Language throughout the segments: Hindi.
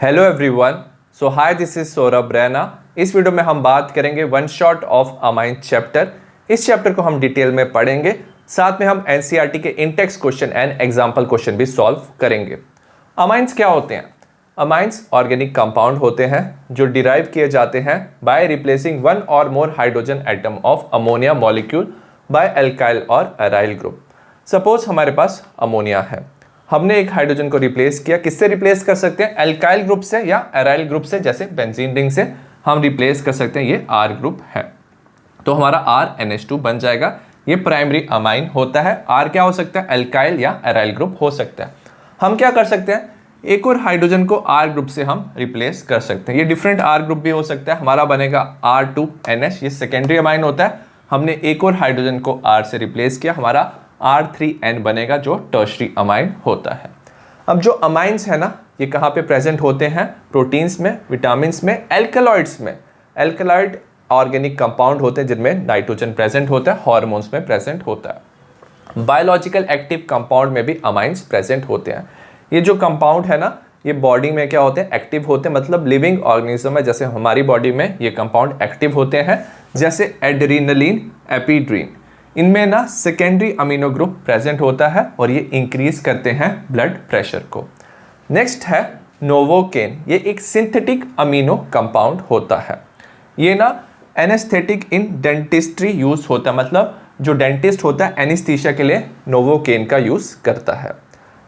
Hello everyone, so hi this is Saurabh Raina. इस वीडियो में हम बात करेंगे one shot of amine chapter. इस चैप्टर को हम डिटेल में पढ़ेंगे, साथ में हम एनसीईआरटी के Intex question and example question भी सॉल्व करेंगे। अमाइंस क्या होते हैं? अमाइंस ऑर्गेनिक कंपाउंड होते हैं जो डिराइव किए जाते हैं बाय रिप्लेसिंग वन और more hydrogen atom of ammonia molecule by alkyl और एराइल ग्रुप। सपोज हमारे पास अमोनिया है, हमने एक हाइड्रोजन को रिप्लेस किया। किससे रिप्लेस कर सकते हैं? एल्काइल ग्रुप से या एराइल ग्रुप से, जैसे बेंजीन रिंग से हम रिप्लेस कर सकते हैं। ये R ग्रुप है तो हमारा RNH2 बन जाएगा। ये प्राइमरी अमाइन होता है। R क्या हो सकता है? एल्काइल या एराइल ग्रुप हो सकता है। हम क्या कर सकते हैं? एक और हाइड्रोजन को R ग्रुप से हम रिप्लेस कर सकते हैं। ये डिफरेंट R ग्रुप भी हो सकता है। हमारा बनेगा R2NH, ये सेकेंडरी अमाइन होता है। हमने एक और हाइड्रोजन को R से रिप्लेस किया, हमारा R3N बनेगा जो टर्शरी अमाइन होता है। अब जो अमाइंस है ना, ये कहाँ पे प्रेजेंट होते हैं? प्रोटीन्स में, विटामिन्स में, एल्कलॉइड्स में। एल्कलॉइड ऑर्गेनिक कंपाउंड होते हैं जिनमें नाइट्रोजन प्रेजेंट होता है, हार्मोन्स में प्रेजेंट होता है। बायोलॉजिकल एक्टिव कंपाउंड में भी अमाइंस प्रेजेंट होते हैं। ये जो कंपाउंड है ना, ये बॉडी में क्या होते हैं? एक्टिव होते हैं, मतलब लिविंग ऑर्गेनिज्म है। जैसे हमारी बॉडी में ये कंपाउंड एक्टिव होते हैं, जैसे एड्रेनलिन, एपिड्रीन। इनमें ना सेकेंडरी अमीनो ग्रुप प्रेजेंट होता है और ये इंक्रीज करते हैं ब्लड प्रेशर को। नेक्स्ट है नोवोकेन। ये एक सिंथेटिक अमीनो कंपाउंड होता है। ये ना एनेस्थेटिक इन डेंटिस्ट्री यूज होता है, मतलब जो डेंटिस्ट होता है एनेस्थीसिया के लिए नोवोकेन का यूज करता है।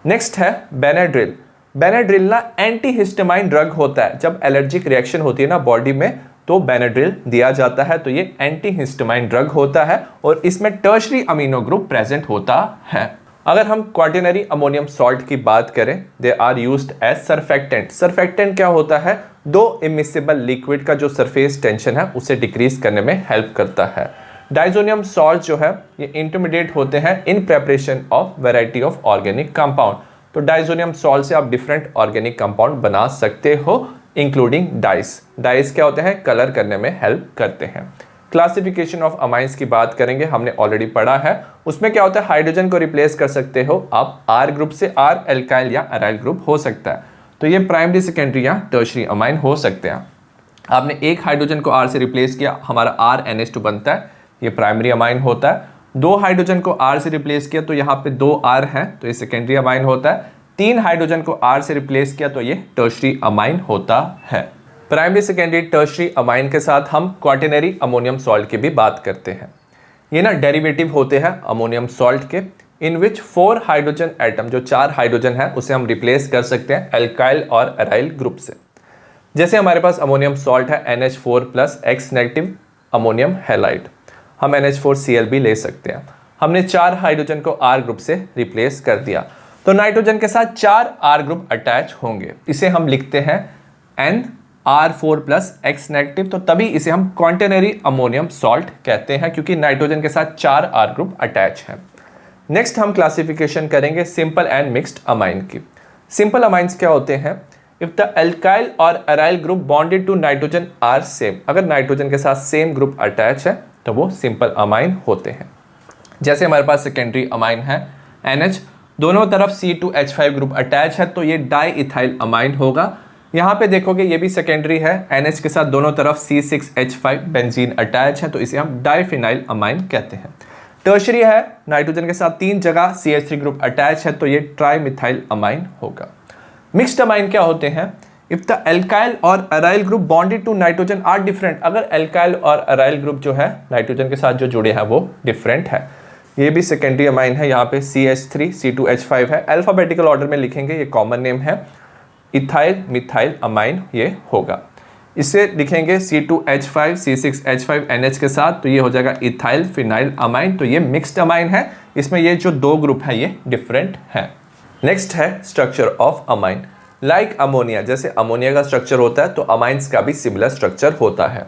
नेक्स्ट है बेनाड्रिल। बेनाड्रिल ना एंटीहिस्टामाइन ड्रग होता है। जब एलर्जिक रिएक्शन होती है ना बॉडी में, तो बेनाड्रिल दिया जाता है। तो ये एंटीहिस्टामाइन ड्रग होता है और इसमें टर्शरी अमीनो ग्रुप प्रेजेंट होता है। अगर हम क्वार्टिनरी अमोनियम सॉल्ट की बात करें, they are used as surfactant. Surfactant क्या होता है? दो इमिसिबल लिक्विड का जो सरफेस टेंशन है उसे डिक्रीज करने में हेल्प करता है। डाइजोनियम सॉल्ट जो है ये इंटरमीडिएट होते हैं in preparation of variety of organic compound. तो डाइजोनियम सॉल्ट से आप डिफरेंट ऑर्गेनिक कंपाउंड बना सकते हो, इंक्लूडिंग डाइस। डाइस क्या होते हैं? कलर करने में हेल्प करते हैं। क्लासिफिकेशन ऑफ अमाइंस की बात करेंगे, हमने ऑलरेडी पढ़ा है। उसमें क्या होता है? हाइड्रोजन को रिप्लेस कर सकते हो आप R ग्रुप से। R एल्काइल या एराइल ग्रुप हो सकता है। तो ये प्राइमरी, सेकेंडरी या टर्शरी अमाइन हो सकते हैं। आपने एक हाइड्रोजन को R से रिप्लेस किया, हमारा RNH2 बनता है, ये प्राइमरी अमाइन होता है। दो हाइड्रोजन को R से रिप्लेस किया तो यहाँ पे 2 R हैं, तो ये सेकेंडरी अमाइन होता है। 3 हाइड्रोजन को R से रिप्लेस किया तो ये टर्शरी अमाइन होता है। प्राइमरी, सेकेंडरी, टर्शरी अमाइन के साथ हम क्वार्टिनरी अमोनियम सॉल्ट की भी बात करते हैं। ये ना डेरिवेटिव होते हैं अमोनियम सॉल्ट के, इन विच 4 हाइड्रोजन एटम, जो 4 हाइड्रोजन है उसे हम रिप्लेस कर सकते हैं एल्काइल और एराइल ग्रुप से। जैसे हमारे पास अमोनियम सॉल्ट है NH4+ X negative ammonium halide, हम NH4Cl भी ले सकते हैं। हमने 4 हाइड्रोजन को R ग्रुप से रिप्लेस कर दिया तो नाइट्रोजन के साथ 4 R ग्रुप अटैच होंगे। इसे हम लिखते हैं NR4+ X नेगेटिव। तो तभी इसे हम क्वार्टिनरी अमोनियम सॉल्ट कहते हैं, क्योंकि नाइट्रोजन के साथ 4 R ग्रुप अटैच हैं। नेक्स्ट हम क्लासिफिकेशन करेंगे सिंपल एंड मिक्स्ड अमाइन की। सिंपल अमाइंस क्या होते हैं? इफ द एल्काइल और aryl group bonded to nitrogen are same. अगर नाइट्रोजन के साथ सेम ग्रुप अटैच है तो वो सिंपल अमाइन होते हैं। जैसे हमारे पास सेकेंडरी अमाइन है NH, दोनों तरफ C2H5 ग्रुप अटैच है तो ये डाई इथाइल अमाइन होगा। यहाँ पे देखोगे ये भी सेकेंडरी है, NH के साथ दोनों तरफ C6H5 बेंजीन अटैच है तो इसे हम डाईफिनाइल अमाइन कहते हैं। टर्शरी है, नाइट्रोजन के साथ 3 जगह CH3 ग्रुप अटैच है तो ये ट्राईमिथाइल अमाइन होगा। मिक्स्ड अमाइन क्या होते हैं? इफ द एल्काइल और aryl group bonded to nitrogen are different. अगर एल्काइल और एराइल ग्रुप जो है नाइट्रोजन के साथ जो जुड़े हैं वो डिफरेंट है, ये भी सेकेंडरी अमाइन है। यहाँ पे CH3 C2H5 है, अल्फाबेटिकल ऑर्डर में लिखेंगे, ये कॉमन नेम है। इथाइल मिथाइल अमाइन ये होगा। इसे लिखेंगे C2H5 C6H5 NH के साथ तो ये हो जाएगा इथाइल फिनाइल अमाइन। तो ये मिक्स्ड अमाइन है, इसमें ये जो 2 ग्रुप है ये डिफरेंट है। नेक्स्ट है structure of amine. Like ammonia, जैसे अमोनिया का स्ट्रक्चर होता है तो अमाइंस का भी सिमिलर स्ट्रक्चर होता है।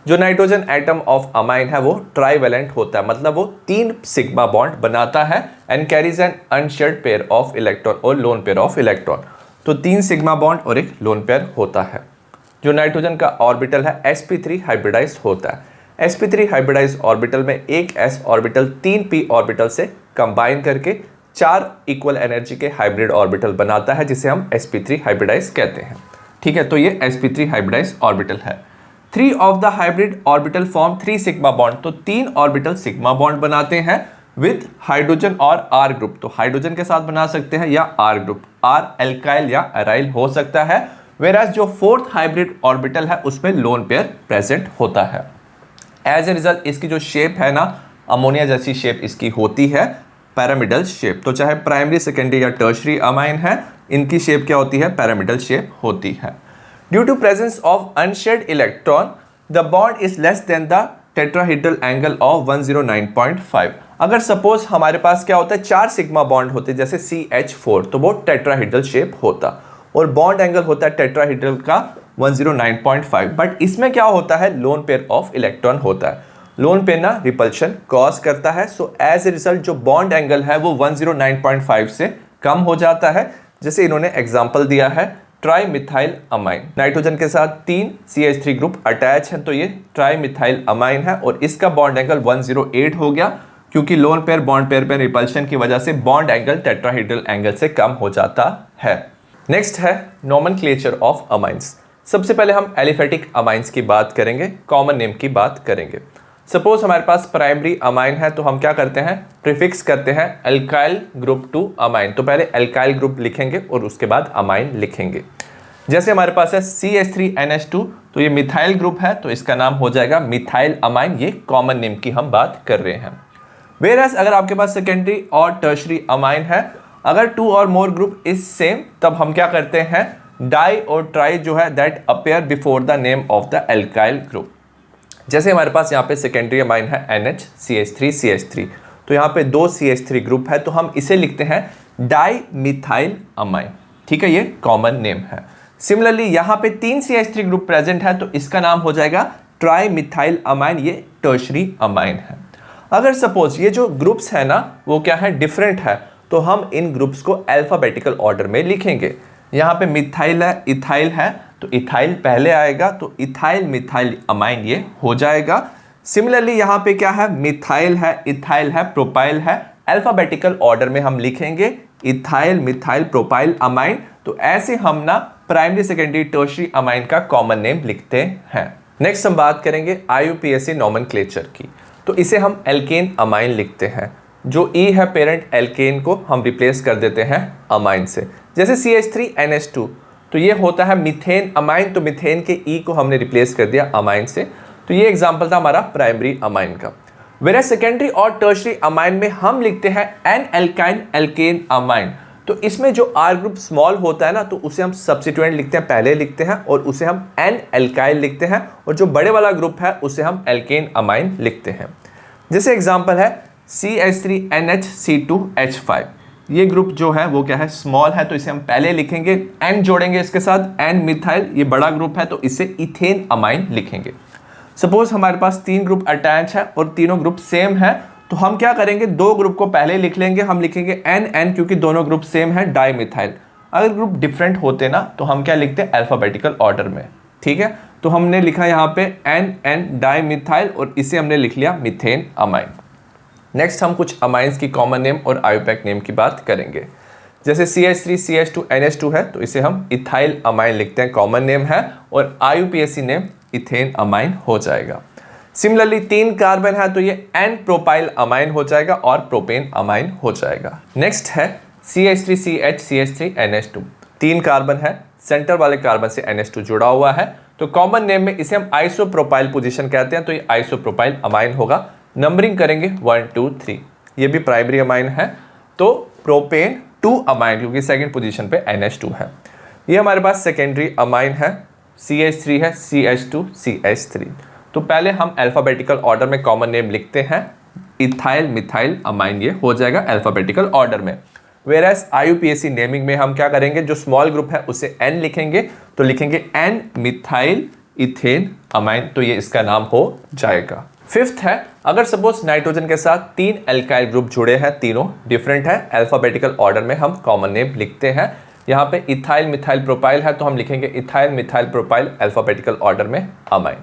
जो नाइट्रोजन एटम ऑफ अमाइन है वो ट्राईवेलेंट होता है, मतलब वो 3 सिग्मा बॉन्ड बनाता है and carries an unshared pair of electron और लोन पेयर ऑफ इलेक्ट्रॉन। तो 3 सिग्मा बॉन्ड और एक लोन पेयर होता है। जो नाइट्रोजन का ऑर्बिटल है sp3 हाइब्रिडाइज होता है। sp3 हाइब्रिडाइज ऑर्बिटल में एक s ऑर्बिटल 3 p ऑर्बिटल से कंबाइन करके 4 इक्वल एनर्जी के हाइब्रिड ऑर्बिटल बनाता है, जिसे हम sp3 हाइब्रिडाइज कहते हैं। ठीक है, तो ये sp3 हाइब्रिडाइज ऑर्बिटल है। 3 of the hybrid orbital form 3 sigma bond, तो 3 ऑर्बिटल सिग्मा बॉन्ड बनाते हैं विद हाइड्रोजन और R ग्रुप। तो हाइड्रोजन के साथ बना सकते हैं या R ग्रुप, R एल्काइल या एराइल हो सकता है। वेराज जो 4th हाइब्रिड ऑर्बिटल है उसमें लोन पेयर प्रेजेंट होता है। एज ए रिजल्ट इसकी जो शेप है ना, अमोनिया जैसी शेप इसकी होती है, पैरामिडल शेप। तो चाहे प्राइमरी, सेकेंडरी या टर्शरी अमाइन है, इनकी शेप क्या होती है, पैरामिडल शेप होती है। Due to presence of unshared electron the bond is less than the tetrahedral angle of 109.5। अगर सपोज हमारे पास क्या होता है, 4 सिग्मा बॉन्ड होते जैसे CH4, तो वो टेट्राहेड्रल शेप होता और बॉन्ड एंगल होता है टेट्राहेड्रल का 109.5। बट इसमें क्या होता है, लोन पेयर ऑफ इलेक्ट्रॉन होता है। लोन पेयर ना रिपल्शन कॉज करता है, सो एज ए रिजल्ट जो बॉन्ड एंगल है वो 109.5 से कम हो जाता है। जैसे इन्होंने एग्जांपल दिया है ट्राई मिथाइल अमाइन, नाइट्रोजन के साथ 3 CH3 ग्रुप अटैच है, तो ये ट्राई मिथाइल अमाइन है और इसका बॉन्ड एंगल 108 हो गया, क्योंकि लोन पेयर बॉन्ड पेयर पे रिपल्शन की वजह से बॉन्ड एंगल टेट्राहेड्रल एंगल से कम हो जाता है। नेक्स्ट है नोमेनक्लेचर ऑफ अमाइंस। सबसे पहले हम एलिफेटिक अमाइंस की बात करेंगे, कॉमन नेम की बात करेंगे। सपोज हमारे पास प्राइमरी अमाइन है, तो हम क्या करते हैं, प्रीफिक्स करते हैं एल्काइल ग्रुप टू अमाइन। तो पहले एल्काइल ग्रुप लिखेंगे और उसके बाद अमाइन लिखेंगे। जैसे हमारे पास है CH3NH2, तो ये मिथाइल ग्रुप है, तो इसका नाम हो जाएगा मिथाइल अमाइन। ये कॉमन नेम की हम बात कर रहे हैं। वेयरएज अगर आपके पास सेकेंडरी और टर्शरी अमाइन है, अगर 2 और मोर ग्रुप इज सेम, तब हम क्या करते हैं, डाई और ट्राई जो है that appear before the name of the alkyl group. जैसे हमारे पास यहाँ पे सेकेंडरी अमाइन है NH CH3 तो यहाँ पे 2 CH3 ग्रुप है, तो हम इसे लिखते हैं डाई मिथाइल अमाइन। ठीक है, ये कॉमन नेम है। सिमिलरली यहाँ पे 3 CH3 ग्रुप प्रेजेंट है, तो इसका नाम हो जाएगा ट्राई मिथाइल अमाइन, ये टर्शरी अमाइन है। अगर सपोज ये जो ग्रुप्स है ना वो क्या है, डिफरेंट है, तो हम इन ग्रुप्स को अल्फाबेटिकल ऑर्डर में लिखेंगे। यहाँ पे मिथाइल है, इथाइल है, तो इथाइल पहले आएगा, तो इथाइल मिथाइल अमाइन ये हो जाएगा। सिमिलरली यहाँ पे क्या है, मिथाइल है, इथाइल है, प्रोपाइल है, अल्फाबेटिकल ऑर्डर में हम लिखेंगे इथाइल मिथाइल प्रोपाइल अमाइन। तो ऐसे हम ना प्राइमरी सेकेंडरी टर्शरी अमाइन का कॉमन नेम लिखते हैं। नेक्स्ट हम बात करेंगे IUPAC नोमेनक्लेचर की। तो इसे हम एल्केन अमाइन लिखते हैं। जो E है पेरेंट एल्केन को हम रिप्लेस कर देते हैं अमाइन से। जैसे CH3NH2, तो ये होता है मिथेन अमाइन, तो मिथेन के E को हमने रिप्लेस कर दिया अमाइन से। तो ये एग्जांपल था हमारा प्राइमरी अमाइन का। वेराज सेकेंडरी और टर्शरी अमाइन में हम लिखते हैं एन एल्काइन एल्केन अमाइन। तो इसमें जो R ग्रुप स्मॉल होता है ना, तो उसे हम सब्स्टिट्यूएंट लिखते हैं, पहले लिखते हैं, और उसे हम एन एल्काइल लिखते हैं, और जो बड़े वाला ग्रुप है उसे हम एल्केन अमाइन लिखते हैं। जैसे एग्जांपल है CH3NH2H5, ये ग्रुप जो है वो क्या है, स्मॉल है, तो इसे हम पहले लिखेंगे, एन जोड़ेंगे इसके साथ, एन मिथाइल, ये बड़ा ग्रुप है, तो इसे इथेन अमाइन लिखेंगे। सपोज हमारे पास 3 ग्रुप अटैच है और तीनों ग्रुप सेम है, तो हम क्या करेंगे, 2 ग्रुप को पहले लिख लेंगे, हम लिखेंगे एन एन, क्योंकि दोनों ग्रुप सेम है, डाई मिथाइल। अगर ग्रुप डिफरेंट होते ना, तो हम क्या लिखते हैं, अल्फाबेटिकल ऑर्डर में। ठीक है, तो हमने लिखा यहाँ पे एन एन डाई मिथाइल, और इसे हमने लिख लिया मिथेन अमाइन। नेक्स्ट हम कुछ अमाइंस की कॉमन नेम और IUPAC नेम की बात करेंगे। जैसे CH3CH2NH2 है, तो इसे हम इथाइल अमाइन लिखते हैं, कॉमन नेम है, और IUPAC नेम इथेन अमाइन हो जाएगा। सिमिलरली 3 कार्बन है, तो ये एन प्रोपाइल अमाइन हो जाएगा और प्रोपेन अमाइन हो जाएगा। नेक्स्ट है CH3CH3NH2, 3 कार्बन है, सेंटर वाले कार्बन से NH2 जुड़ा हुआ है, तो कॉमन नेम में इसे हम आइसोप्रोपाइल पोजीशन कहते हैं, तो ये आइसोप्रोपाइल अमाइन होगा। नंबरिंग करेंगे 1 2 3, ये भी प्राइमरी अमाइन है, तो प्रोपेन 2 अमाइन, क्योंकि सेकंड पोजीशन पे NH2 है। ये हमारे पास सेकेंडरी अमाइन है, CH3 है, CH2CH3। तो पहले हम अल्फाबेटिकल ऑर्डर में कॉमन नेम लिखते हैं, इथाइल मिथाइल अमाइन, ये हो जाएगा अल्फाबेटिकल ऑर्डर में। वेराज IUPAC नेमिंग में हम क्या करेंगे, जो स्मॉल ग्रुप है उसे N लिखेंगे, तो लिखेंगे एन मिथाइल इथेन अमाइन, तो ये इसका नाम हो जाएगा। 5th है, अगर सपोज नाइट्रोजन के साथ 3 एल्काइल ग्रुप जुड़े हैं, तीनों डिफरेंट है, अल्फाबेटिकल ऑर्डर में हम कॉमन नेम लिखते हैं। यहाँ पे इथाइल मिथाइल प्रोपाइल है, तो हम लिखेंगे ethyl methyl propyl alphabetical order में अमाइन।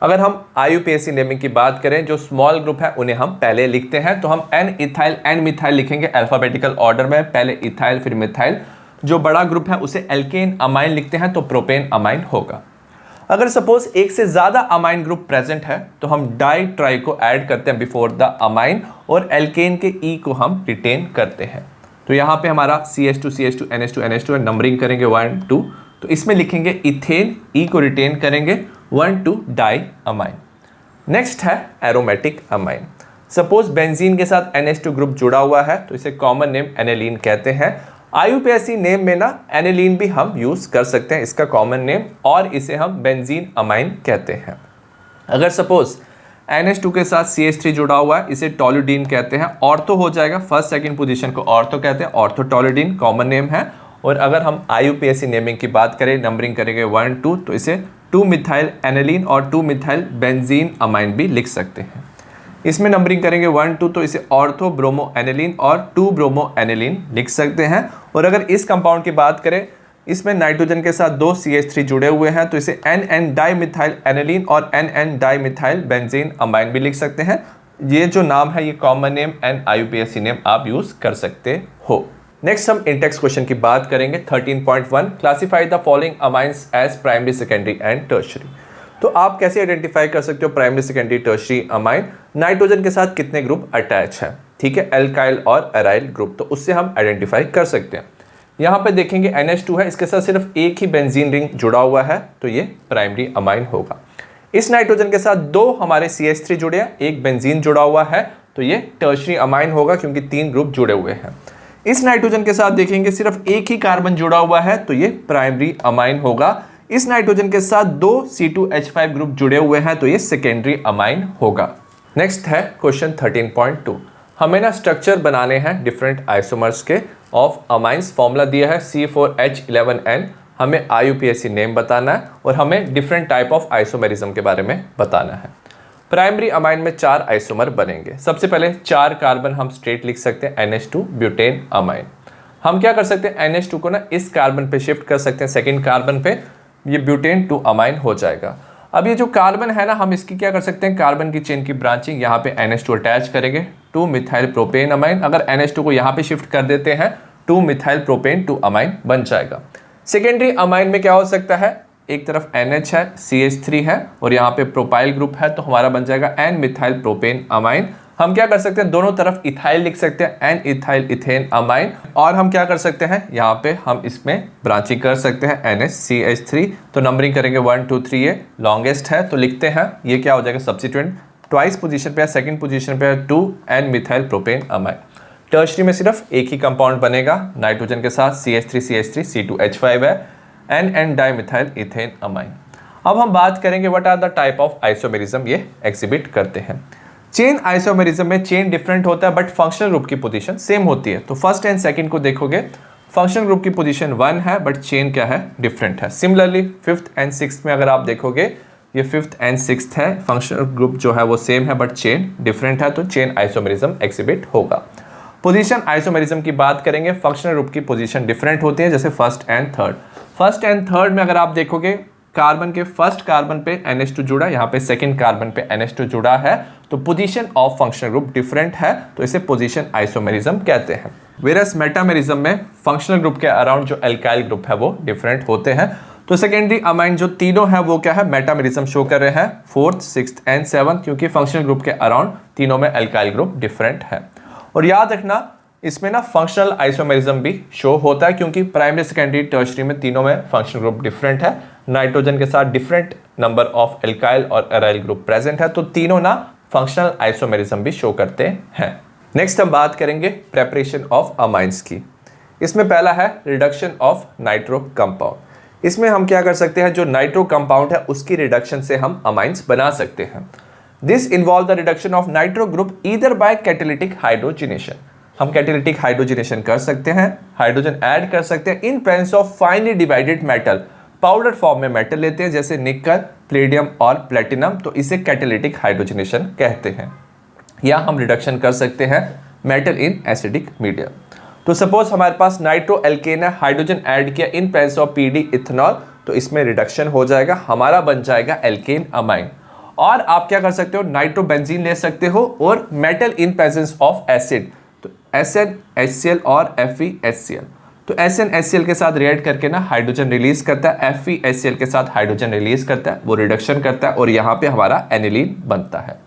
अगर हम IUPAC नेमिंग की बात करें, जो स्मॉल ग्रुप है उन्हें हम पहले लिखते हैं, तो हम एन इथाइल एन मिथाइल लिखेंगे अल्फाबेटिकल ऑर्डर में, पहले इथाइल फिर मिथाइल। जो बड़ा ग्रुप है उसे एल्केन अमाइन लिखते हैं, तो प्रोपेन अमाइन होगा। अगर सपोज एक से ज्यादा अमाइन ग्रुप प्रेजेंट है तो हम डाई ट्राई को ऐड करते हैं बिफोर द अमाइन और एल्केन के ई को हम रिटेन करते हैं। तो यहाँ पे हमारा CH2 CH2 NH2 NH2 है, नंबरिंग करेंगे 1 2, तो इसमें लिखेंगे इथेन, ई को रिटेन करेंगे 1 2 डाई अमाइन। नेक्स्ट है एरोमेटिक अमाइन। सपोज बेंजीन के साथ NH2 ग्रुप जुड़ा हुआ है तो इसे कॉमन नेम एनेलीन कहते हैं। IUPAC नेम में ना एनेलीन भी हम यूज कर सकते हैं, इसका कॉमन नेम, और इसे हम बेंजीन अमाइन कहते हैं। अगर सपोज NH2 के साथ CH3 जुड़ा हुआ है, इसे टोलुडीन कहते हैं। ऑर्थो हो जाएगा, फर्स्ट सेकंड पोजीशन को ऑर्थो कहते हैं, ऑर्थो टोलुडीन कॉमन नेम है। और अगर हम IUPAC नेमिंग की बात करें, नंबरिंग करेंगे 1 2, तो इसे 2 मिथाइल एनेलीन और 2 मिथाइल बेंजीन अमाइन भी लिख सकते हैं। इसमें नंबरिंग करेंगे 1 2, तो इसे ऑर्थो ब्रोमो एनेलीन और 2 ब्रोमो एनेलीन लिख सकते हैं। और अगर इस कंपाउंड की बात करें, इसमें नाइट्रोजन के साथ 2 CH3 जुड़े हुए हैं, तो इसे NN डाइमिथाइल एनेलीन और NN डाइमिथाइल बेंजीन अमाइन भी लिख सकते हैं। ये जो नाम है ये common name and IUPAC name आप यूज कर सकते हो। नेक्स्ट हम इंटेक्स क्वेश्चन की बात करेंगे 13.1, classify the following amines as primary secondary and tertiary. तो आप कैसे आइडेंटिफाई कर सकते हो primary secondary tertiary amine? Nitrogen के साथ कितने ग्रुप अटैच है, ठीक है, एल्काइल और एराइल ग्रुप, तो उससे हम आइडेंटिफाई कर सकते हैं। यहाँ पे देखेंगे NH2 है, इसके साथ सिर्फ एक ही बेंजीन रिंग जुड़ा हुआ है, तो ये प्राइमरी अमाइन होगा। इस नाइट्रोजन के साथ 2 हमारे CH3 जुड़े हैं, एक बेंजीन जुड़ा हुआ है, तो ये टर्शियरी अमाइन होगा क्योंकि 3 ग्रुप जुड़े हुए हैं। इस नाइट्रोजन के साथ देखेंगे सिर्फ एक ही कार्बन जुड़ा हुआ है, तो ये प्राइमरी अमाइन होगा। इस नाइट्रोजन के साथ 2 C2H5 ग्रुप जुड़े हुए हैं, तो ये सेकेंडरी अमाइन होगा। नेक्स्ट है क्वेश्चन 13.2, हमें ना स्ट्रक्चर बनाने हैं डिफरेंट आइसोमर्स के ऑफ अमाइंस। फॉर्मूला दिया है C4H11N, हमें IUPAC नेम बताना है और हमें डिफरेंट टाइप ऑफ आइसोमेरिज्म के बारे में बताना है। प्राइमरी अमाइन में 4 आइसोमर बनेंगे। सबसे पहले 4 कार्बन हम स्ट्रेट लिख सकते हैं, NH2 ब्यूटेन अमाइन। हम क्या कर सकते हैं, NH2 को ना इस कार्बन पे शिफ्ट कर सकते हैं, सेकेंड कार्बन पे, ये ब्यूटेन 2 अमाइन हो जाएगा। अब ये जो कार्बन है ना, हम इसकी क्या कर सकते हैं, कार्बन की चेन की ब्रांचिंग, यहाँ पे NH2 अटैच करेंगे, 2 मिथाइल प्रोपेन अमाइन। अगर NH2 को यहाँ पे शिफ्ट कर देते हैं, 2 मिथाइल प्रोपेन 2 अमाइन बन जाएगा। सेकेंडरी अमाइन में क्या हो सकता है, एक तरफ NH है, CH3 है और यहाँ पे प्रोपाइल ग्रुप है, तो हमारा बन जाएगा N मिथाइल प्रोपेन अमाइन। हम क्या कर सकते हैं, दोनों तरफ इथाइल लिख सकते हैं, N इथाइल इथेन अमाइन। और हम क्या कर सकते हैं, यहाँ पे हम इसमें ब्रांचिंग कर सकते हैं, NH-CH3, तो नंबरिंग करेंगे 1 2 3, ये लॉन्गेस्ट है, तो लिखते हैं ये क्या हो जाएगा, सब्स्टिट्यूएंट ट्वाइस पोजीशन पे है, सेकंड पोजीशन पे है 2 N methyl propane amine. Tertiary में सिर्फ एक ही कंपाउंड बनेगा, नाइट्रोजन के साथ CH3 C2H5 है, NN डाइमिथाइल इथेन अमाइन। अब हम बात करेंगे what are the type of isomerism ये एग्जिबिट करते हैं। चेन आइसोमेरिज्म में चेन डिफरेंट होता है बट फंक्शनल ग्रुप की पोजीशन सेम होती है। तो फर्स्ट एंड सेकंड को देखोगे, फंक्शनल ग्रुप की पोजीशन 1 है बट चेन क्या है, डिफरेंट है। सिमिलरली फिफ्थ एंड सिक्स्थ में अगर आप देखोगे, ये फिफ्थ एंड सिक्स्थ है, फंक्शनल ग्रुप जो है वो सेम है बट चेन डिफरेंट है, तो चेन आइसोमेरिज्म एग्जिबिट होगा। पोजीशन आइसोमेरिज्म की बात करेंगे, फंक्शनल ग्रुप की पोजीशन डिफरेंट होती है, जैसे first and third. First and third में अगर आप देखोगे, कार्बन के फर्स्ट कार्बन पे NH2 जुड़ा, यहाँ पे सेकंड कार्बन पे NH2 जुड़ा है, तो position of functional group different है, तो इसे पोजीशन आइसोमेरिज्म कहते हैं। वेरस मेटामेरिज्म में फंक्शनल ग्रुप के अराउंड जो एल्काइल ग्रुप है वो डिफरेंट होते हैं। तो सेकेंडरी अमाइन जो तीनों है वो क्या है, मेटामेरिज्म शो कर रहे हैं, फोर्थ सिक्स्थ एंड सेवंथ, क्योंकि फंक्शनल ग्रुप के अराउंड तीनों में एल्काइल ग्रुप डिफरेंट है। और याद रखना इसमें ना फंक्शनल आइसोमेरिज्म भी शो होता है, क्योंकि प्राइमरी सेकेंडरी टर्शरी में तीनों में फंक्शनल ग्रुप डिफरेंट है। नाइट्रोजन के साथ डिफरेंट नंबर ऑफ एल्काइल और एराइल ग्रुप प्रेजेंट है, तो तीनों ना फंक्शनल आइसोमेरिज्म भी शो करते हैं। नेक्स्ट हम बात करेंगे प्रेपरेशन ऑफ अमाइंस की। इसमें पहला है रिडक्शन ऑफ नाइट्रो कंपाउंड। इसमें हम क्या कर सकते हैं, जो नाइट्रो कंपाउंड है उसकी रिडक्शन से हम अमाइंस बना सकते हैं। This involve the reduction of nitro group either by catalytic hydrogenation. हम कैटालिटिक हाइड्रोजनेशन कर सकते हैं, हाइड्रोजन ऐड कर सकते हैं इन presence of finally divided metal. Powder form में मेटल लेते हैं जैसे निकल, प्लेडियम और प्लेटिनम, तो इसे कैटालिटिक हाइड्रोजनेशन कहते हैं। या हम रिडक्शन कर सकते हैं मेटल इन एसिडिक मीडियम। तो सपोज हमारे पास नाइट्रो एल्केन है, हाइड्रोजन ऐड किया इन प्रेजेंस ऑफ PD इथेनॉल, तो इसमें रिडक्शन हो जाएगा, हमारा बन जाएगा एल्केन अमाइन। और आप क्या कर सकते हो, नाइट्रो बेंजीन ले सकते हो और metal in presence of acid, तो SN HCl और FeHCl, तो SnHCl के साथ रिएक्ट करके ना हाइड्रोजन रिलीज करता है, FeHCl के साथ हाइड्रोजन रिलीज करता है, वो रिडक्शन करता है और यहाँ पे हमारा एनिलीन बनता है।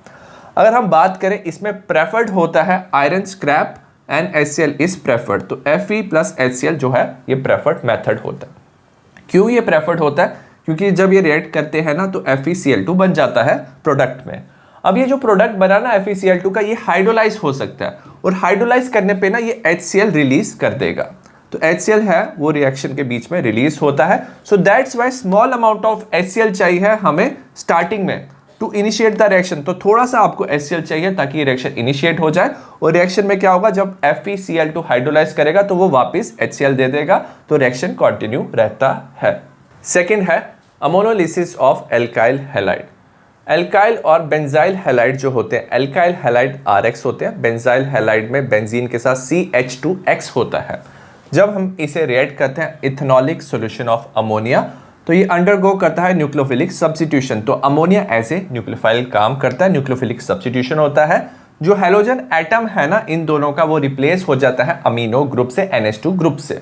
अगर हम बात करें इसमें प्रेफर्ड होता है iron scrap and HCl is preferred, तो Fe प्लस HCl जो है ये प्रेफर्ड मेथड होता है। क्यों ये प्रेफर्ड होता है? क्योंकि जब ये रिएक्ट करते हैं ना तो FeCl2 बन जाता है प्रोडक्ट में। अब ये जो प्रोडक्ट बना ना FeCl2 का, ये हाइड्रोलाइज हो सकता है और हाइड्रोलाइज करने पे ना ये HCl रिलीज कर देगा। तो HCl है वो रिएक्शन के बीच में रिलीज होता है। सो that's Y small amount of HCl चाहिए हमें स्टार्टिंग में टू इनिशिएट द रिएक्शन। तो थोड़ा सा आपको HCl चाहिए ताकि ये रिएक्शन इनिशिएट हो जाए। और रिएक्शन में क्या होगा, जब FeCl2 हाइड्रोलाइज करेगा तो वो वापस HCl दे देगा, तो रिएक्शन कंटिन्यू रहता है। सेकेंड है ammonolysis of alkyl halide. Alkyl और बेंजाइल हैलाइड जो होते हैं, एल्काइल हैलाइड RX होते हैं, बेंजाइल हैलाइड में बेंजीन के साथ CH2X होता है। जब हम इसे रिएक्ट करते हैं इथेनॉलिक सॉल्यूशन ऑफ अमोनिया, तो ये अंडरगो करता है न्यूक्लियोफिलिक सब्स्टिट्यूशन। तो अमोनिया एज ए न्यूक्लियोफाइल काम करता है, न्यूक्लियोफिलिक सब्स्टिट्यूशन होता है। जो हैलोजन एटम है ना इन दोनों का, वो रिप्लेस हो जाता है अमीनो ग्रुप से, NH2 ग्रुप से।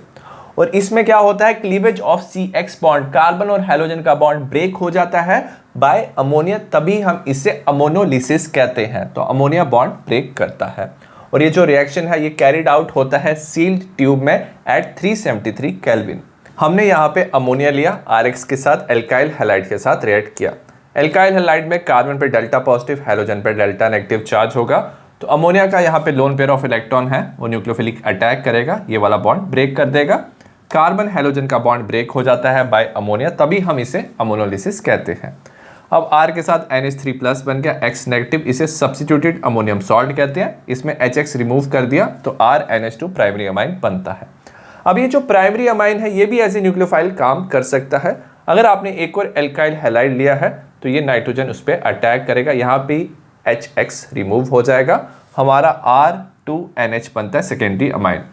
और इसमें क्या होता है, cleavage of CX bond, carbon और हैलोजन का बॉन्ड ब्रेक हो जाता है बाय अमोनिया, तभी हम इसे अमोनोलिसिस कहते हैं। तो अमोनिया बॉन्ड ब्रेक करता है और ये जो रिएक्शन है ये कैरिड आउट होता है सील्ड ट्यूब में एट 373 केल्विन। हमने यहाँ पे अमोनिया लिया, RX के साथ एल्काइल हैलाइड के साथ रिएक्ट किया। एल्काइल हैलाइड में कार्बन पे डेल्टा पॉजिटिव, हैलोजन पे डेल्टा नेगेटिव चार्ज होगा। तो अमोनिया का यहाँ पे लोन पेयर ऑफ इलेक्ट्रॉन है, वो न्यूक्लियोफिलिक अटैक करेगा, ये वाला बॉन्ड ब्रेक कर देगा। कार्बन हैलोजन का बॉन्ड ब्रेक हो जाता है बाय अमोनिया, तभी हम इसे अमोनोलिसिस कहते हैं। अब R के साथ NH3+ बन गया, X नेगेटिव, इसे सब्स्टिट्यूटेड अमोनियम सॉल्ट कहते हैं। इसमें HX रिमूव कर दिया तो RNH2 प्राइमरी अमाइन बनता है। अब ये जो प्राइमरी अमाइन है ये भी एज ए न्यूक्लियोफाइल काम कर सकता है। अगर आपने एक और एल्काइल हैलाइड लिया है तो ये नाइट्रोजन उस पर अटैक करेगा, यहाँ पे HX रिमूव हो जाएगा, हमारा R2NH बनता है सेकेंडरी अमाइन।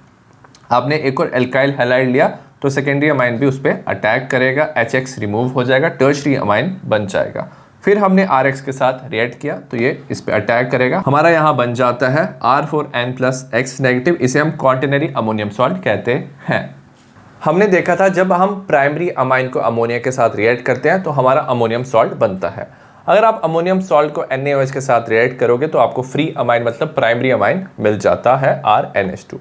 आपने एक और एल्काइल हैलाइड लिया तो सेकेंडरी अमाइन भी उस पर अटैक करेगा, HX रिमूव हो जाएगा, टर्शरी अमाइन बन जाएगा। फिर हमने RX के साथ रिएक्ट किया तो ये इस पे अटैक करेगा, हमारा यहाँ बन जाता है R4N+X नेगेटिव, इसे हम क्वार्टनरी अमोनियम सॉल्ट कहते हैं। हमने देखा था जब हम प्राइमरी अमाइन को अमोनिया के साथ रिएक्ट करते हैं तो हमारा अमोनियम सॉल्ट बनता है। अगर आप अमोनियम सॉल्ट को NaOH के साथ रिएक्ट करोगे तो आपको फ्री अमाइन मतलब प्राइमरी अमाइन मिल जाता है RNH2।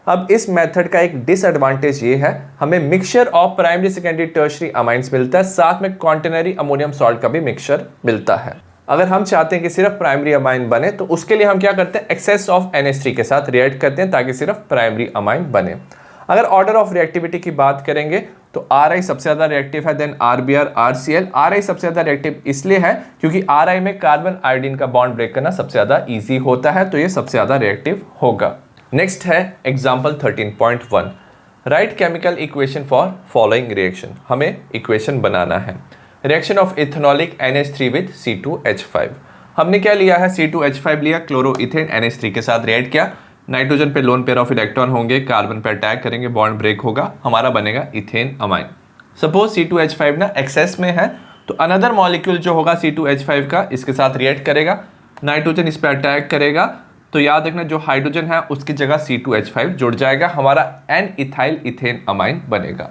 अब इस मेथड का एक डिसएडवांटेज ये है, हमें mixture of primary secondary tertiary amines मिलता है, साथ में क्वांटिनरी अमोनियम सॉल्ट का भी मिक्सचर मिलता है। अगर हम चाहते हैं कि सिर्फ प्राइमरी अमाइन बने तो उसके लिए हम क्या करते हैं, एक्सेस ऑफ NH3 के साथ रिएक्ट करते हैं ताकि सिर्फ प्राइमरी अमाइन बने। अगर ऑर्डर ऑफ रिएक्टिविटी की बात करेंगे तो RI सबसे ज्यादा रिएक्टिव है, देन RBr, RCl। RI सबसे ज्यादा रिएक्टिव इसलिए है क्योंकि RI में कार्बन आयोडीन का बॉन्ड ब्रेक करना सबसे ज्यादा ईजी होता है, तो ये सबसे ज्यादा रिएक्टिव होगा। नेक्स्ट है example 13.1, right chemical equation for following reaction. हमें इक्वेशन बनाना है, reaction of ethanolic NH3 with C2H5। हमने क्या लिया है, C2H5 लिया, क्लोरो इथेन NH3 के साथ रिएक्ट किया, नाइट्रोजन पे लोन पेयर ऑफ इलेक्ट्रॉन होंगे, कार्बन पे अटैक करेंगे, बॉन्ड ब्रेक होगा, हमारा बनेगा इथेन अमाइन। सपोज C2H5 ना एक्सेस में है तो अनदर मॉलिक्यूल जो होगा C2H5 का इसके साथ रिएक्ट करेगा, नाइट्रोजन इस पर अटैक करेगा, तो याद रखना जो हाइड्रोजन है उसकी जगह C2H5 जुड़ जाएगा, हमारा N इथाइल इथेन अमाइन बनेगा।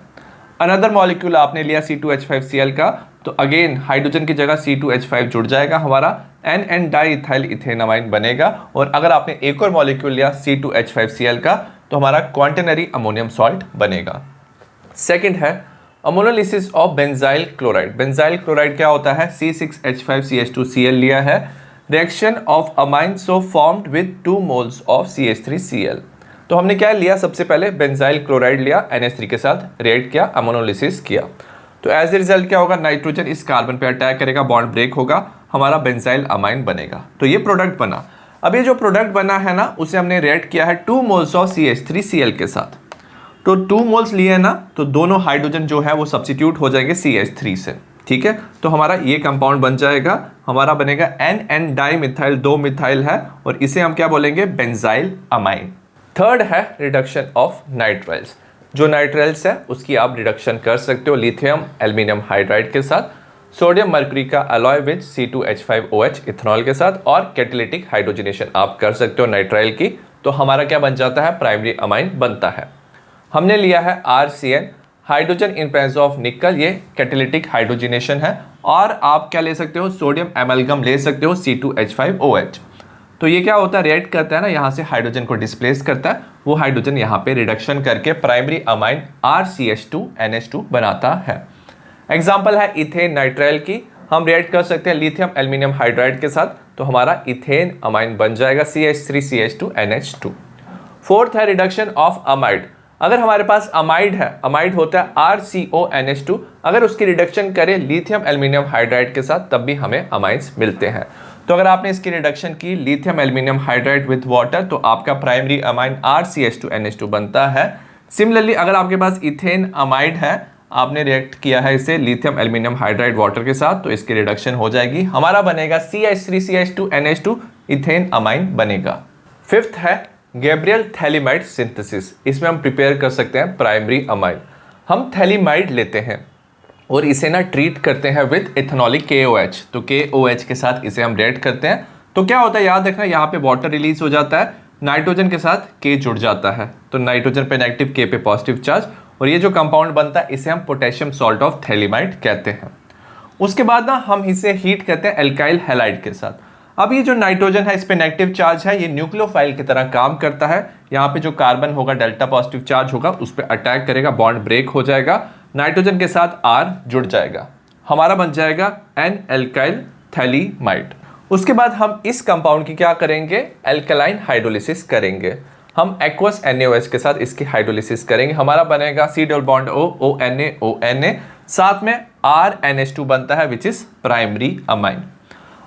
अनदर मॉलिक्यूल आपने लिया C2H5Cl का, तो अगेन हाइड्रोजन की जगह C2H5 जुड़ जाएगा, हमारा NN di ethyl ethane amine बनेगा। और अगर आपने एक और मॉलिक्यूल लिया C2H5Cl का तो हमारा क्वांटिनरी अमोनियम सॉल्ट बनेगा। सेकेंड है ammonolysis of benzyl chloride. Benzyl chloride क्या होता है, C6H5CH2Cl लिया है, reaction of amine so formed with 2 moles of CH3Cl। तो हमने क्या लिया, सबसे पहले बेंजाइल क्लोराइड लिया, NH3 के साथ रिएक्ट किया, अमोनोलिसिस किया, तो एज ए रिजल्ट क्या होगा, नाइट्रोजन इस कार्बन पे अटैक करेगा, बॉन्ड ब्रेक होगा, हमारा बेंजाइल अमाइन बनेगा। तो ये प्रोडक्ट बना। अब ये जो प्रोडक्ट बना है ना उसे हमने रिएक्ट किया है 2 मोल्स ऑफ CH3Cl के साथ। तो 2 मोल्स लिए ना तो दोनों हाइड्रोजन जो है वो सब्स्टिट्यूट हो जाएंगे CH3 से, ठीक है। तो हमारा ये कंपाउंड बन जाएगा, हमारा बनेगा NN डाई मिथाइल, 2 मिथाइल है और इसे हम क्या बोलेंगे, बेंजाइल अमाइन। थर्ड है रिडक्शन ऑफ नाइट्राइल्स। जो नाइट्राइल्स है उसकी आप रिडक्शन कर सकते हो लिथियम एल्यूमिनियम हाइड्राइड के साथ, सोडियम मर्क्यूरी का अलॉय विद C2H5OH इथेनॉल के साथ, और कैटालिटिक हाइड्रोजनेशन आप कर सकते हो नाइट्राइल की, तो हमारा क्या बन जाता है, प्राइमरी अमाइन बनता है। हमने लिया है RCN, hydrogen in presence of निकल, ये कैटालिटिक हाइड्रोजनेशन है। और आप क्या ले सकते हो, सोडियम एमलगम ले सकते हो, C2H5OH। तो ये क्या होता है, रिएक्ट करता है ना, यहाँ से हाइड्रोजन को डिस्प्लेस करता है, वो हाइड्रोजन यहाँ पे रिडक्शन करके प्राइमरी अमाइन RCH2NH2 बनाता है। एग्जाम्पल है इथेन नाइट्राइल की, हम रिएक्ट कर सकते हैं लिथियम एल्यूमिनियम हाइड्राइड के साथ, तो हमारा इथेन अमाइन बन जाएगा CH3CH2NH2। फोर्थ है रिडक्शन ऑफ अमाइड। अगर हमारे पास अमाइड है, अमाइड होता है RCONH2, अगर उसकी रिडक्शन करें लिथियम एल्यूमिनियम हाइड्राइड के साथ तब भी हमें अमाइंस मिलते हैं। तो अगर आपने इसकी रिडक्शन की lithium aluminium hydride with water तो आपका प्राइमरी अमाइन RCH2NH2 बनता है। सिमिलरली अगर आपके पास इथेन अमाइड है, आपने रिएक्ट किया है इसे लिथियम एल्यूमिनियम हाइड्राइड वाटर के साथ, तो इसकी रिडक्शन हो जाएगी, हमारा बनेगा CH3CH2NH2, इथेन अमाइन बनेगा। फिफ्थ है गैब्रियल थैलीमाइड सिंथेसिस। इसमें हम प्रिपेयर कर सकते हैं प्राइमरी अमाइन। हम थैलीमाइड लेते हैं और इसे ना ट्रीट करते हैं विद इथेनॉलिक KOH, तो KOH के साथ इसे हम रिएक्ट करते हैं। तो क्या होता है, याद रखना, यहाँ पे वाटर रिलीज हो जाता है, नाइट्रोजन के साथ K जुड़ जाता है, तो नाइट्रोजन पे नेगेटिव, K पे पॉजिटिव चार्ज, और ये जो कंपाउंड बनता है इसे हम पोटेशियम सॉल्ट ऑफ थैलीमाइड कहते हैं। उसके बाद ना हम इसे हीट करते हैं एल्काइल हैलाइड के साथ। अब ये जो नाइट्रोजन है इस पे नेगेटिव चार्ज है, ये न्यूक्लियोफाइल की तरह काम करता है। यहाँ पे जो कार्बन होगा डेल्टा पॉजिटिव चार्ज होगा, उस पर अटैक करेगा, बॉन्ड ब्रेक हो जाएगा, नाइट्रोजन के साथ R जुड़ जाएगा, हमारा बन जाएगा N एल्काइल थैलीमाइड। उसके बाद हम इस कंपाउंड की क्या करेंगे, एल्कलाइन हाइड्रोलिसिस करेंगे। हम एक्वस NaOH के साथ इसकी हाइड्रोलिसिस करेंगे, हमारा बनेगा C double bond O ONA ONA, साथ में RNH2 बनता है विच इज प्राइमरी अमाइन।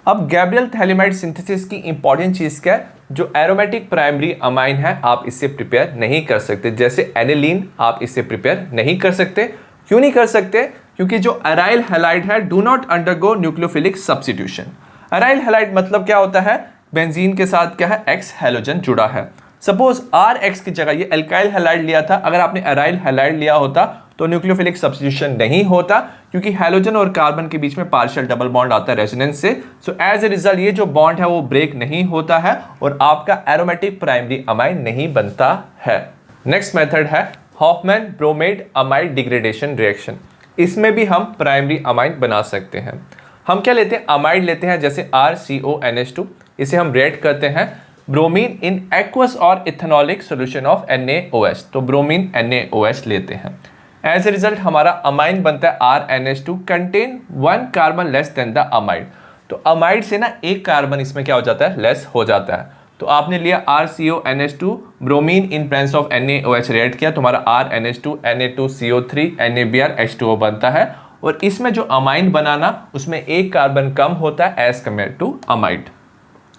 अब गैब्रियल थैलीमाइड सिंथेसिस की इंपॉर्टेंट चीज क्या है, जो एरोमेटिक प्राइमरी अमाइन है आप इससे प्रिपेयर नहीं कर सकते। जैसे एनिलीन आप इससे प्रिपेयर नहीं कर सकते। क्यों नहीं कर सकते, क्योंकि जो अराइल हैलाइड है do not undergo nucleophilic substitution. Aryl halide मतलब क्या होता है, बेंजीन के साथ क्या है, X हैलोजन जुड़ा है। सपोज RX की जगह ये एल्काइल हैलाइड लिया था, अगर आपने अराइल हैलाइड लिया होता तो न्यूक्लियोफिलिक सब्स्टिट्यूशन नहीं होता, क्योंकि हैलोजन और कार्बन के बीच में पार्शियल डबल बॉन्ड आता है रेजोनेंस से। सो एज ए रिजल्ट ये जो बॉन्ड है वो ब्रेक नहीं होता है और आपका एरोमेटिक प्राइमरी अमाइन नहीं बनता है। नेक्स्ट मेथड है Hoffmann bromide amide degradation reaction. इसमें भी हम प्राइमरी अमाइन बना सकते हैं। हम क्या लेते हैं, अमाइड लेते हैं, जैसे RCONH2, इसे हम रिएक्ट करते हैं ब्रोमीन इन एक्वस और इथेनॉलिक सॉल्यूशन ऑफ NaOH, तो ब्रोमीन NaOH लेते हैं। एज ए रिजल्ट हमारा अमाइन बनता है RNH2 contain 1 carbon less than the amide. तो अमाइड से ना एक कार्बन इसमें क्या हो जाता है, लेस हो जाता है। तो आपने लिया RCONH2, bromine in presence of NaOH react किया, तुम्हारा RNH2 Na2CO3 NaBr H2O बनता है, और इसमें जो अमाइन बनाना उसमें एक कार्बन कम होता है as compare to amide.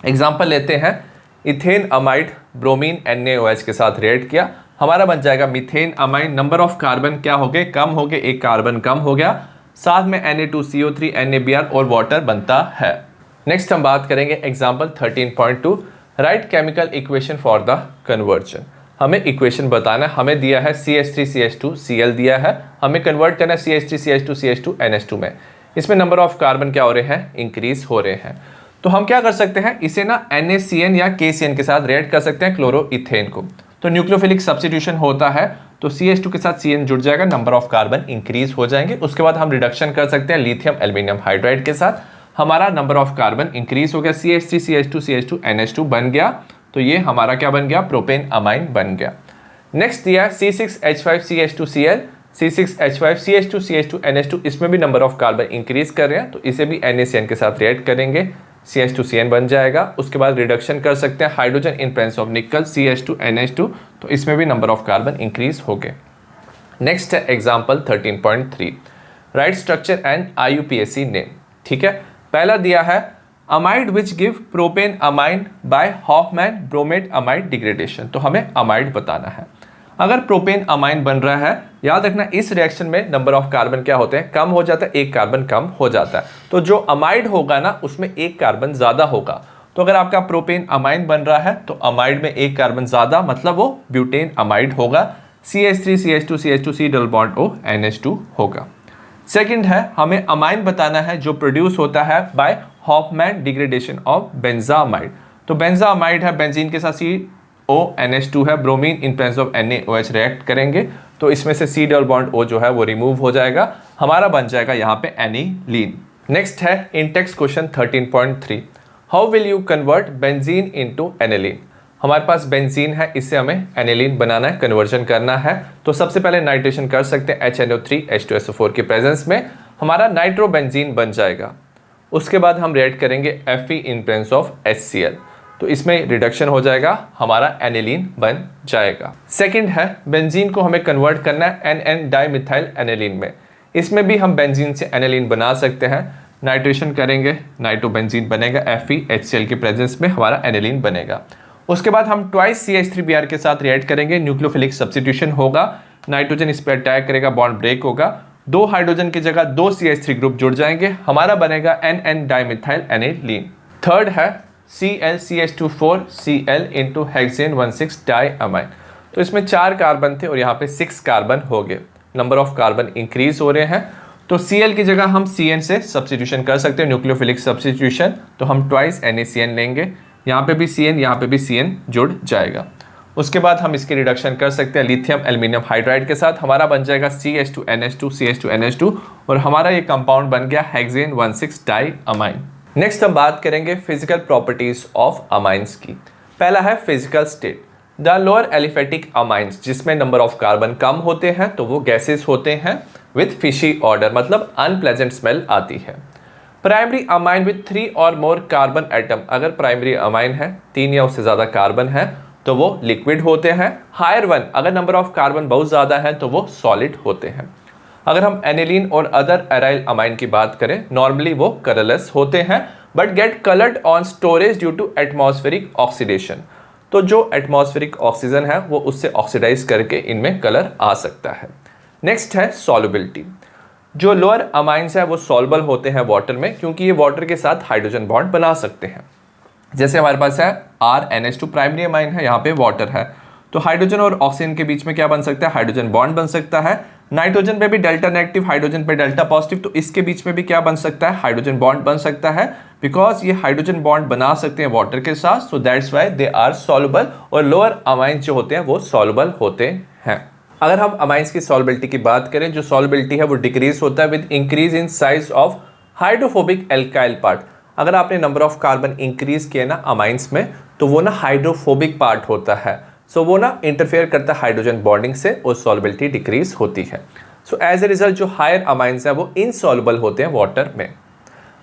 Example लेते हैं, इथेन अमाइड ब्रोमीन NaOH के साथ रिएक्ट किया, हमारा बन जाएगा methane amine. Number of carbon क्या हो गए, कम हो गए, एक कार्बन कम हो गया, साथ में Na2CO3 NaBr और वाटर बनता है। नेक्स्ट हम बात करेंगे example 13.2, right chemical equation for the conversion. हमें इक्वेशन बताना है, हमें दिया है CH3CH2Cl दिया है, हमें कन्वर्ट करना है CH3CH2CH2NH2 में। इसमें नंबर ऑफ कार्बन क्या हो रहे हैं, इंक्रीज हो रहे हैं। तो हम क्या कर सकते हैं, इसे ना NaCN या KCN के साथ रिएक्ट कर सकते हैं क्लोरो इथेन को, तो न्यूक्लियोफिलिक सब्स्टिट्यूशन होता है, तो CH2 के साथ CN जुड़ जाएगा, नंबर ऑफ कार्बन इंक्रीज हो जाएंगे। उसके बाद हम रिडक्शन कर सकते हैं लिथियम एल्यूमिनियम हाइड्राइड के साथ, हमारा नंबर ऑफ कार्बन इंक्रीज हो गया, CH3CH2CH2NH2 बन गया, तो ये हमारा क्या बन गया, प्रोपेन अमाइन बन गया। नेक्स्ट दिया C6H5CH2Cl, C6H5CH2CH2NH2, इसमें भी नंबर ऑफ कार्बन इंक्रीज कर रहे हैं, तो इसे भी NaCN के साथ रिएक्ट करेंगे, CH2CN बन जाएगा। उसके बाद रिडक्शन कर सकते हैं हाइड्रोजन इन प्रेजेंस ऑफ निकल CH2NH2, तो इसमें भी नंबर ऑफ कार्बन इंक्रीज हो गए। नेक्स्ट है example 13.3, write structure and IUPAC name. ठीक है, पहला दिया है amide which give propane amine by Hofmann bromide amide degradation, तो हमें अमाइड बताना है। अगर प्रोपेन अमाइन बन रहा है, याद रखना इस रिएक्शन में नंबर ऑफ कार्बन क्या होते हैं, कम हो जाता है, एक कार्बन कम हो जाता है, तो जो अमाइड होगा ना उसमें एक कार्बन ज्यादा होगा। तो अगर आपका प्रोपेन अमाइन बन रहा है तो अमाइड में एक कार्बन ज्यादा, मतलब वो ब्यूटेन अमाइड होगा, CH3CH2CH2C double bond O NH2 होगा। सेकंड है, हमें अमाइन बताना है जो प्रोड्यूस होता है by Hofmann degradation of benzamide. तो बेंजामाइड है, बेंजीन के साथ CONH2 है, bromine in presence of NaOH react करेंगे तो इसमें से C डबल बॉन्ड O जो है वो रिमूव हो जाएगा, हमारा बन जाएगा यहाँ पे एनिलीन। नेक्स्ट है in text question 13.3, how will you convert benzene into aniline. हमारे पास बेंजीन है, इससे हमें एनिलीन बनाना है, कन्वर्जन करना है। तो सबसे पहले नाइट्रेशन कर सकते हैं HNO3 H2SO4 के प्रेजेंस में, हमारा नाइट्रोबेंजीन बन जाएगा। उसके बाद हम रिएक्ट करेंगे Fe in presence of HCl, तो इसमें रिडक्शन हो जाएगा, हमारा एनिलीन बन जाएगा। सेकंड है बेंजीन को हमें कन्वर्ट करना है NN डाइमिथाइल एनिलीन में, इसमें भी हम बेंजीन से एनिलीन बना सकते हैं। नाइट्रेशन करेंगे, नाइट्रोबेंजीन बनेगा, Fe HCl के प्रेजेंस में हमारा एनिलीन बनेगा। उसके बाद हम ट्वाइस CH3Br के साथ रिएक्ट करेंगे, न्यूक्लियोफिलिक सब्स्टिट्यूशन होगा, नाइट्रोजन इस पर अटैक करेगा, बॉन्ड ब्रेक होगा, 2 हाइड्रोजन की जगह 2 CH3 ग्रुप जुड़ जाएंगे, हमारा बनेगा NN डाइमिथाइल एनिलीन। थर्ड है ClCH2,4Cl इंटू हेक्सेन 1,6 डाइअमाइन, तो इसमें 4 कार्बन थे और यहाँ पे 6 कार्बन हो गए, नंबर ऑफ कार्बन इंक्रीज हो रहे हैं। तो Cl की जगह हम Cn से सब्स्टिट्यूशन कर सकते हैं, न्यूक्लियोफिलिक सब्स्टिट्यूशन, तो हम ट्वाइस NaCN लेंगे, यहाँ पे भी Cn, यहाँ पे भी Cn जुड़ जाएगा। उसके बाद हम इसकी रिडक्शन कर सकते हैं लिथियम एल्यूमिनियम हाइड्राइड के साथ, हमारा बन जाएगा CH2NH2 CH2NH2 और हमारा ये कंपाउंड बन गया हेक्सेन 1,6 डाइअमाइन। नेक्स्ट हम बात करेंगे फिजिकल प्रॉपर्टीज ऑफ अमाइंस की। पहला है physical state, the lower aliphatic amines, जिसमें नंबर ऑफ कार्बन कम होते हैं तो वो गैसेस होते हैं विथ फिशी ऑर्डर, मतलब अनप्लेजेंट स्मेल आती है। प्राइमरी अमाइन विथ 3 और मोर कार्बन एटम, अगर प्राइमरी अमाइन है 3 या उससे ज़्यादा कार्बन है तो वो लिक्विड होते हैं। हायर वन, अगर नंबर ऑफ कार्बन बहुत ज़्यादा है तो वो सॉलिड होते हैं। अगर हम एनिलीन और अदर एराइल अमाइन की बात करें, नॉर्मली वो कलरलेस होते हैं but get coloured on storage due to atmospheric oxidation, तो जो एटमॉस्फेरिक ऑक्सीजन है वो उससे ऑक्सीडाइज करके इनमें कलर आ सकता है। नेक्स्ट है सॉल्युबिलिटी, जो लोअर अमाइंस है वो सॉल्युबल होते हैं वाटर में, क्योंकि ये वाटर के साथ हाइड्रोजन बॉन्ड बना सकते हैं। जैसे हमारे पास है RNH2 प्राइमरी अमाइन है, यहाँ पे वाटर है, तो हाइड्रोजन और ऑक्सीजन के बीच में क्या बन सकता है, हाइड्रोजन बॉन्ड बन सकता है। नाइट्रोजन पे भी डेल्टा नेगेटिव, हाइड्रोजन पे डेल्टा पॉजिटिव, तो इसके बीच में भी क्या बन सकता है, हाइड्रोजन बॉन्ड बन सकता है, बिकॉज ये हाइड्रोजन बॉन्ड बना सकते हैं वाटर के साथ, so that's why they are soluble, और लोअर अमाइंस जो होते हैं वो सॉल्युबल होते हैं। अगर हम अमाइंस की सॉल्युबिलिटी की बात करें, जो सॉल्युबिलिटी है वो डिक्रीज होता है with increase in size of hydrophobic alkyl part. अगर आपने नंबर ऑफ कार्बन इंक्रीज किया ना अमाइंस में, तो वो ना हाइड्रोफोबिक पार्ट होता है, सो वो ना इंटरफेयर करता है हाइड्रोजन बॉन्डिंग से और सॉल्युबिलिटी डिक्रीज होती है। सो एज ए रिजल्ट जो हायर अमाइंस है वो इनसॉल्युबल होते हैं वाटर में।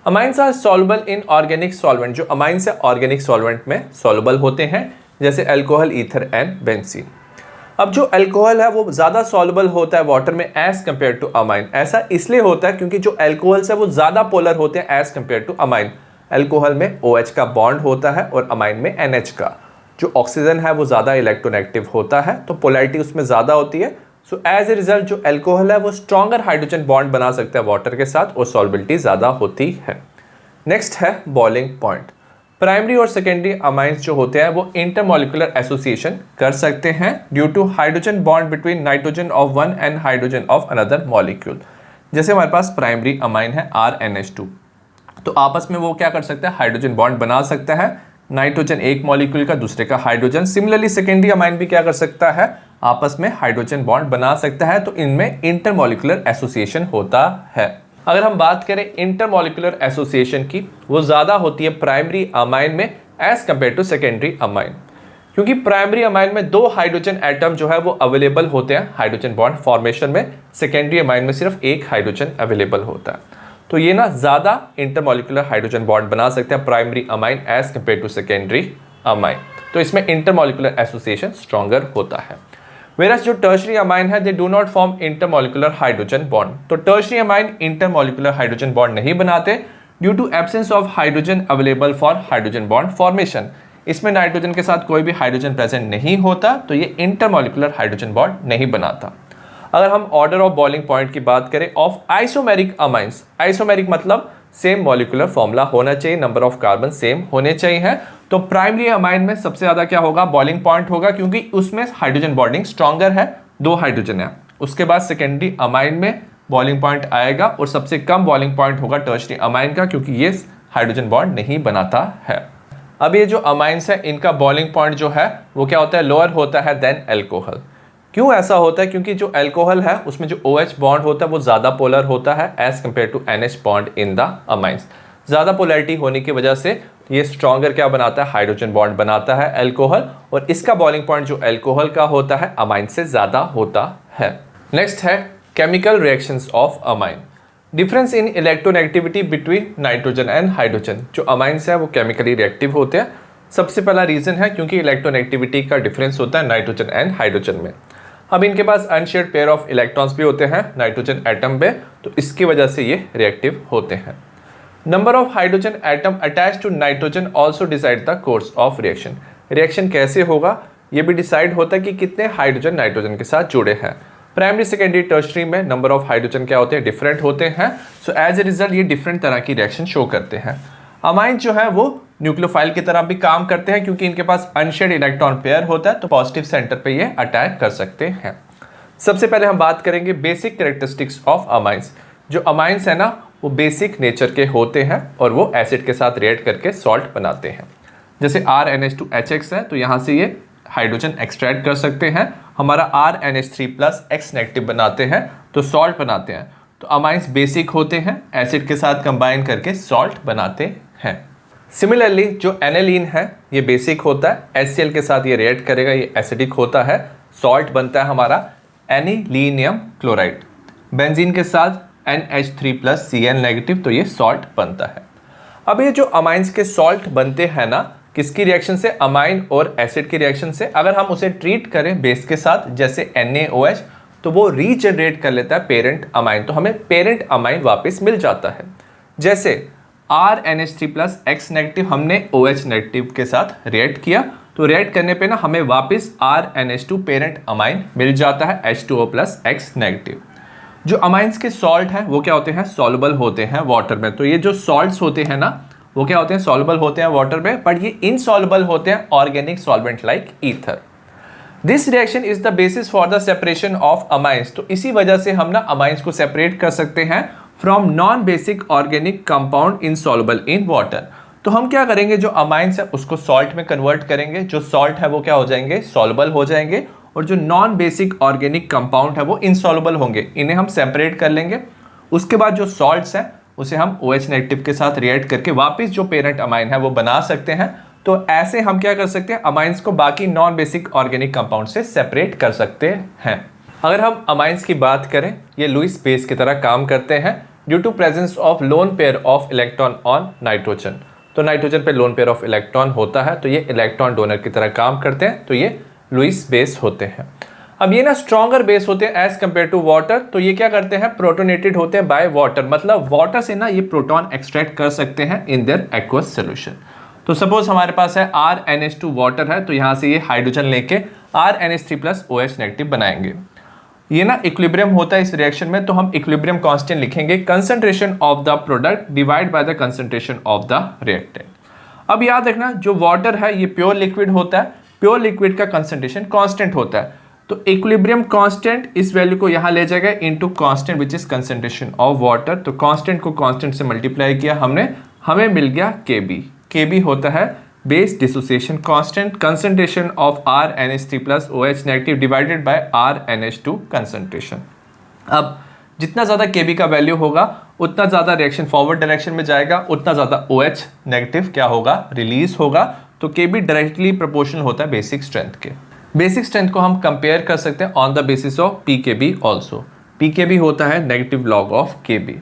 Amines are soluble in organic solvent, जो अमाइंस है ऑर्गेनिक सॉल्वेंट में सॉल्युबल होते हैं, जैसे अल्कोहल, ईथर एंड बेंजीन। अब जो अल्कोहल है वो ज़्यादा सॉल्युबल होता है वाटर में एज कम्पेयर टू अमाइन। ऐसा इसलिए होता है क्योंकि जो अल्कोहल्स है वो ज़्यादा पोलर होते हैं as compare to amine. Alcohol में OH का बॉन्ड होता है और अमाइन में NH का। जो ऑक्सीजन है वो ज़्यादा इलेक्ट्रोनेगेटिव होता है, तो पोलैरिटी उसमें ज़्यादा होती है। सो एज ए रिजल्ट जो अल्कोहल है वो स्ट्रॉन्गर हाइड्रोजन बॉन्ड बना सकता है वाटर के साथ और सॉल्युबिलिटी ज़्यादा होती है। नेक्स्ट है बॉइलिंग पॉइंट। प्राइमरी और सेकेंडरी अमाइंस जो होते हैं वो इंटरमॉलिक्यूलर एसोसिएशन कर सकते हैं due to hydrogen bond between nitrogen of one and hydrogen of another molecule. जैसे हमारे पास प्राइमरी अमाइन है RNH2, तो आपस में वो क्या कर सकता है, हाइड्रोजन बॉन्ड बना सकता है, नाइट्रोजन एक मॉलिक्यूल का दूसरे का हाइड्रोजन। सिमिलरली सेकेंडरी अमाइन भी क्या कर सकता है, आपस में हाइड्रोजन बॉन्ड बना सकता है, तो इनमें इंटरमॉलिक्यूलर एसोसिएशन होता है। अगर हम बात करें इंटरमॉलिक्यूलर एसोसिएशन की, वो ज़्यादा होती है प्राइमरी अमाइन में as compare to secondary amine, क्योंकि प्राइमरी अमाइन में 2 हाइड्रोजन एटम जो है वो अवेलेबल होते हैं हाइड्रोजन बॉन्ड फॉर्मेशन में, सेकेंडरी अमाइन में सिर्फ 1 हाइड्रोजन अवेलेबल होता है। तो ये ना ज़्यादा इंटरमॉलिक्यूलर हाइड्रोजन बॉन्ड बना सकते हैं primary amine as compare to secondary amine, तो इसमें इंटरमॉलिक्यूलर एसोसिएशन स्ट्रॉन्गर होता है। वेरस जो टर्शरी अमाइन है they do not form intermolecular hydrogen bond, तो tertiary amine intermolecular hydrogen bond नहीं बनाते due to absence of hydrogen available for hydrogen bond formation. इसमें नाइट्रोजन के साथ कोई भी हाइड्रोजन प्रेजेंट नहीं होता, तो ये इंटरमॉलिक्यूलर हाइड्रोजन बॉन्ड नहीं बनाता। अगर हम ऑर्डर ऑफ बॉइलिंग पॉइंट की बात करें ऑफ आइसोमेरिक अमाइंस, आइसोमेरिक मतलब सेम मॉलिक्यूलर फॉर्मूला होना चाहिए, नंबर ऑफ कार्बन सेम होने चाहिए, तो प्राइमरी अमाइन में सबसे ज्यादा क्या होगा, बॉइलिंग पॉइंट होगा, क्योंकि उसमें हाइड्रोजन बॉन्डिंग स्ट्रॉन्गर है, 2 हाइड्रोजन है। उसके बाद सेकेंडरी अमाइन में बॉइलिंग पॉइंट आएगा और सबसे कम बॉइलिंग पॉइंट होगा टर्शरी अमाइन का, क्योंकि ये हाइड्रोजन बॉन्ड नहीं बनाता है। अब ये जो अमाइंस है इनका बॉइलिंग पॉइंट जो है वो क्या होता है, लोअर होता है देन एल्कोहल। क्यों ऐसा होता है? क्योंकि जो एल्कोहल है उसमें जो OH बॉन्ड होता है वो ज़्यादा पोलर होता है as compare to NH bond in the amines. ज़्यादा पोलैरिटी होने की वजह से ये स्ट्रॉन्गर क्या बनाता है, हाइड्रोजन बॉन्ड बनाता है एल्कोहल, और इसका बॉइलिंग पॉइंट जो एल्कोहल का होता है अमाइन से ज़्यादा होता है। नेक्स्ट है chemical reactions of amine. Difference in electronegativity between nitrogen and hydrogen. जो अमाइंस है वो केमिकली रिएक्टिव होते हैं। सबसे पहला रीज़न है क्योंकि इलेक्ट्रोनेगेटिविटी का डिफरेंस होता है नाइट्रोजन एंड हाइड्रोजन में। अब इनके पास अनशेयर्ड पेयर ऑफ इलेक्ट्रॉन्स भी होते हैं नाइट्रोजन एटम पे, तो इसकी वजह से ये रिएक्टिव होते हैं। Number of hydrogen atom attach to nitrogen also decide the course of reaction. Reaction कैसे होगा ये भी डिसाइड होता है कि कितने हाइड्रोजन नाइट्रोजन के साथ जुड़े हैं। प्राइमरी, सेकेंडरी, टर्शरी में नंबर ऑफ हाइड्रोजन क्या होते हैं, डिफरेंट होते हैं। सो एज ए रिजल्ट ये डिफरेंट तरह की रिएक्शन शो करते हैं। अमाइन जो है वो न्यूक्लियोफाइल की तरह भी काम करते हैं क्योंकि इनके पास अनशेयर्ड इलेक्ट्रॉन पेयर होता है, तो पॉजिटिव सेंटर पे ये अटैक कर सकते हैं। सबसे पहले हम बात करेंगे बेसिक कैरेक्टरिस्टिक्स ऑफ अमाइंस। जो अमाइंस है ना वो बेसिक नेचर के होते हैं और वो एसिड के साथ रिएक्ट करके सॉल्ट बनाते हैं। जैसे RNH2HX है तो यहाँ से ये हाइड्रोजन एक्सट्रैक्ट कर सकते हैं, हमारा RNH3+ X नेगेटिव बनाते हैं तो सॉल्ट बनाते हैं। तो अमाइंस बेसिक होते हैं, एसिड के साथ कंबाइन करके सॉल्ट बनाते हैं। सिमिलरली जो एनालीन है ये बेसिक होता है, HCl के साथ ये रिएक्ट करेगा, ये एसिडिक होता है, सॉल्ट बनता है हमारा एनिलीनियम क्लोराइड। बेंजीन के साथ NH3+ Cl नेगेटिव, तो ये सॉल्ट बनता है। अब ये जो अमाइंस के सॉल्ट बनते हैं ना, किसकी रिएक्शन से, अमाइन और एसिड की रिएक्शन से। अगर हम उसे ट्रीट करें बेस के साथ जैसे NaOH तो वो रीजनरेट कर लेता है पेरेंट अमाइन, तो हमें पेरेंट अमाइन वापस मिल जाता है। जैसे RNH3+ X नेगेटिव हमने OH नेगेटिव के साथ रिएक्ट किया तो रिएक्ट करने पे ना हमें वापस RNH2 पेरेंट अमाइन मिल जाता है H2O+ X नेगेटिव। जो अमाइंस के सॉल्ट हैं वो क्या होते हैं, सॉल्युबल होते हैं वाटर में। तो ये जो सॉल्ट्स होते हैं ना वो क्या होते हैं, सॉल्युबल होते हैं वाटर में, बट ये इनसॉल्युबल होते हैं organic solvent like ether. This reaction is the basis for the separation of amines. तो इसी वजह से हम ना अमाइंस को सेपरेट कर सकते हैं from non basic organic compound insoluble in water. तो हम क्या करेंगे, जो अमाइंस है उसको सॉल्ट में कन्वर्ट करेंगे, जो सॉल्ट है वो क्या हो जाएंगे, सॉल्युबल हो जाएंगे, और जो नॉन बेसिक ऑर्गेनिक कंपाउंड है वो इनसॉल्युबल होंगे, इन्हें हम सेपरेट कर लेंगे। उसके बाद जो सॉल्ट्स हैं उसे हम OH नेगेटिव के साथ रिएक्ट करके वापस जो पेरेंट अमाइन है वो बना सकते हैं। तो ऐसे हम क्या कर सकते हैं, अमाइंस को बाकी नॉन बेसिक ऑर्गेनिक कंपाउंड से सेपरेट कर सकते हैं। अगर हम अमाइंस की बात करें, ये लुईस बेस की तरह काम करते हैं due to presence of lone pair of electron on nitrogen. तो नाइट्रोजन पे लोन पेयर ऑफ इलेक्ट्रॉन होता है तो ये इलेक्ट्रॉन डोनर की तरह काम करते हैं, तो ये लुईस बेस होते हैं। अब ये ना स्ट्रॉन्गर बेस होते हैं एज कंपेयर टू वाटर। तो ये क्या करते हैं, प्रोटोनेटेड होते हैं बाय वाटर, मतलब वाटर से ना ये प्रोटॉन एक्सट्रैक्ट कर सकते हैं इन देयर एक्वस सॉल्यूशन। तो सपोज हमारे पास है RNH2 वाटर है, तो यहाँ से ये हाइड्रोजन लेके RNH3+ OH नेगेटिव बनाएंगे। ये ना इक्विलिब्रियम होता है इस रिएक्शन में, तो हम इक्विलिब्रियम कांस्टेंट लिखेंगे, concentration of the product divide by the concentration of the reactant. अब याद रखना जो वाटर है ये प्योर लिक्विड होता है, प्योर लिक्विड का कंसंट्रेशन कांस्टेंट होता है। तो इक्विलिब्रियम कांस्टेंट इस वैल्यू को यहाँ ले जाएगा into constant which is concentration of water. तो कांस्टेंट को कांस्टेंट से मल्टीप्लाई किया हमने, हमें मिल गया Kb। Kb होता है base dissociation constant, concentration of RNH3+ OH negative divided by RNH2 concentration. अब जितना ज़्यादा Kb का वैल्यू होगा उतना ज़्यादा रिएक्शन फॉरवर्ड डायरेक्शन में जाएगा, उतना ज़्यादा OH नेगेटिव क्या होगा, रिलीज होगा। तो Kb डायरेक्टली प्रोपोर्शनल होता है बेसिक स्ट्रेंथ के। बेसिक स्ट्रेंथ को हम कंपेयर कर सकते हैं on the basis of Pkb also. Pkb होता है नेगेटिव लॉग ऑफ Kb।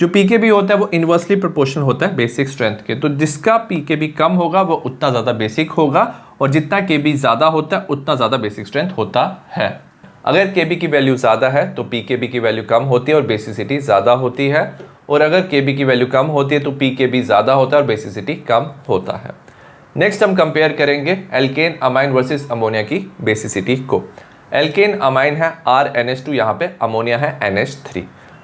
जो Pkb होता है वो इनवर्सली प्रोपोर्शनल होता है बेसिक स्ट्रेंथ के। तो जिसका Pkb कम होगा वो उतना ज़्यादा बेसिक होगा, और जितना Kb ज़्यादा होता है उतना ज़्यादा बेसिक स्ट्रेंथ होता है। अगर Kb की वैल्यू ज़्यादा है तो Pkb की वैल्यू कम होती है और बेसिसिटी ज़्यादा होती है, और अगर Kb की वैल्यू कम होती है तो Pkb ज़्यादा होता है और बेसिसिटी कम होता है। नेक्स्ट हम कंपेयर करेंगे एल्केन अमाइन वर्सेस अमोनिया की बेसिसिटी को। एल्केन अमाइन है RNH2, यहाँ पे अमोनिया है NH3,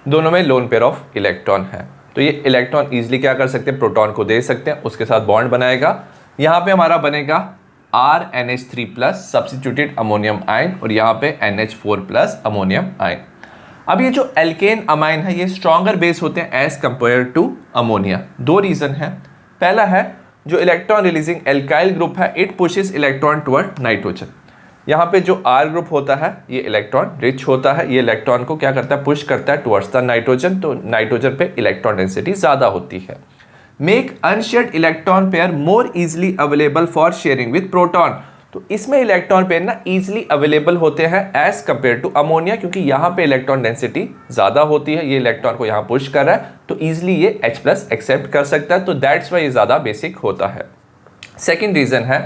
दोनों में लोन पेयर ऑफ इलेक्ट्रॉन है। तो ये इलेक्ट्रॉन इजीली क्या कर सकते हैं, प्रोटॉन को दे सकते हैं, उसके साथ बॉन्ड बनाएगा। यहाँ पे हमारा बनेगा RNH3+ सब्स्टिट्यूटेड अमोनियम आयन, और यहाँ पे NH4+ अमोनियम आयन। अब ये जो एल्केन अमाइन है ये स्ट्रॉन्गर बेस होते हैं एज कंपेयर टू अमोनिया। दो रीज़न है। पहला है जो इलेक्ट्रॉन रिलीजिंग एल्काइल ग्रुप है it pushes electron toward nitrogen. यहाँ पे जो R ग्रुप होता है ये इलेक्ट्रॉन रिच होता है, ये इलेक्ट्रॉन को क्या करता है, पुश करता है टुवर्ड्स द नाइट्रोजन, तो नाइट्रोजन पे इलेक्ट्रॉन डेंसिटी ज़्यादा होती है। Make unshared electron pair more easily available for sharing with proton, तो इसमें इलेक्ट्रॉन पेयर ना इजीली अवेलेबल होते हैं एज कंपेयर टू अमोनिया, क्योंकि यहाँ पे इलेक्ट्रॉन डेंसिटी ज़्यादा होती है, ये इलेक्ट्रॉन को यहाँ पुश कर रहा है तो ईजिली ये H+ एक्सेप्ट कर सकता है, तो दैट्स वाई ये ज़्यादा बेसिक होता है। सेकेंड रीज़न है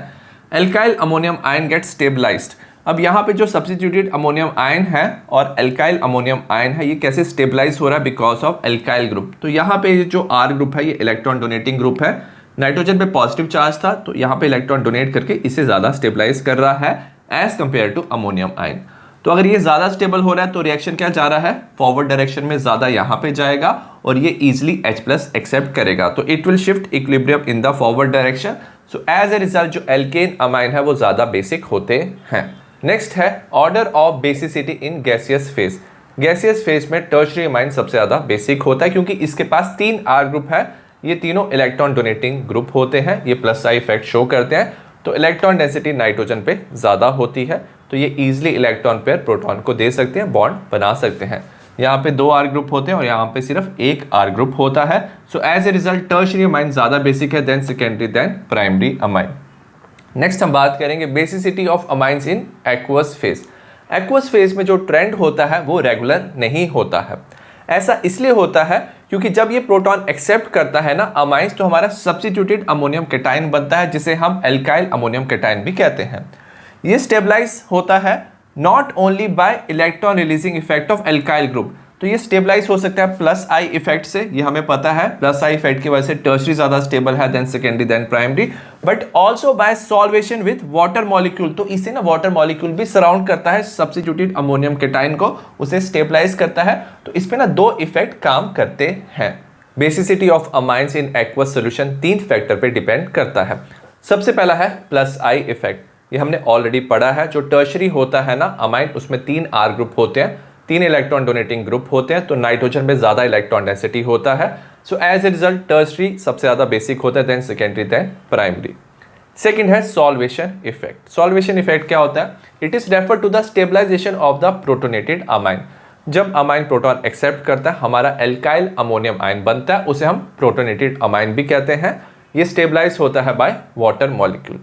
alkyl ammonium ion get stabilised. अब यहाँ पे जो सब्स्टिट्यूटेड अमोनियम आयन है और एल्काइल अमोनियम आयन है ये कैसे स्टेबलाइज हो रहा है, बिकॉज ऑफ एल्काइल ग्रुप। तो यहाँ पे जो R ग्रुप है ये इलेक्ट्रॉन डोनेटिंग ग्रुप है, नाइट्रोजन पे पॉजिटिव चार्ज था तो यहाँ पे इलेक्ट्रॉन डोनेट करके इसे ज़्यादा स्टेबलाइज कर रहा है as compare to ammonium ion. तो अगर ये ज़्यादा स्टेबल हो रहा है तो रिएक्शन क्या जा रहा है, फॉरवर्ड डायरेक्शन में ज़्यादा यहाँ पे जाएगा और ये इजिली H+ एक्सेप्ट करेगा, तो it will shift equilibrium in the forward direction. So as a result जो एल्केन अमाइन है वो ज़्यादा बेसिक होते हैं। नेक्स्ट है order of basicity in gaseous phase. Gaseous phase में टर्शरी अमाइन सबसे ज़्यादा बेसिक होता है क्योंकि इसके पास 3 R ग्रुप है, ये तीनों इलेक्ट्रॉन डोनेटिंग ग्रुप होते हैं, ये +I इफेक्ट शो करते हैं, तो इलेक्ट्रॉन डेंसिटी नाइट्रोजन पे ज़्यादा होती है, तो ये इजीली इलेक्ट्रॉन पेयर प्रोटॉन को दे सकते हैं, बॉन्ड बना सकते हैं। यहाँ पे 2 R ग्रुप होते हैं और यहाँ पे सिर्फ 1 R ग्रुप होता है। So as a result tertiary amine ज़्यादा बेसिक है than secondary than primary amine. Next हम बात करेंगे basicity of amines in aqueous phase. Aqueous phase में जो ट्रेंड होता है वो रेगुलर नहीं होता है। ऐसा इसलिए होता है क्योंकि जब ये प्रोटॉन एक्सेप्ट करता है ना अमाइंस, तो हमारा सब्स्टिट्यूटेड अमोनियम कैटायन बनता है जिसे हम एल्काइल अमोनियम कैटायन भी कहते हैं। ये स्टेबलाइज होता है not only by electron releasing effect of alkyl group, तो ये स्टेबलाइज हो सकता है +I इफेक्ट से, ये हमें पता है +I इफेक्ट की वजह से टर्शरी ज़्यादा स्टेबल है than secondary than primary, but also by solvation with water molecule, तो इसे ना वाटर मॉलिक्यूल भी सराउंड करता है सब्स्टिट्यूटेड अमोनियम कैटायन को, उसे स्टेबलाइज करता है, तो इस पे ना 2 इफेक्ट काम करते हैं। Basicity of amines in aqueous solution 3 factor पे डिपेंड करता है। सबसे पहला है +I इफेक्ट, ये हमने ऑलरेडी पढ़ा है, जो टर्शरी होता है ना अमाइन उसमें 3 R ग्रुप होते हैं, 3 इलेक्ट्रॉन डोनेटिंग ग्रुप होते हैं, तो नाइट्रोजन में ज़्यादा इलेक्ट्रॉन डेंसिटी होता है, so as a result tertiary सबसे ज़्यादा बेसिक होता है than secondary than primary. Second है सॉल्वेशन इफेक्ट। सॉल्वेशन इफेक्ट क्या होता है, it is refer to the stabilisation of the protonated amine. जब अमाइन प्रोटॉन एक्सेप्ट करता है हमारा एल्काइल अमोनियम आयन बनता है, उसे हम प्रोटोनेटेड अमाइन भी कहते हैं। ये स्टेबलाइज होता है बाय वाटर मॉलिक्यूल।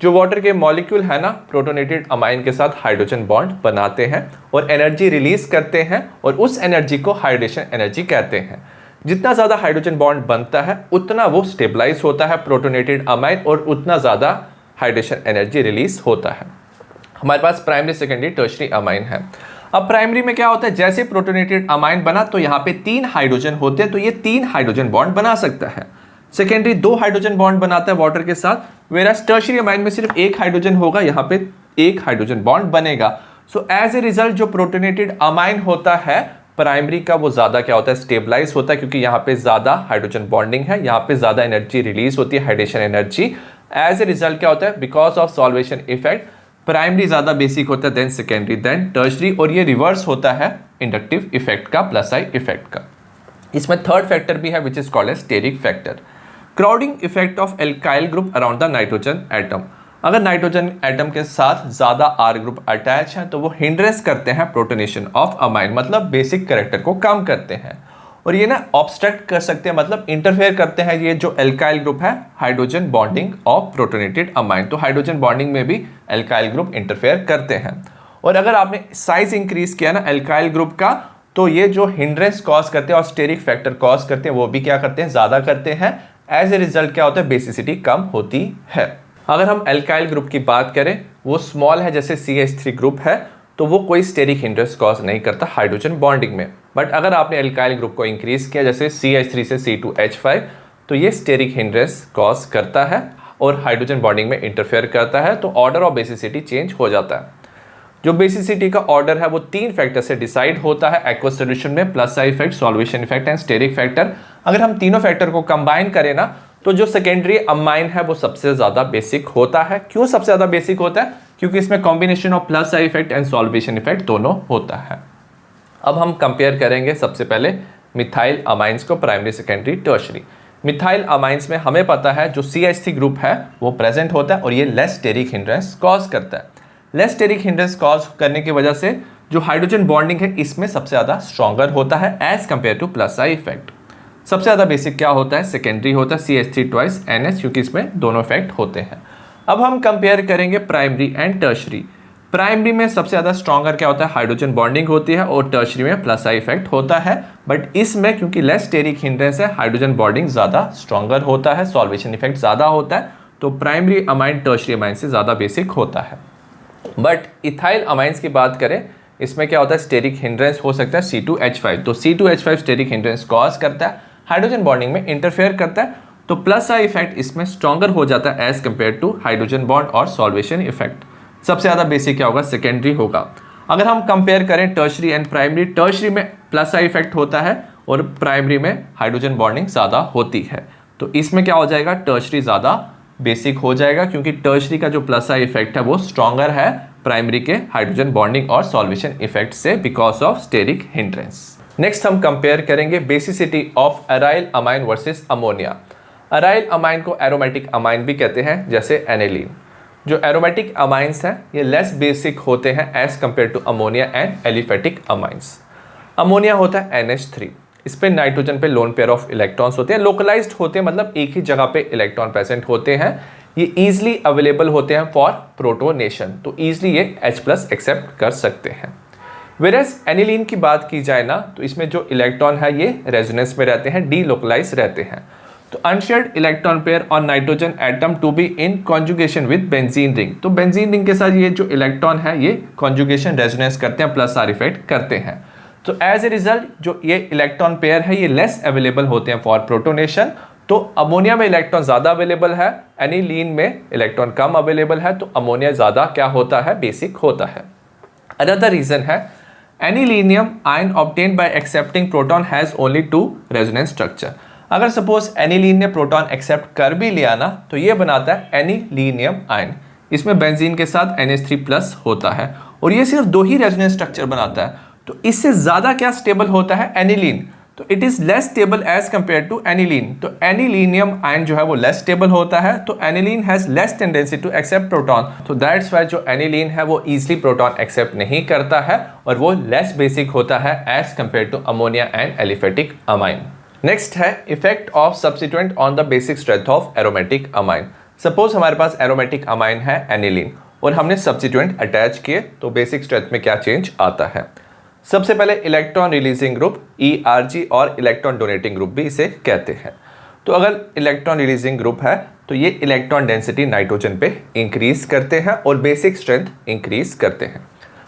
जो वाटर के मॉलिक्यूल है ना प्रोटोनेटेड अमाइन के साथ हाइड्रोजन बॉन्ड बनाते हैं और एनर्जी रिलीज करते हैं, और उस एनर्जी को हाइड्रेशन एनर्जी कहते हैं। जितना ज़्यादा हाइड्रोजन बॉन्ड बनता है उतना वो स्टेबलाइज होता है प्रोटोनेटेड अमाइन और उतना ज़्यादा हाइड्रेशन एनर्जी रिलीज होता है। हमारे पास प्राइमरी सेकेंडरी टर्शरी अमाइन है। अब प्राइमरी में क्या होता है, जैसे प्रोटोनेटेड अमाइन बना तो यहाँ पे 3 हाइड्रोजन होते हैं, तो ये 3 हाइड्रोजन बॉन्ड बना सकता है। सेकेंडरी 2 हाइड्रोजन बॉन्ड बनाता है वाटर के साथ, वेरास टर्शरी अमाइन में सिर्फ 1 हाइड्रोजन होगा, यहाँ पे 1 हाइड्रोजन बॉन्ड बनेगा। सो एज ए रिजल्ट जो प्रोटोनेटेड अमाइन होता है प्राइमरी का वो ज़्यादा क्या होता है, स्टेबलाइज होता है, क्योंकि यहाँ पे ज़्यादा हाइड्रोजन बॉन्डिंग है, यहाँ पे ज़्यादा एनर्जी रिलीज होती है, hydration energy. As a result क्या होता है, because of solvation effect primary ज़्यादा बेसिक होता है देन सेकेंडरी देन टर्शरी, और ये रिवर्स होता है इंडक्टिव इफेक्ट का +I इफेक्ट का। इसमें थर्ड फैक्टर भी है which is called as steric factor. Crowding effect of alkyl group around the nitrogen atom. अगर नाइट्रोजन एटम के साथ ज़्यादा R ग्रुप अटैच है तो वो हिंड्रेंस करते हैं प्रोटोनेशन ऑफ अमाइन, मतलब बेसिक कैरेक्टर को कम करते हैं, और ये ना ऑब्स्ट्रक्ट कर सकते हैं, मतलब इंटरफेयर करते हैं ये जो एल्काइल ग्रुप है hydrogen bonding of protonated amine. तो हाइड्रोजन बॉन्डिंग में भी एल्काइल ग्रुप इंटरफेयर करते हैं, और अगर आपने साइज इंक्रीज किया ना एल्काइल ग्रुप का तो ये जो हिंड्रेंस कॉज करते हैं और स्टेरिक फैक्टर कॉज करते हैं वो भी क्या करते हैं, ज़्यादा करते हैं। एज ए रिजल्ट क्या होता है, बेसिसिटी कम होती है। अगर हम एल्काइल ग्रुप की बात करें वो स्मॉल है, जैसे CH3 ग्रुप है, तो वो कोई स्टेरिक हिंड्रेंस कॉज नहीं करता हाइड्रोजन बॉन्डिंग में। बट अगर आपने एल्काइल ग्रुप को इंक्रीज किया जैसे CH3 से C2H5 तो ये स्टेरिक हिंड्रेंस कॉज करता है और हाइड्रोजन बॉन्डिंग में इंटरफेयर करता है, तो ऑर्डर ऑफ बेसिसिटी चेंज हो जाता है। जो बेसिसिटी का ऑर्डर है वो 3 फैक्टर से डिसाइड होता है एक्वस सॉल्यूशन में, +I effect, solvation effect and steric factor. अगर हम तीनों फैक्टर को कंबाइन करें ना तो जो सेकेंडरी अमाइन है वो सबसे ज़्यादा बेसिक होता है। क्यों सबसे ज़्यादा बेसिक होता है, क्योंकि इसमें combination of +I effect and solvation effect दोनों होता है। अब हम कंपेयर करेंगे सबसे पहले मिथाइल अमाइंस को primary secondary tertiary. Methyl amines में हमें पता है जो CH3 ग्रुप है वो प्रेजेंट होता है और ये लेस स्टेरिक हिंड्रेंस कॉज करता है। लेस स्टेरिक हिंड्रेंस कॉज करने की वजह से जो हाइड्रोजन बॉन्डिंग है इसमें सबसे ज़्यादा स्ट्रॉन्गर होता है as compare to plus I effect. सबसे ज़्यादा बेसिक क्या होता है, सेकेंडरी होता है CH3 ट्वाइस NH, क्योंकि इसमें दोनों इफेक्ट होते हैं। अब हम कंपेयर करेंगे प्राइमरी एंड टर्शरी। प्राइमरी में सबसे ज़्यादा स्ट्रॉन्गर क्या होता है, हाइड्रोजन बॉन्डिंग होती है और टर्शरी में प्लस आई इफेक्ट होता है। बट इसमें क्योंकि लेस स्टेरिक हिंड्रेंस है, हाइड्रोजन बॉन्डिंग ज़्यादा स्ट्रॉन्गर होता है, सॉल्वेशन इफेक्ट ज़्यादा होता है, तो प्राइमरी अमाइन टर्शरी अमाइन से ज़्यादा बेसिक होता है। बट इथाइल अमाइंस की बात करें, इसमें क्या होता है, स्टेरिक हिंड्रेंस हो सकता है C2H5, तो C2H5 स्टेरिक हिंड्रेंस कॉज करता है, हाइड्रोजन बॉन्डिंग में इंटरफेयर करता है, तो प्लस आई इफेक्ट इसमें स्ट्रॉन्गर हो जाता है as compare to hydrogen bond और सॉल्वेशन इफेक्ट। सबसे ज़्यादा बेसिक क्या होगा, सेकेंडरी होगा। अगर हम कंपेयर करें टर्शरी एंड प्राइमरी, टर्शरी में प्लस आई इफेक्ट होता है और प्राइमरी में हाइड्रोजन बॉन्डिंग ज़्यादा होती है, तो इसमें क्या हो जाएगा, टर्शरी ज़्यादा बेसिक हो जाएगा क्योंकि टर्शरी का जो प्लस आई इफेक्ट है वो स्ट्रॉन्गर है प्राइमरी के हाइड्रोजन बॉन्डिंग और सॉल्वेशन इफेक्ट से because of steric hindrance. Next हम कंपेयर करेंगे basicity of aryl amine versus ammonia. Aryl amine को एरोमेटिक अमाइन भी कहते हैं, जैसे एनिलीन। जो एरोमेटिक अमाइंस हैं ये लेस बेसिक होते हैं as compare to ammonia and aliphatic amines. Ammonia होता है NH3, इस पे नाइट्रोजन पे लोन पेयर ऑफ इलेक्ट्रॉन्स होते हैं, लोकलाइज्ड होते हैं, मतलब एक ही जगह पे इलेक्ट्रॉन प्रेजेंट होते हैं। ये ईजिली अवेलेबल होते हैं फॉर प्रोटोनेशन, तो ईजिली ये H+ एक्सेप्ट कर सकते हैं। वेरस एनिलीन की बात की जाए ना, तो इसमें जो इलेक्ट्रॉन है ये रेजोनेंस में रहते हैं, डीलोकलाइज रहते हैं। तो unshared electron pair on nitrogen atom to be in conjugation with benzene ring, तो बेंजीन रिंग के साथ ये जो इलेक्ट्रॉन है ये कॉन्जुगेशन रेजोनेंस करते हैं, प्लस आर इफेक्ट करते हैं। तो एज ए रिजल्ट जो ये इलेक्ट्रॉन पेयर है ये लेस अवेलेबल होते हैं फॉर प्रोटोनेशन। तो अमोनिया में इलेक्ट्रॉन ज़्यादा अवेलेबल है, एनिलीन में इलेक्ट्रॉन कम अवेलेबल है, तो अमोनिया ज़्यादा क्या होता है, बेसिक होता है। अनदर रीजन है anilinium ion obtained by accepting proton has only 2 resonance structure. अगर सपोज एनिलीन ने प्रोटॉन एक्सेप्ट कर भी लिया ना, तो ये बनाता है एनिलीनियम आयन, इसमें बेंजीन के साथ NH3+ होता है और ये सिर्फ 2 ही रेजोनेंस स्ट्रक्चर बनाता है। तो इससे ज़्यादा क्या स्टेबल होता है, एनिलीन, तो it is less stable as compare to aniline. तो एनिलीनियम आयन जो है वो लेस स्टेबल होता है, तो aniline has less tendency to accept proton, तो दैट्स वाई जो एनिलीन है वो ईजिली प्रोटॉन एक्सेप्ट नहीं करता है और वो लेस बेसिक होता है as compare to ammonia and aliphatic amine. Next है effect of substituent on the basic strength of aromatic amine. Suppose हमारे पास एरोमेटिक अमाइन है एनिलीन और हमने सब्स्टिट्यूएंट अटैच किए, तो बेसिक स्ट्रेंथ में क्या चेंज आता है। सबसे पहले इलेक्ट्रॉन रिलीजिंग ग्रुप ERG और इलेक्ट्रॉन डोनेटिंग ग्रुप भी इसे कहते हैं। तो अगर इलेक्ट्रॉन रिलीजिंग ग्रुप है तो ये इलेक्ट्रॉन डेंसिटी नाइट्रोजन पे इंक्रीज करते हैं और बेसिक स्ट्रेंथ इंक्रीज करते हैं।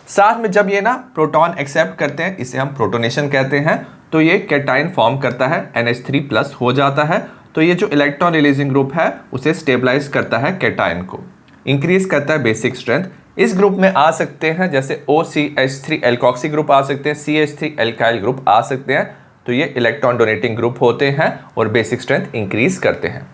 साथ में जब ये ना प्रोटॉन एक्सेप्ट करते हैं, इसे हम प्रोटोनेशन कहते हैं, तो ये कैटाइन फॉर्म करता है, NH3+ हो जाता है। तो ये जो इलेक्ट्रॉन रिलीजिंग ग्रुप है उसे स्टेबलाइज करता है, कैटाइन को इंक्रीज करता है बेसिक स्ट्रेंथ। इस ग्रुप में आ सकते हैं जैसे OCH3 एल्कोक्सी ग्रुप आ सकते हैं, CH3 एल्काइल ग्रुप आ सकते हैं, तो ये इलेक्ट्रॉन डोनेटिंग ग्रुप होते हैं और बेसिक स्ट्रेंथ इंक्रीज करते हैं।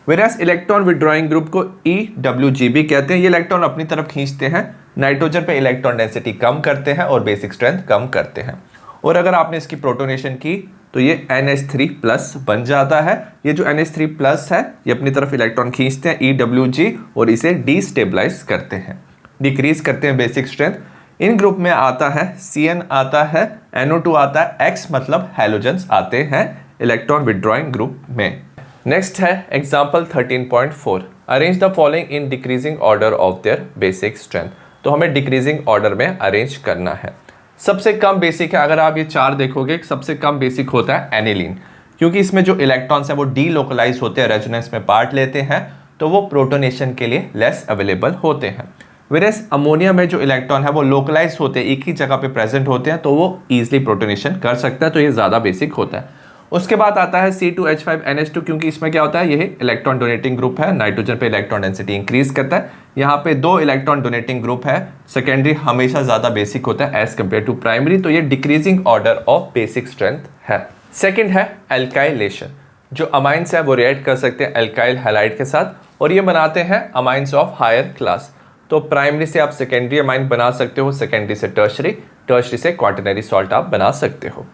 वेरास इलेक्ट्रॉन विड्रॉइंग ग्रुप को EWG भी कहते हैं, ये इलेक्ट्रॉन अपनी तरफ खींचते हैं, नाइट्रोजन पे इलेक्ट्रॉन डेंसिटी कम करते हैं और बेसिक स्ट्रेंथ कम करते हैं। और अगर आपने इसकी प्रोटोनेशन की तो ये NH3+ बन जाता है। ये जो NH3+ है ये अपनी तरफ इलेक्ट्रॉन खींचते हैं EWG और इसे डिस्टेबलाइज करते हैं, डिक्रीज करते हैं बेसिक स्ट्रेंथ। इन ग्रुप में आता है CN आता है, NO2 आता है, X मतलब हैलोजेंस आते हैं इलेक्ट्रॉन विड्रॉइंग ग्रुप में। नेक्स्ट है example 13.4, arrange the following in decreasing order of their basic strength. तो हमें डिक्रीजिंग ऑर्डर में अरेंज करना है। सबसे कम बेसिक है, अगर आप ये 4 देखोगे सबसे कम बेसिक होता है एनिलीन, क्योंकि इसमें जो इलेक्ट्रॉन्स हैं वो डीलोकलाइज होते हैं, रेजोनेंस में पार्ट लेते हैं, तो वो प्रोटोनेशन के लिए लेस अवेलेबल होते हैं। वेरस अमोनिया में जो इलेक्ट्रॉन है वो लोकलाइज होते हैं, एक ही जगह पे प्रेजेंट होते हैं, तो वो ईजिली प्रोटोनेशन कर सकता है, तो ये ज़्यादा बेसिक होता है। उसके बाद आता है C2H5NH2, क्योंकि इसमें क्या होता है, ये इलेक्ट्रॉन डोनेटिंग ग्रुप है, नाइट्रोजन पे इलेक्ट्रॉन डेंसिटी इंक्रीज करता है। यहाँ पे 2 इलेक्ट्रॉन डोनेटिंग ग्रुप है, सेकेंडरी हमेशा ज़्यादा बेसिक होता है एज कंपेयर टू प्राइमरी, तो ये decreasing order of basic strength है। सेकेंड है एल्काइलेशन, जो अमाइंस है वो रिएक्ट कर सकते हैं एल्काइल हैलाइड के साथ और ये बनाते हैं अमाइंस ऑफ हायर क्लास। तो प्राइमरी से आप सेकेंडरी अमाइन बना सकते हो, सेकेंडरी से टर्शरी, टर्शरी से क्वाटरनरी सॉल्ट आप बना सकते हो।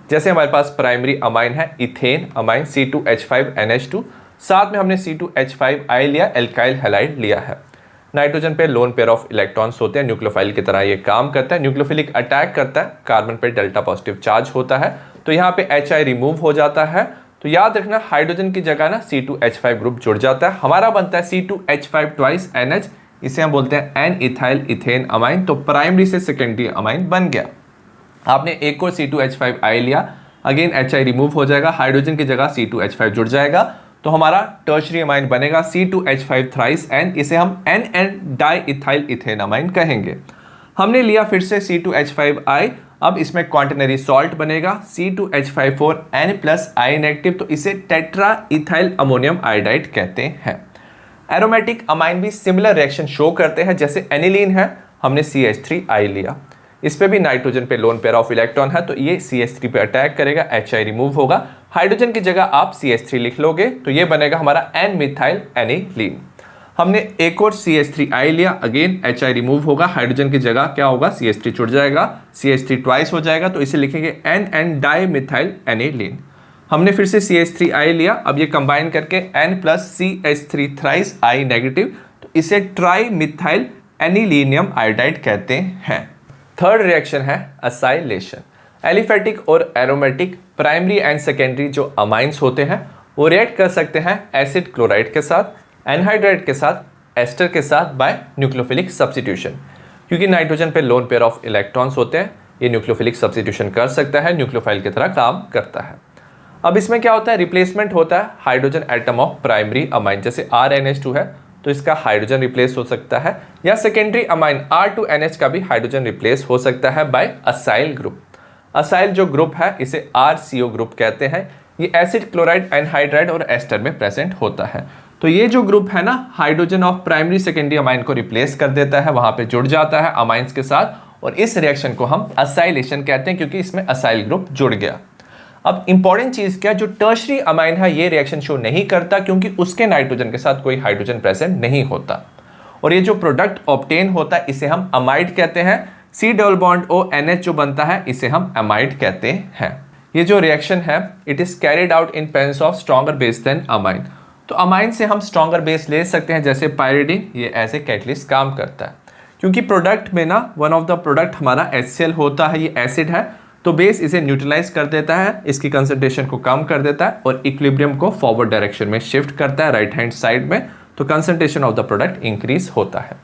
जैसे हमारे पास प्राइमरी अमाइन है इथेन अमाइन C2H5NH2, साथ में हमने C2H5I लिया, एल्काइल हैलाइड लिया है। नाइट्रोजन पे लोन पेयर ऑफ इलेक्ट्रॉन्स होते हैं, न्यूक्लियोफाइल की तरह ये काम करता है, न्यूक्लियोफिलिक अटैक करता है, कार्बन पे डेल्टा पॉजिटिव चार्ज होता है, तो यहाँ पे HI रिमूव हो जाता है। तो याद रखना हाइड्रोजन की जगह ना C2H5 ग्रुप जुड़ जाता है, हमारा बनता है C2H5 ट्वाइस NH, इसे हम बोलते हैं एन इथाइल इथेन अमाइन। तो प्राइमरी से सेकेंडरी अमाइन बन गया। आपने एक और C2H5I लिया, अगेन HI रिमूव हो जाएगा, हाइड्रोजन की जगह C2H5 जुड़ जाएगा, तो हमारा टर्शरी अमाइन बनेगा C2H5 थ्राइस N, इसे हम NN di ethyl ethane amine कहेंगे। हमने लिया फिर से C2H5I, अब इसमें क्वांटनरी सॉल्ट बनेगा C2H54 N plus I negative, तो इसे टेट्रा इथाइल अमोनियम आयोडाइड कहते हैं। एरोमेटिक अमाइन भी सिमिलर रिएक्शन शो करते हैं, जैसे एनिलीन है, हमने CH3I लिया, इस पे भी नाइट्रोजन पे लोन पेयर ऑफ इलेक्ट्रॉन है, तो ये CH3 पे अटैक करेगा, HI रिमूव होगा, हाइड्रोजन की जगह आप CH3 लिख लोगे, तो ये बनेगा हमारा N मिथाइल एनिलीन। हमने एक और CH3I लिया, अगेन HI रिमूव होगा, हाइड्रोजन की जगह क्या होगा CH3 जुड़ जाएगा, CH3 ट्वाइस हो जाएगा, तो इसे लिखेंगे NN डाई मिथाइल एनिलीन। हमने फिर से CH3I लिया, अब ये कंबाइन करके N plus CH3 thrice I negative, तो इसे ट्राई मिथाइल एनिलीनियम आयोडाइड कहते हैं। थर्ड रिएक्शन है असाइलेशन। एलिफेटिक और एरोमेटिक प्राइमरी एंड सेकेंडरी जो अमाइंस होते हैं वो रिएक्ट कर सकते हैं एसिड क्लोराइड के साथ, एनहाइड्राइड के साथ, एस्टर के साथ बाय न्यूक्लियोफिलिक सब्स्टिट्यूशन। क्योंकि नाइट्रोजन पे लोन पेयर ऑफ इलेक्ट्रॉन्स होते हैं, ये न्यूक्लियोफिलिक सब्स्टिट्यूशन कर सकता है, न्यूक्लियोफाइल की तरह काम करता है। अब इसमें क्या होता है, रिप्लेसमेंट होता है hydrogen atom of primary amine, जैसे RNH2 है तो इसका हाइड्रोजन रिप्लेस हो सकता है, या सेकेंडरी अमाइन R2NH का भी हाइड्रोजन रिप्लेस हो सकता है बाय असाइल ग्रुप। असाइल जो ग्रुप है इसे RCO ग्रुप कहते हैं, ये एसिड क्लोराइड एनहाइड्राइड और एस्टर में प्रेजेंट होता है। तो ये जो ग्रुप है ना, hydrogen of primary secondary amine को रिप्लेस कर देता है, वहां पे जुड़ जाता है अमाइंस के साथ, और इस रिएक्शन को हम असाइलेशन कहते हैं, क्योंकि इसमें असाइल ग्रुप जुड़ गया। अब इंपॉर्टेंट चीज क्या, जो टर्शरी अमाइन है ये रिएक्शन शो नहीं करता, क्योंकि उसके नाइट्रोजन के साथ कोई हाइड्रोजन प्रेजेंट नहीं होता, और ये जो प्रोडक्ट ऑब्टेन होता है इसे हम अमाइड कहते हैं। C double bond O NH जो बनता है इसे हम अमाइड कहते हैं। ये जो रिएक्शन है it is carried out in presence of stronger base than amine. तो अमाइन से हम स्ट्रॉन्गर बेस ले सकते हैं, जैसे पायरिडीन, ये एज ए कैटलिस्ट काम करता है। क्योंकि प्रोडक्ट में ना वन ऑफ द प्रोडक्ट हमारा HCl होता है, ये एसिड है, तो बेस इसे न्यूट्रलाइज कर देता है, इसकी कंसंट्रेशन को कम कर देता है और इक्विलिब्रियम को फॉरवर्ड डायरेक्शन में शिफ्ट करता है राइट हैंड साइड में, तो concentration of the product increase होता है।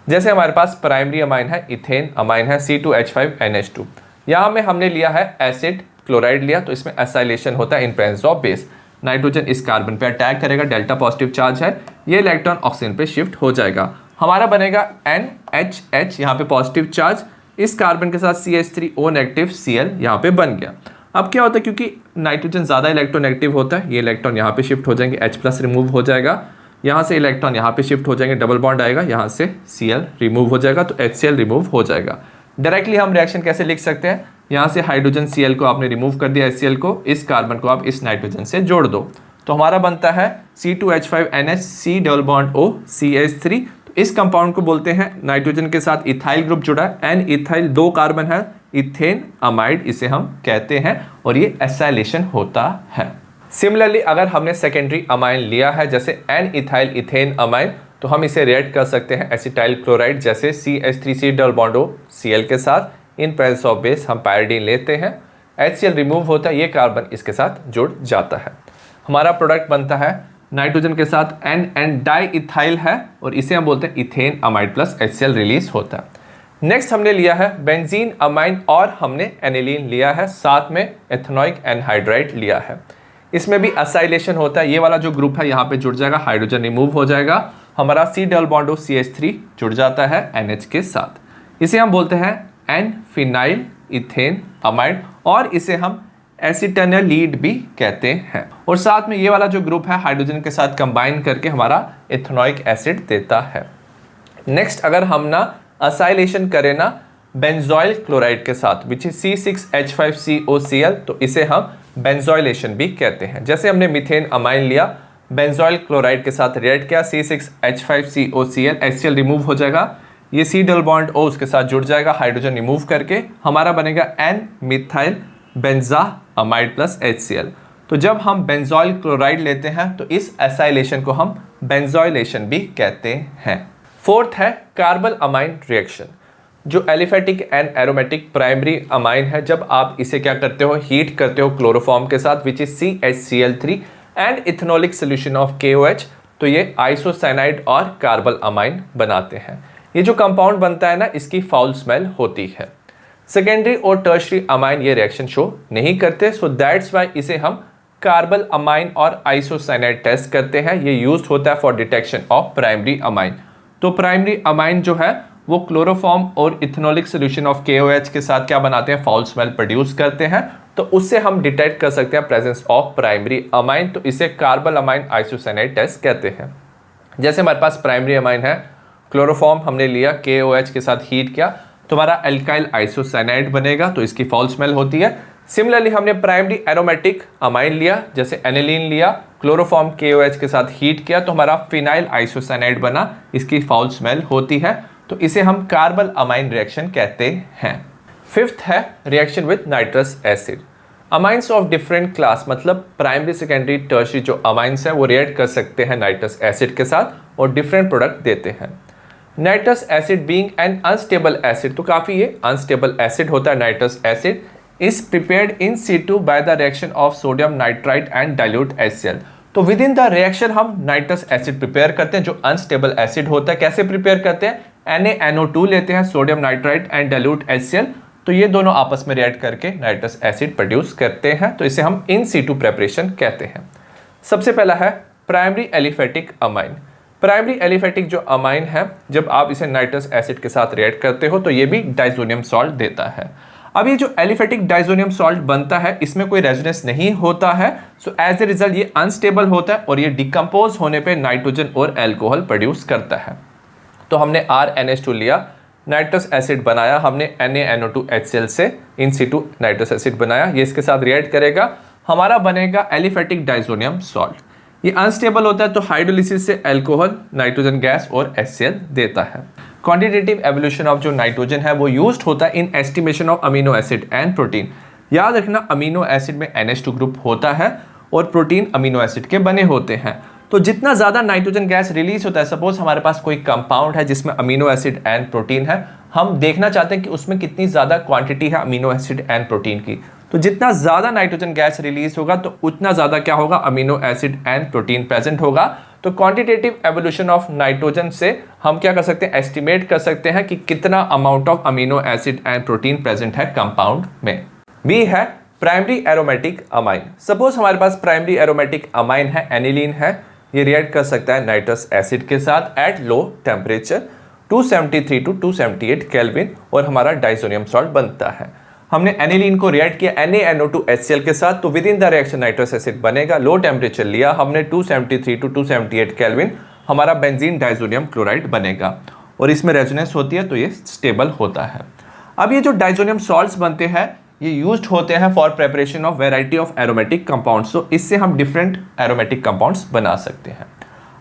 जैसे हमारे पास प्राइमरी अमाइन है इथेन अमाइन है C2H5NH2, यहाँ में हमने लिया है एसिड क्लोराइड लिया, तो इसमें एसाइलेशन होता है in presence of base. Nitrogen इस कार्बन पे अटैक करेगा, डेल्टा पॉजिटिव चार्ज है, ये इलेक्ट्रॉन ऑक्सीजन पे शिफ्ट हो जाएगा, हमारा बनेगा NHH, यहाँ पे पॉजिटिव चार्ज, इस कार्बन के साथ CH3O नेगेटिव Cl यहाँ पे बन गया। अब क्या होता है, क्योंकि नाइट्रोजन ज़्यादा इलेक्ट्रोनेगेटिव होता है, ये इलेक्ट्रॉन यहाँ पे शिफ्ट हो जाएंगे, H+ रिमूव हो जाएगा, यहाँ से इलेक्ट्रॉन यहाँ पे शिफ्ट हो जाएंगे, डबल बॉन्ड आएगा, यहाँ से Cl रिमूव हो जाएगा, तो HCl रिमूव हो जाएगा। डायरेक्टली हम रिएक्शन कैसे लिख सकते हैं, यहाँ से हाइड्रोजन Cl को आपने रिमूव कर दिया, HCl को, इस कार्बन को आप इस नाइट्रोजन से जोड़ दो, तो हमारा बनता है C2H5NH C double bond O CH3। इस कंपाउंड को बोलते हैं, नाइट्रोजन के साथ इथाइल ग्रुप जुड़ा है, एन इथाइल 2 कार्बन है, इथेन अमाइड इसे हम कहते हैं, और ये एसाइलेशन होता है। सिमिलरली अगर हमने सेकेंडरी अमाइन लिया है, जैसे एन इथाइल इथेन अमाइन, तो हम इसे रिएक्ट कर सकते हैं एसिटाइल क्लोराइड जैसे CH3C double bond O Cl के साथ, इन प्रेजेंस ऑफ बेस हम पायरिडीन लेते हैं, HCl रिमूव होता है, ये कार्बन इसके साथ जुड़ जाता है, हमारा प्रोडक्ट बनता है नाइट्रोजन के साथ NN डाई इथाइल है, और इसे हम बोलते हैं ethane amide plus HCl release होता है। नेक्स्ट हमने लिया है बेंजीन अमाइन, और हमने एनिलीन लिया है, साथ में एथेनोइक एनहाइड्राइड लिया है, इसमें भी असाइलेशन होता है, ये वाला जो ग्रुप है यहाँ पे जुड़ जाएगा, हाइड्रोजन रिमूव हो जाएगा, हमारा C double bond O CH3 जुड़ जाता है NH के साथ, इसे हम बोलते हैं N फिनाइल इथेन अमाइड, और इसे हम एसिटेनोलीड भी कहते हैं, और साथ में ये वाला जो ग्रुप है हाइड्रोजन के साथ कंबाइन करके हमारा एथेनोइक एसिड देता है। नेक्स्ट अगर हम ना असाइलेशन करें ना बेंजोइल क्लोराइड के साथ, विच इज C6H5COCl, तो इसे हम बेंजोइलेशन भी कहते हैं। जैसे हमने मीथेन अमाइन लिया, बेंजोइल क्लोराइड के साथ रिएक्ट किया, C6H5COCl, HCl रिमूव हो जाएगा, ये C डबल बॉन्ड O उसके साथ जुड़ जाएगा हाइड्रोजन रिमूव करके, हमारा बनेगा N methyl benzamide plus HCl। तो जब हम बेंजोइल क्लोराइड लेते हैं तो इस एसाइलेशन को हम बेंजोइलेशन भी कहते हैं। फोर्थ है कार्बल अमाइन रिएक्शन, जो aliphatic and aromatic primary amine है। जब आप इसे क्या करते हो, हीट करते हो क्लोरोफॉर्म के साथ which is CHCl3 and ethanolic solution of KOH, तो ये आइसोसाइनाइड और कार्बल अमाइन बनाते हैं। ये जो कंपाउंड बनता है ना, इसकी फाउल स्मेल होती है। सेकेंडरी और टर्शरी अमाइन ये रिएक्शन शो नहीं करते, सो दैट्स वाई इसे हम कार्बल अमाइन और आइसोसाइनाइड टेस्ट करते हैं। ये यूज होता है for detection of primary amine. तो प्राइमरी अमाइन जो है वो क्लोरोफॉर्म और इथेनॉलिक सोल्यूशन ऑफ KOH के साथ क्या बनाते हैं, फाउल स्मेल प्रोड्यूस करते हैं। तो उससे हम डिटेक्ट कर सकते हैं प्रेजेंस ऑफ प्राइमरी अमाइन। तो इसे कार्बल अमाइन आइसोसाइनाइड टेस्ट कहते हैं। जैसे हमारे पास प्राइमरी अमाइन है, क्लोरोफॉर्म हमने लिया, KOH के साथ हीट किया तो हमारा एल्काइल आइसोसाइनाइड बनेगा, तो इसकी फाउल स्मेल होती है। सिमिलरली हमने प्राइमरी एरोमेटिक अमाइन लिया, जैसे एनिलीन लिया, क्लोरोफॉर्म KOH के साथ हीट किया तो हमारा फिनाइल आइसोसाइनाइड बना, इसकी फाउल स्मेल होती है। तो इसे हम कार्बल अमाइन रिएक्शन कहते हैं। फिफ्थ है reaction with nitrous acid. Amines of different class, मतलब प्राइमरी सेकेंडरी टर्शरी जो अमाइंस है वो रिएक्ट कर सकते हैं नाइट्रस एसिड के साथ और डिफरेंट प्रोडक्ट देते हैं। Nitrous acid being an unstable acid, तो काफ़ी ये अनस्टेबल एसिड होता है nitrous acid, is prepared in situ by the reaction of sodium nitrite and dilute HCl। तो विद इन द रिएक्शन हम नाइट्रस एसिड प्रिपेयर करते हैं जो अनस्टेबल एसिड होता है। कैसे प्रिपेयर करते हैं, NaNO2 लेते हैं, sodium nitrite and dilute HCl, तो ये दोनों आपस में रिएक्ट करके नाइट्रस एसिड प्रोड्यूस करते हैं। तो इसे हम इन situ प्रेपरेशन कहते हैं। सबसे पहला है primary aliphatic amine. Primary aliphatic जो अमाइन है, जब आप इसे नाइट्रस एसिड के साथ रिएक्ट करते हो तो ये भी डाइजोनियम सॉल्ट देता है। अब ये जो एलिफेटिक डाइजोनियम सॉल्ट बनता है इसमें कोई रेजोनेंस नहीं होता है, सो एज ए रिजल्ट ये अनस्टेबल होता है और ये डिकम्पोज होने पे नाइट्रोजन और एल्कोहल प्रोड्यूस करता है। तो हमने RNH2 लिया, नाइट्रस एसिड बनाया, हमने NaNO2 HCl से इन situ नाइट्रस एसिड बनाया, ये इसके साथ रिएक्ट करेगा, हमारा बनेगा एलिफेटिक डाइजोनियम सॉल्ट। ये अनस्टेबल होता है तो हाइड्रोलिसिस से एल्कोहल, नाइट्रोजन गैस और HCl देता है। क्वांटिटेटिव एवोल्यूशन ऑफ जो नाइट्रोजन है वो यूज्ड होता है इन estimation of amino acid and protein. याद रखना, अमीनो एसिड में NH2 ग्रुप होता है और प्रोटीन अमीनो एसिड के बने होते हैं। तो जितना ज़्यादा नाइट्रोजन गैस रिलीज होता है, सपोज हमारे पास कोई कंपाउंड है जिसमें अमीनो एसिड एंड प्रोटीन है, हम देखना चाहते हैं कि उसमें कितनी ज़्यादा क्वांटिटी है अमीनो एसिड एंड प्रोटीन की। तो जितना ज़्यादा नाइट्रोजन गैस रिलीज होगा तो उतना ज़्यादा क्या होगा, amino acid and protein present होगा। तो क्वांटिटेटिव एवोल्यूशन ऑफ नाइट्रोजन से हम क्या कर सकते हैं, एस्टिमेट कर सकते हैं कि कितना amount of amino acid and protein present है कंपाउंड में। बी है प्राइमरी एरोमेटिक अमाइन। सपोज हमारे पास प्राइमरी एरोमेटिक अमाइन है, एनिलीन है, ये रिएक्ट कर सकता है नाइट्रस एसिड के साथ at low temperature 273 to 278 kelvin और हमारा डाइसोनियम सॉल्ट बनता है। हमने एनिलीन को रिएक्ट किया NaNO2 HCl के साथ, तो with in the reaction nitrous acid बनेगा। लो टेम्परेचर लिया हमने 273 टू 278 केल्विन, हमारा बेंजीन डाइजोनियम क्लोराइड बनेगा और इसमें रेजोनेंस होती है तो ये स्टेबल होता है। अब ये जो डाइजोनियम सॉल्ट्स बनते हैं ये यूज्ड होते हैं for preparation of variety of aromatic compounds, तो इससे हम डिफरेंट एरोमेटिक कंपाउंड्स बना सकते हैं।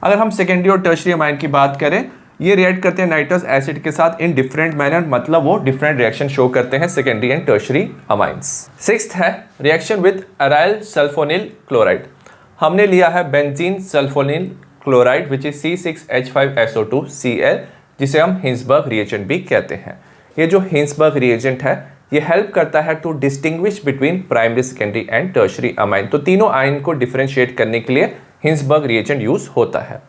अगर हम सेकेंडरी और टर्शरी अमाइन की बात करें, ये रिएक्ट करते हैं नाइट्रस एसिड के साथ इन डिफरेंट मैनर, मतलब वो डिफरेंट रिएक्शन शो करते हैं secondary and tertiary amines. Sixth है reaction with aryl sulphonyl chloride. हमने लिया है benzene sulphonyl chloride which is C6H5SO2Cl, जिसे हम हिंसबर्ग रिएजेंट भी कहते हैं। ये जो हिंसबर्ग रिएजेंट है ये हेल्प करता है to distinguish between primary, secondary and tertiary amine. तो तीनों आयन को डिफरेंशिएट करने के लिए हिंसबर्ग रिएजेंट यूज होता है।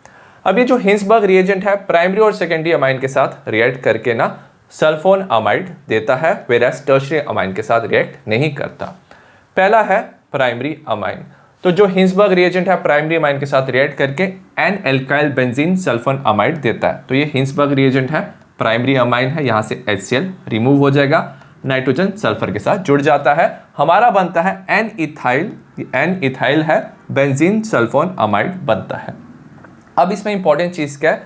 अब ये जो हिंसबर्ग रिएजेंट है प्राइमरी और सेकेंडरी अमाइन के साथ रिएक्ट करके ना सल्फोन अमाइड देता है, वेरास टर्शरी अमाइन के साथ रिएक्ट नहीं करता। पहला है प्राइमरी अमाइन। तो जो हिंसबर्ग रिएजेंट है प्राइमरी अमाइन के साथ रिएक्ट करके N alkyl benzene sulphonamide देता है। तो ये हिंसबर्ग रिएजेंट है, प्राइमरी अमाइन है, यहाँ से HCl रिमूव हो जाएगा, नाइट्रोजन सल्फर के साथ जुड़ जाता है, हमारा बनता है एन इथाइल है, बेंजीन सल्फोन अमाइड बनता है। अब इसमें इंपॉर्टेंट चीज क्या है,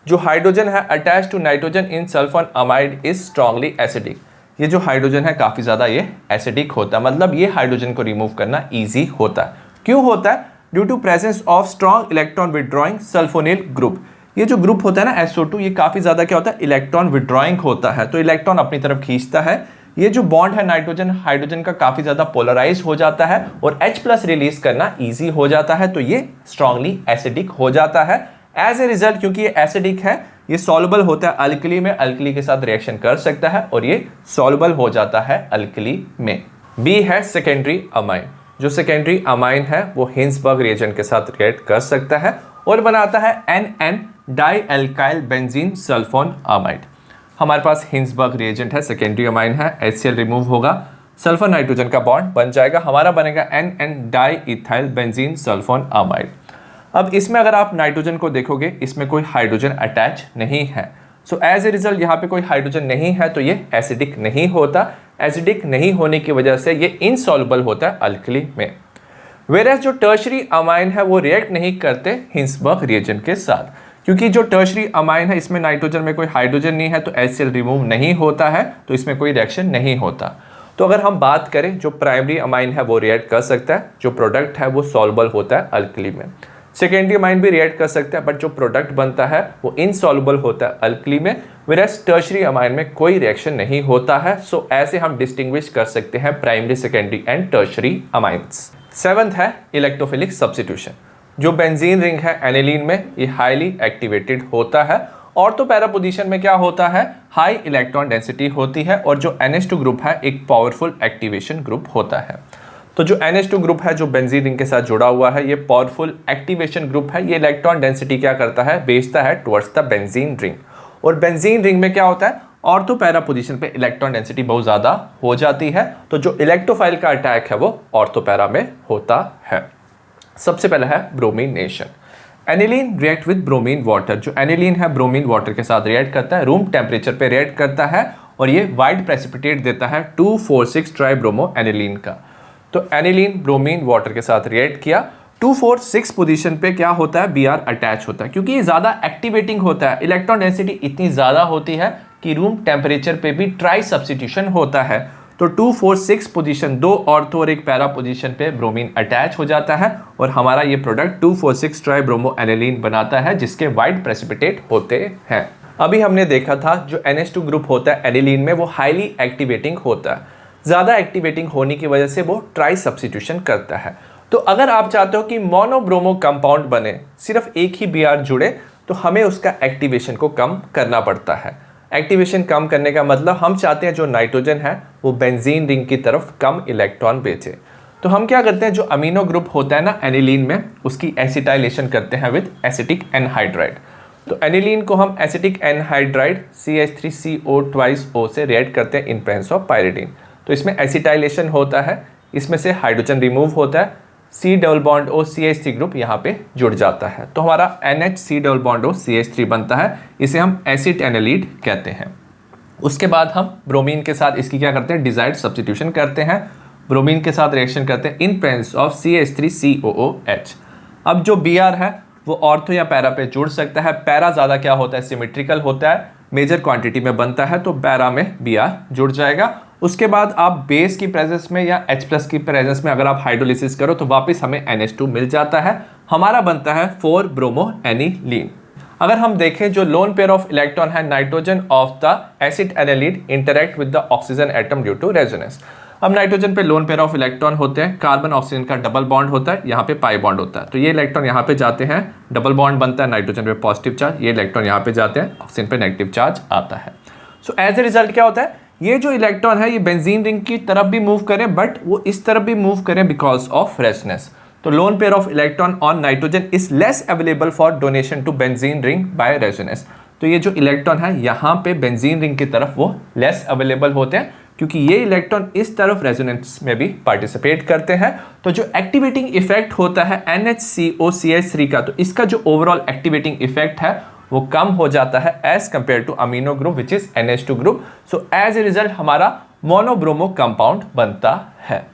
जो हाइड्रोजन है attach to nitrogen in sulphonamide is strongly acidic. ये जो हाइड्रोजन है काफी ज्यादा ये एसिडिक होता है, मतलब ये हाइड्रोजन को रिमूव करना इजी होता है। क्यों होता है? Due to presence of strong electron withdrawing sulphonyl group. ये जो ग्रुप होता है ना SO2, ये काफी ज्यादा क्या होता है, इलेक्ट्रॉन विड्रॉइंग होता है, तो इलेक्ट्रॉन अपनी तरफ खींचता है। ये जो बॉन्ड है नाइट्रोजन हाइड्रोजन का काफी ज्यादा पोलराइज हो जाता है और H+ रिलीज करना इजी हो जाता है, तो ये स्ट्रांगली एसिडिक हो जाता है। एज ए रिजल्ट क्योंकि ये एसिडिक है, ये सॉल्युबल होता है अल्कली में, अल्कली के साथ रिएक्शन कर सकता है और ये सॉल्युबल हो जाता है अल्कली में। बी है सेकेंडरी अमाइन। जो सेकेंडरी अमाइन है वो हिंसबर्ग रिएजेंट के साथ रिएक्ट कर सकता है और बनाता है NN डाइएल्काइल बेंजीन सल्फोन अमाइड। हमारे पास हिंसबर्ग रिएजेंट है, सेकेंडरी अमाइन है, HCl रिमूव होगा, सल्फर नाइट्रोजन का बॉन्ड बन जाएगा, हमारा बनेगा NN diethyl benzene sulphone amide. अब इसमें अगर आप नाइट्रोजन को देखोगे, इसमें कोई हाइड्रोजन अटैच नहीं है, सो एज ए रिजल्ट यहाँ पे कोई हाइड्रोजन नहीं है, तो ये एसिडिक नहीं होता। एसिडिक नहीं होने की वजह से ये इनसॉल्युबल होता है अल्कली में। वेरएस जो टर्शरी अमाइन है वो रिएक्ट नहीं करते हिंसबर्ग रिएजेंट के साथ, क्योंकि जो टर्शरी अमाइन है इसमें नाइट्रोजन में कोई हाइड्रोजन नहीं है, तो HCl रिमूव नहीं होता है, तो इसमें कोई रिएक्शन नहीं होता। तो अगर हम बात करें जो प्राइमरी अमाइन है वो रिएक्ट कर सकता है, जो प्रोडक्ट है वो सॉल्युबल होता है अल्कली में। सेकेंडरी अमाइन भी रिएक्ट कर सकता है, बट जो प्रोडक्ट बनता है वो इनसॉल्युबल होता है अल्कली में, वेरएस टर्शरी अमाइन में कोई रिएक्शन नहीं होता है। सो ऐसे हम डिस्टिंग्विश कर सकते हैं primary, secondary and tertiary amines. Seventh है इलेक्ट्रोफिलिक सब्स्टिट्यूशन। जो बेंजीन रिंग है एनिलीन में, ये हाईली एक्टिवेटेड होता है। ऑर्थो पैरा पोजीशन में क्या होता है, हाई इलेक्ट्रॉन डेंसिटी होती है और जो NH2 ग्रुप है एक पावरफुल एक्टिवेशन ग्रुप होता है। तो जो NH2 ग्रुप है जो बेंजीन रिंग के साथ जुड़ा हुआ है, ये पावरफुल एक्टिवेशन ग्रुप है। ये इलेक्ट्रॉन डेंसिटी क्या करता है, भेजता है टुवर्ड्स द बेंजीन रिंग। और बेंजीन रिंग में क्या होता है, ऑर्थो पैरा पोजीशन पे इलेक्ट्रॉन डेंसिटी बहुत ज्यादा हो जाती है, तो जो इलेक्ट्रोफाइल का अटैक है वो ऑर्थो पैरा में होता है। सबसे पहला है bromination. Aniline react with bromine water. जो एनिलीन है ब्रोमीन वाटर के साथ रिएक्ट करता है, रूम टेम्परेचर पे रिएक्ट करता है और ये वाइट प्रेसिपिटेट देता है 2,4,6 ट्राइब्रोमो एनिलीन का। तो एनिलीन ब्रोमीन वाटर के साथ रिएक्ट किया, 2,4,6 पोजीशन पे क्या होता है, Br अटैच होता है, क्योंकि ये ज्यादा एक्टिवेटिंग होता है। इलेक्ट्रॉन डेंसिटी इतनी ज्यादा होती है कि रूम टेम्परेचर पे भी ट्राई सब्स्टिट्यूशन होता है। तो 2,4,6 पोजीशन, 2 ऑर्थो और एक पैरा पोजीशन पे ब्रोमीन अटैच हो जाता है और हमारा ये प्रोडक्ट 2,4,6 ट्राइब्रोमो एनिलीन बनाता है, जिसके वाइट प्रेसिपिटेट होते हैं। अभी हमने देखा था जो NH2 ग्रुप होता है एनिलीन में वो हाईली एक्टिवेटिंग होता है। ज्यादा एक्टिवेटिंग होने की वजह से वो ट्राई सब्स्टिट्यूशन करता है। तो अगर आप चाहते हो कि मोनोब्रोमो कंपाउंड बने, सिर्फ एक ही Br जुड़े, तो हमें उसका एक्टिवेशन को कम करना पड़ता है। एक्टिवेशन कम करने का मतलब हम चाहते हैं जो नाइट्रोजन है वो बेंजीन रिंग की तरफ कम इलेक्ट्रॉन भेजे। तो हम क्या करते हैं, जो अमीनो ग्रुप होता है ना एनिलीन में, उसकी एसिटाइलेशन करते हैं विद एसिटिक एनहाइड्राइड। तो एनिलीन को हम एसिटिक एनहाइड्राइड CH3CO2O से रिएक्ट करते हैं इन प्रेजेंस ऑफ पायरिडीन। तो इसमें एसिटाइलेशन होता है, इसमें से हाइड्रोजन रिमूव होता है, C double bond O CH3 group यहाँ पे जुड़ जाता है, तो हमारा NH C double bond O CH3 बनता है। इसे हम एसिड एनालीड कहते हैं। उसके बाद हम ब्रोमीन के साथ इसकी क्या करते हैं, डिजायर्ड सब्स्टिट्यूशन करते हैं, ब्रोमीन के साथ रिएक्शन करते हैं इन प्रेजेंस ऑफ CH3COOH। अब जो Br है वो ऑर्थो या पैरा पे जुड़ सकता है। पैरा ज़्यादा क्या होता है, सिमेट्रिकल होता है, मेजर क्वांटिटी में बनता है, तो पैरा में Br जुड़ जाएगा। उसके बाद आप बेस की प्रेजेंस में या H+ की प्रेजेंस में अगर आप हाइड्रोलिसिस करो तो वापस हमें NH2 मिल जाता है, हमारा बनता है 4 ब्रोमो एनिलीन। अगर हम देखें जो लोन पेयर ऑफ इलेक्ट्रॉन है nitrogen of the acid anilide interact with the oxygen atom due to resonance. अब नाइट्रोजन पे लोन पेयर ऑफ इलेक्ट्रॉन होते हैं, कार्बन ऑक्सीजन का डबल बॉन्ड होता है, यहाँ पे पाई बॉन्ड होता है, तो ये इलेक्ट्रॉन यहाँ पे जाते हैं, डबल बॉन्ड बनता है, नाइट्रोजन पे पॉजिटिव चार्ज, ये इलेक्ट्रॉन यहाँ पे जाते हैं, ऑक्सीजन पे नेगेटिव चार्ज आता है। सो एज ए रिजल्ट क्या होता है, ये जो इलेक्ट्रॉन है ये बेंजीन रिंग की तरफ भी मूव करें, बट वो इस तरफ भी मूव करें बिकॉज ऑफ रेजोनेंस। तो lone pair of electron on nitrogen is less available for donation to benzene ring by resonance. तो ये जो इलेक्ट्रॉन है यहाँ पे बेंजीन रिंग की तरफ वो लेस अवेलेबल होते हैं, क्योंकि ये इलेक्ट्रॉन इस तरफ रेजोनेंस में भी पार्टिसिपेट करते हैं। तो जो एक्टिवेटिंग इफेक्ट होता है NHCOCH3 का, तो इसका जो ओवरऑल एक्टिवेटिंग इफेक्ट है वो कम हो जाता है as compare to amino group which is NH2 group. So as a result हमारा मोनोब्रोमो कंपाउंड बनता है।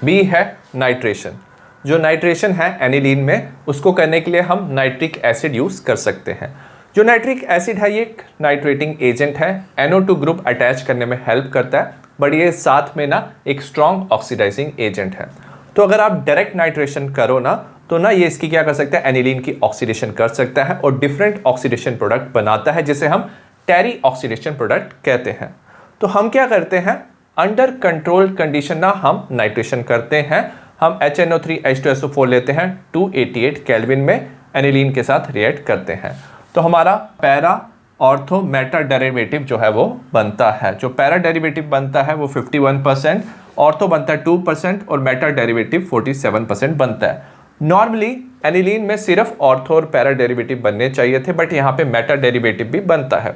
बी है नाइट्रेशन। जो नाइट्रेशन है एनिलीन में, उसको करने के लिए हम नाइट्रिक एसिड यूज कर सकते हैं। जो नाइट्रिक एसिड है ये एक नाइट्रेटिंग एजेंट है, NO2 ग्रुप अटैच करने में हेल्प करता है, बट ये साथ में ना एक स्ट्रॉन्ग ऑक्सीडाइजिंग एजेंट है। तो अगर आप डायरेक्ट नाइट्रेशन करो ना, तो ना ये इसकी क्या कर सकता है, एनिलीन की ऑक्सीडेशन कर सकता है और डिफरेंट ऑक्सीडेशन प्रोडक्ट बनाता है, जिसे हम टेरी ऑक्सीडेशन प्रोडक्ट कहते हैं। तो हम क्या करते हैं, अंडर कंट्रोल कंडीशन ना हम नाइट्रेशन करते हैं, हम HNO3H2SO4 लेते हैं 288 केल्विन में, एनिलीन के साथ रिएक्ट करते हैं, तो हमारा पैरा ऑर्थो मेटा डेरिवेटिव जो है वो बनता है। जो पैरा डेरिवेटिव बनता है वो 51%, ऑर्थो बनता है 2% और मेटा डेरिवेटिव 47% बनता है। नॉर्मली एनिलीन में सिर्फ ऑर्थो और पैरा डेरिवेटिव बनने चाहिए थे, बट यहाँ पे मेटा डेरिवेटिव भी बनता है।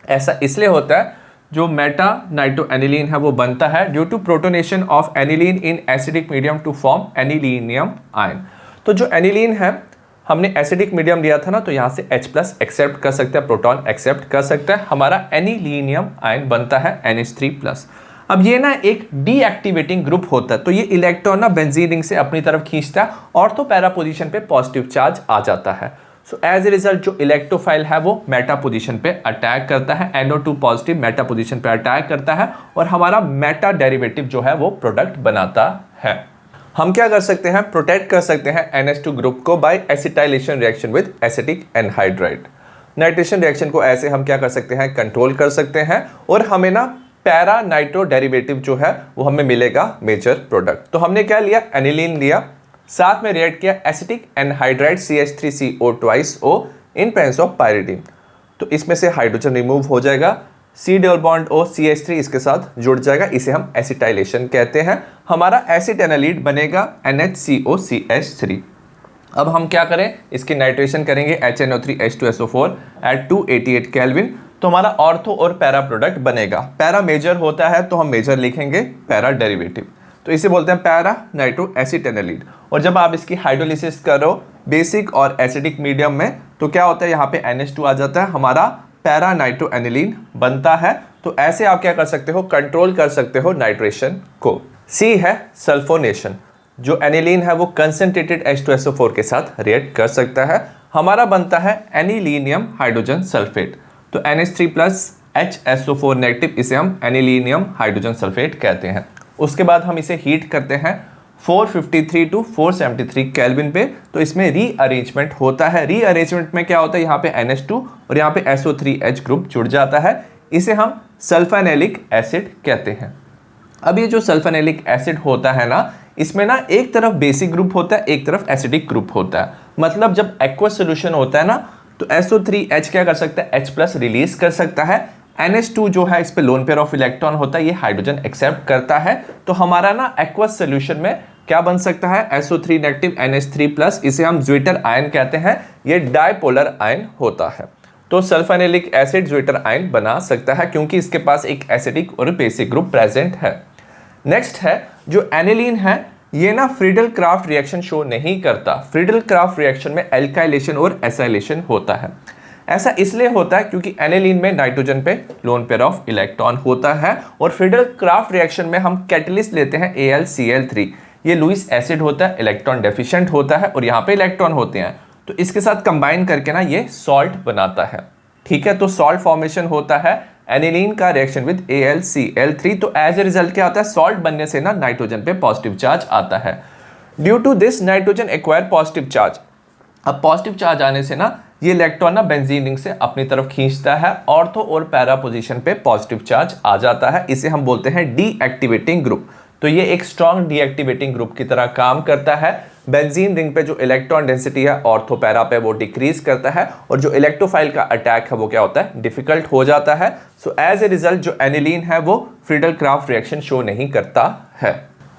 ऐसा इसलिए होता है, जो मेटा नाइट्रो एनिलीन है वो बनता है due to protonation of aniline in acidic medium to form anilinium ion. तो जो एनिलीन है, हमने एसिडिक मीडियम लिया था ना, तो यहाँ से H+ एक्सेप्ट कर सकता है, प्रोटॉन एक्सेप्ट कर सकता है, हमारा एनिलीनियम आयन बनता है NH3+। अब ये ना एक डीएक्टिवेटिंग ग्रुप होता है, तो ये इलेक्ट्रॉन ना बेंजीन रिंग से अपनी तरफ खींचता है, ऑर्थो पैरा पोजीशन पे पॉजिटिव चार्ज आ जाता है। सो एज ए रिजल्ट जो इलेक्ट्रोफाइल है वो मेटा पोजीशन पे अटैक करता है, NO2 पॉजिटिव मेटा पोजीशन पे अटैक करता है और हमारा मेटा डेरिवेटिव जो है वो प्रोडक्ट बनाता है। हम क्या कर सकते हैं, प्रोटेक्ट कर सकते हैं NH2 ग्रुप को by acetylation reaction with acetic anhydride. Nitration reaction को ऐसे हम क्या कर सकते हैं, कंट्रोल कर सकते हैं और हमें ना पैरा नाइट्रो डेरिवेटिव जो है वो हमें मिलेगा मेजर प्रोडक्ट। तो हमने क्या लिया, एनिलीन लिया, साथ में रिएक्ट किया acetic anhydride CH3CO twice O in presence of pyridine. तो इसमें से हाइड्रोजन रिमूव हो जाएगा, C double bond O CH3 इसके साथ जुड़ जाएगा, इसे हम एसिटाइलेशन कहते हैं। हमारा एसिड एनालीड बनेगा NHCOCH3। अब हम क्या करें, इसकी नाइट्रेशन करेंगे HNO3H2SO4 एट 288 केल्विन, तो हमारा ऑर्थो और पैरा प्रोडक्ट बनेगा। पैरा मेजर होता है तो हम मेजर लिखेंगे पैरा डेरिवेटिव, तो इसे बोलते हैं पैरा नाइट्रो एसिटेनालीड। और जब आप इसकी हाइड्रोलिसिस करो बेसिक और एसिडिक मीडियम में, तो क्या होता है, यहाँ पे NH2 आ जाता है, हमारा पैरा नाइट्रो एनिलीन बनता है। तो ऐसे आप क्या कर सकते हो, कंट्रोल कर सकते हो नाइट्रेशन को। C है सल्फोनेशन, जो एनिलीन है वो कंसंट्रेटेड H2SO4 के साथ रिएक्ट कर सकता है, हमारा बनता है एनिलीनियम हाइड्रोजन सल्फेट। तो NH3+HSO4 नेगेटिव, इसे हम एनिलीनियम हाइड्रोजन सल्फेट कहते हैं। उसके बाद हम इसे हीट करते हैं 453 टू 473 केल्विन पे, तो इसमें रीअरेंजमेंट होता है। रीअरेंजमेंट में क्या होता है, यहाँ पे NH2 और यहाँ पे SO3H ग्रुप जुड़ जाता है, इसे हम सल्फेनिलिक एसिड कहते हैं। अब ये जो सल्फेनिलिक एसिड होता है ना, इसमें ना एक तरफ बेसिक ग्रुप होता है, एक तरफ एसिडिक ग्रुप होता है। मतलब जब एक्वस सोल्यूशन होता है ना, तो SO3H क्या कर सकता है, H+ रिलीज कर सकता है। NH2 जो है इस पे लोन पेयर ऑफ इलेक्ट्रॉन होता है, ये हाइड्रोजन एक्सेप्ट करता है। तो हमारा ना एक्वस सोल्यूशन में क्या बन सकता है, SO3 नेगेटिव NH3+, इसे हम ज्विटर आयन कहते हैं, ये डाइपोलर आयन होता है। तो सल्फेनिलिक एसिड ज्विटर आयन बना सकता है क्योंकि इसके पास एक एसिडिक और बेसिक ग्रुप प्रेजेंट है। नेक्स्ट है जो एनिलीन है, ये ना फ्रीडल क्राफ्ट रिएक्शन शो नहीं करता। फ्रीडल क्राफ्ट रिएक्शन में एल्काइलेशन और एसाइलेशन होता है। ऐसा इसलिए होता है क्योंकि एनिलीन में नाइट्रोजन पे लोन पेयर ऑफ इलेक्ट्रॉन होता है और फ्रीडल क्राफ्ट रिएक्शन में हम कैटलिस्ट लेते हैं AlCl3। ये लुईस एसिड होता है, इलेक्ट्रॉन डेफिशिएंट होता है और यहाँ पे इलेक्ट्रॉन होते हैं, तो इसके साथ कंबाइन करके ना ये सॉल्ट बनाता है। ठीक है, तो सॉल्ट फॉर्मेशन होता है एनिलीन का रिएक्शन विद AlCl3। तो एज ए रिजल्ट क्या होता है, सॉल्ट बनने से ना नाइट्रोजन पे पॉजिटिव चार्ज आता है। Due to this nitrogen acquire positive charge. अब पॉजिटिव चार्ज आने से ना ये इलेक्ट्रॉन ना बेंजीन रिंग से अपनी तरफ खींचता है, ऑर्थो और पैरा पोजीशन पे पॉजिटिव चार्ज आ जाता है, इसे हम बोलते हैं डीएक्टिवेटिंग ग्रुप। तो ये एक स्ट्रॉन्ग डीएक्टिवेटिंग ग्रुप की तरह काम करता है। बेंजीन रिंग पे जो इलेक्ट्रॉन डेंसिटी है ऑर्थो पैरा पे वो डिक्रीज करता है और जो इलेक्ट्रोफाइल का अटैक है वो क्या होता है, डिफिकल्ट हो जाता है। सो एज ए रिजल्ट जो एनिलीन है वो फ्रीडल क्राफ्ट रिएक्शन शो नहीं करता है।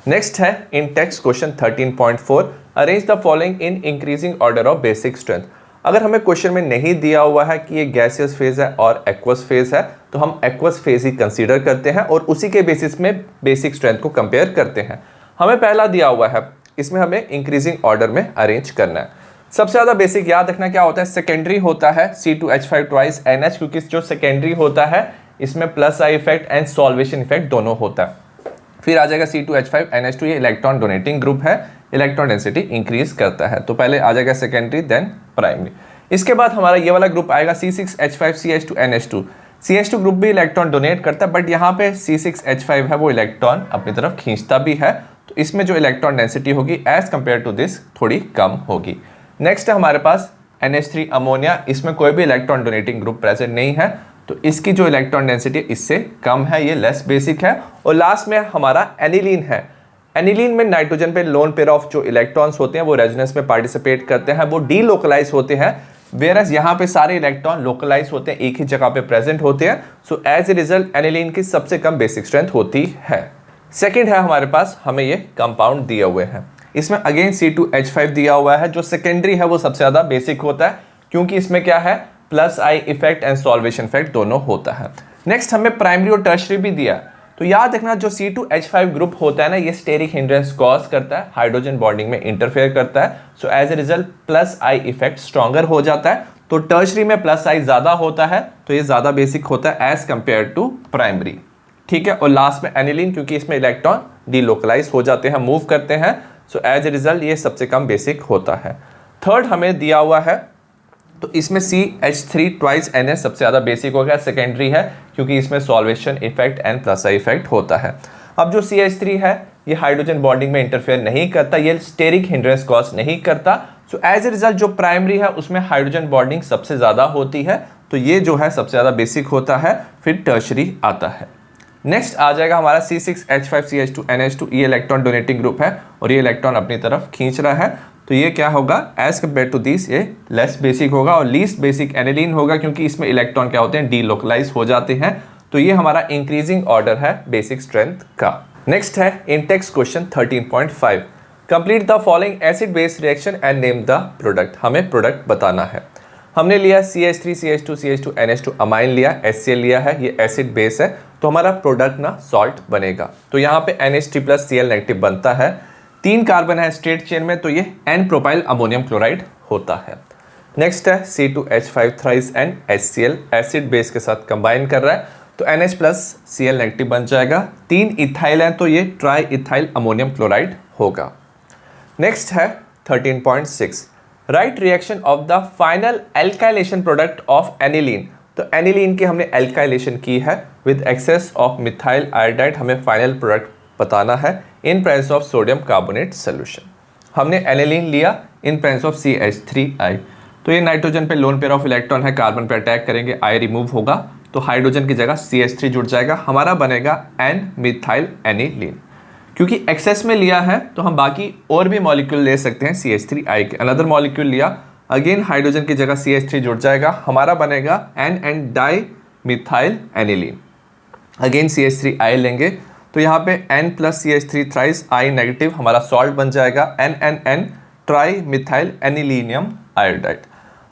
नेक्स्ट है in text question 13.4, arrange the following in increasing order of basic strength. अगर हमें क्वेश्चन में नहीं दिया हुआ है कि ये गैसियस फेज है और एक्वस फेज है, तो हम एक्वस फेज ही कंसीडर करते हैं और उसी के बेसिस में बेसिक स्ट्रेंथ को कंपेयर करते हैं। हमें पहला दिया हुआ है, इसमें हमें इंक्रीजिंग ऑर्डर में अरेंज करना है। सबसे ज़्यादा बेसिक याद रखना क्या होता है, सेकेंडरी होता है C2H5 ट्वाइस NH, क्योंकि जो सेकेंडरी होता है इसमें plus I effect and solvation effect दोनों होता है। फिर आ जाएगा C2H5 NH2, ये इलेक्ट्रॉन डोनेटिंग ग्रुप है, इलेक्ट्रॉन डेंसिटी इंक्रीज करता है। तो पहले आ जाएगा सेकेंडरी देन प्राइमरी। इसके बाद हमारा ये वाला ग्रुप आएगा C6H5 CH2 NH2। CH2 group भी इलेक्ट्रॉन डोनेट करता है, बट यहाँ पे C6H5 है वो इलेक्ट्रॉन अपनी तरफ खींचता भी है, तो इसमें जो इलेक्ट्रॉन डेंसिटी होगी एज कंपेयर टू दिस थोड़ी कम होगी। नेक्स्ट है हमारे पास NH3 अमोनिया, इसमें कोई भी इलेक्ट्रॉन डोनेटिंग ग्रुप प्रेजेंट नहीं है, तो इसकी जो इलेक्ट्रॉन डेंसिटी इससे कम है, ये लेस बेसिक है। और लास्ट में हमारा एनिलीन है। एनिलीन में नाइट्रोजन पे लोन पेयर ऑफ जो इलेक्ट्रॉन्स होते हैं वो रेजोनेंस में पार्टिसिपेट करते हैं, वो डीलोकलाइज होते हैं, वेयरएज यहाँ पे सारे इलेक्ट्रॉन लोकलाइज होते हैं, एक ही जगह पे प्रेजेंट होते हैं। So as a result aniline की सबसे कम बेसिक स्ट्रेंथ होती है। सेकेंड है हमारे पास, हमें ये कंपाउंड दिए हुए हैं, इसमें अगेन C2H5 दिया हुआ है। जो सेकेंडरी है वो सबसे ज्यादा बेसिक होता है, क्योंकि इसमें क्या है, plus I effect and solvation effect दोनों होता है। नेक्स्ट हमें प्राइमरी और टर्शरी भी दिया, तो याद रखना जो C2H5 ग्रुप होता है ना, ये स्टेरिक हिंड्रेंस कॉज करता है, हाइड्रोजन बॉन्डिंग में इंटरफेयर करता है। So as a result plus I effect stronger हो जाता है। तो टर्शरी में प्लस आई ज्यादा होता है, तो ये ज्यादा बेसिक होता है एज कंपेयर टू प्राइमरी। ठीक है, और लास्ट में एनिलीन, क्योंकि इसमें इलेक्ट्रॉन डीलोकलाइज हो जाते हैं, मूव करते हैं। सो एज ए रिजल्ट ये सबसे कम बेसिक होता है। थर्ड हमें दिया हुआ है, तो इसमें CH3 ट्वाइस NH सबसे ज़्यादा बेसिक हो गया, सेकेंडरी है, क्योंकि इसमें solvation effect and plus I effect होता है। अब जो CH3 है ये हाइड्रोजन बॉन्डिंग में इंटरफेयर नहीं करता, ये स्टेरिक हिंड्रेंस कॉज नहीं करता। सो एज ए रिजल्ट जो प्राइमरी है उसमें हाइड्रोजन बॉन्डिंग सबसे ज़्यादा होती है, तो ये जो है सबसे ज़्यादा बेसिक होता है। फिर टर्शरी आता है। नेक्स्ट आ जाएगा हमारा C6H5CH2 NH2, ये इलेक्ट्रॉन डोनेटिंग ग्रुप है और ये इलेक्ट्रॉन अपनी तरफ खींच रहा है, तो ये क्या होगा, एज कम्पेयर टू दिस ये लेस बेसिक होगा। और लीस्ट बेसिक एनिलीन होगा, क्योंकि इसमें इलेक्ट्रॉन क्या होते हैं, डीलोकलाइज हो जाते हैं। तो ये हमारा इंक्रीजिंग ऑर्डर है बेसिक स्ट्रेंथ का। नेक्स्ट है Intex question 13.5, complete the following acid base reaction and name the product. हमें प्रोडक्ट बताना है। हमने लिया CH3 CH2 CH2 NH2 amine लिया, HCl लिया है, ये एसिड बेस है, तो हमारा प्रोडक्ट ना सॉल्ट बनेगा। तो यहाँ पे NH3 प्लस Cl नेगेटिव बनता है, 3 कार्बन है स्ट्रेट चेन में, तो ये N प्रोपाइल अमोनियम क्लोराइड होता है। नेक्स्ट है C2H5 thrice N HCl, acid base के साथ कंबाइन कर रहा है, तो NH प्लस Cl नेगेटिव बन जाएगा। 3 इथाइल है, तो ये ट्राई इथाइल अमोनियम क्लोराइड होगा। नेक्स्ट है 13.6, right reaction of the final alkylation product of aniline. तो एनिलीन की हमने एल्काइलेशन की है with excess of methyl iodide, हमें फाइनल प्रोडक्ट बताना है in presence of sodium carbonate solution. हमने एनिलीन लिया इन प्रेजेंस ऑफ CH3I, तो ये नाइट्रोजन पे लोन पेयर ऑफ इलेक्ट्रॉन है, कार्बन पे अटैक करेंगे, I रिमूव होगा, तो हाइड्रोजन की जगह CH3 जुड़ जाएगा, हमारा बनेगा N मिथाइल एनिलीन। क्योंकि एक्सेस में लिया है तो हम बाकी और भी मॉलिक्यूल ले सकते हैं CH3I के। अनदर मॉलिक्यूल लिया, अगेन हाइड्रोजन की जगह CH3 जुड़ जाएगा, हमारा बनेगा N di methyl aniline. Again CH3I लेंगे, तो यहाँ पे N plus CH3 thrice I negative, हमारा सॉल्ट बन जाएगा NN tri methyl anilinium iodide.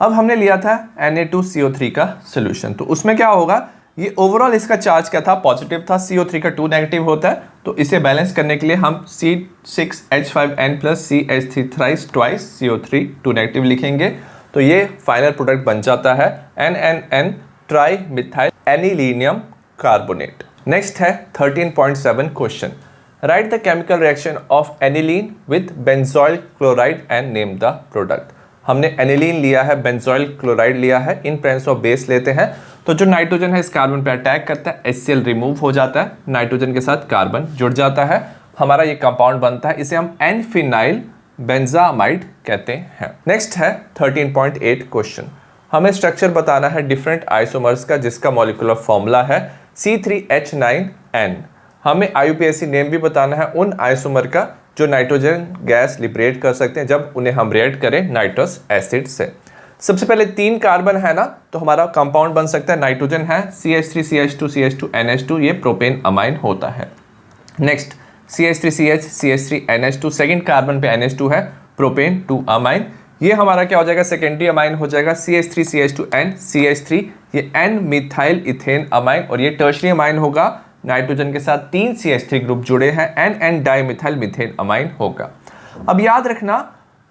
अब हमने लिया था Na2CO3 का सोल्यूशन, तो उसमें क्या होगा, ये ओवरऑल इसका चार्ज क्या था, पॉजिटिव था, CO3 का 2 नेगेटिव होता है, तो इसे बैलेंस करने के लिए हम C6H5N plus CH3 thrice twice CO3 2 negative लिखेंगे, तो ये फाइनल प्रोडक्ट बन जाता है NNN tri methyl anilinium carbonate. Next है 13.7 question, right the chemical reaction of aniline with benzoyl chloride and name the product. हमने एनिलीन लिया है, बेंजोइल क्लोराइड लिया है, इन प्रेजेंस ऑफ बेस लेते हैं, तो जो नाइट्रोजन है इस कार्बन पे अटैक करता है, HCl रिमूव हो जाता है, नाइट्रोजन के साथ कार्बन जुड़ जाता है, हमारा ये कंपाउंड बनता है, इसे हम एन फिनाइल बेंजामाइड कहते हैं। नेक्स्ट है 13.8 क्वेश्चन, हमें स्ट्रक्चर बताना है डिफरेंट आइसोमर्स का, जिसका मॉलिक्यूलर फॉर्मूला है C3H9N। हमें IUPAC नेम भी बताना है उन आइसोमर का जो नाइट्रोजन गैस लिबरेट कर सकते हैं जब उन्हें हम रिएक्ट करें नाइट्रस एसिड से। सबसे पहले 3 कार्बन है ना, तो हमारा कंपाउंड बन सकता है, नाइट्रोजन है CH3 CH2 CH2 NH2, ये प्रोपेन अमाइन होता है। Next CH3CH CH3 NH2, second carbon पे NH2 है, प्रोपेन 2 अमाइन, ये हमारा क्या हो जाएगा, सेकेंडरी अमाइन हो जाएगा CH3 CH2 N CH3, ये N मिथाइल इथेन अमाइन, और ये टर्शरी अमाइन होगा, नाइट्रोजन के साथ 3 CH3 ग्रुप जुड़े हैं, NN di methyl methane amine होगा। अब याद रखना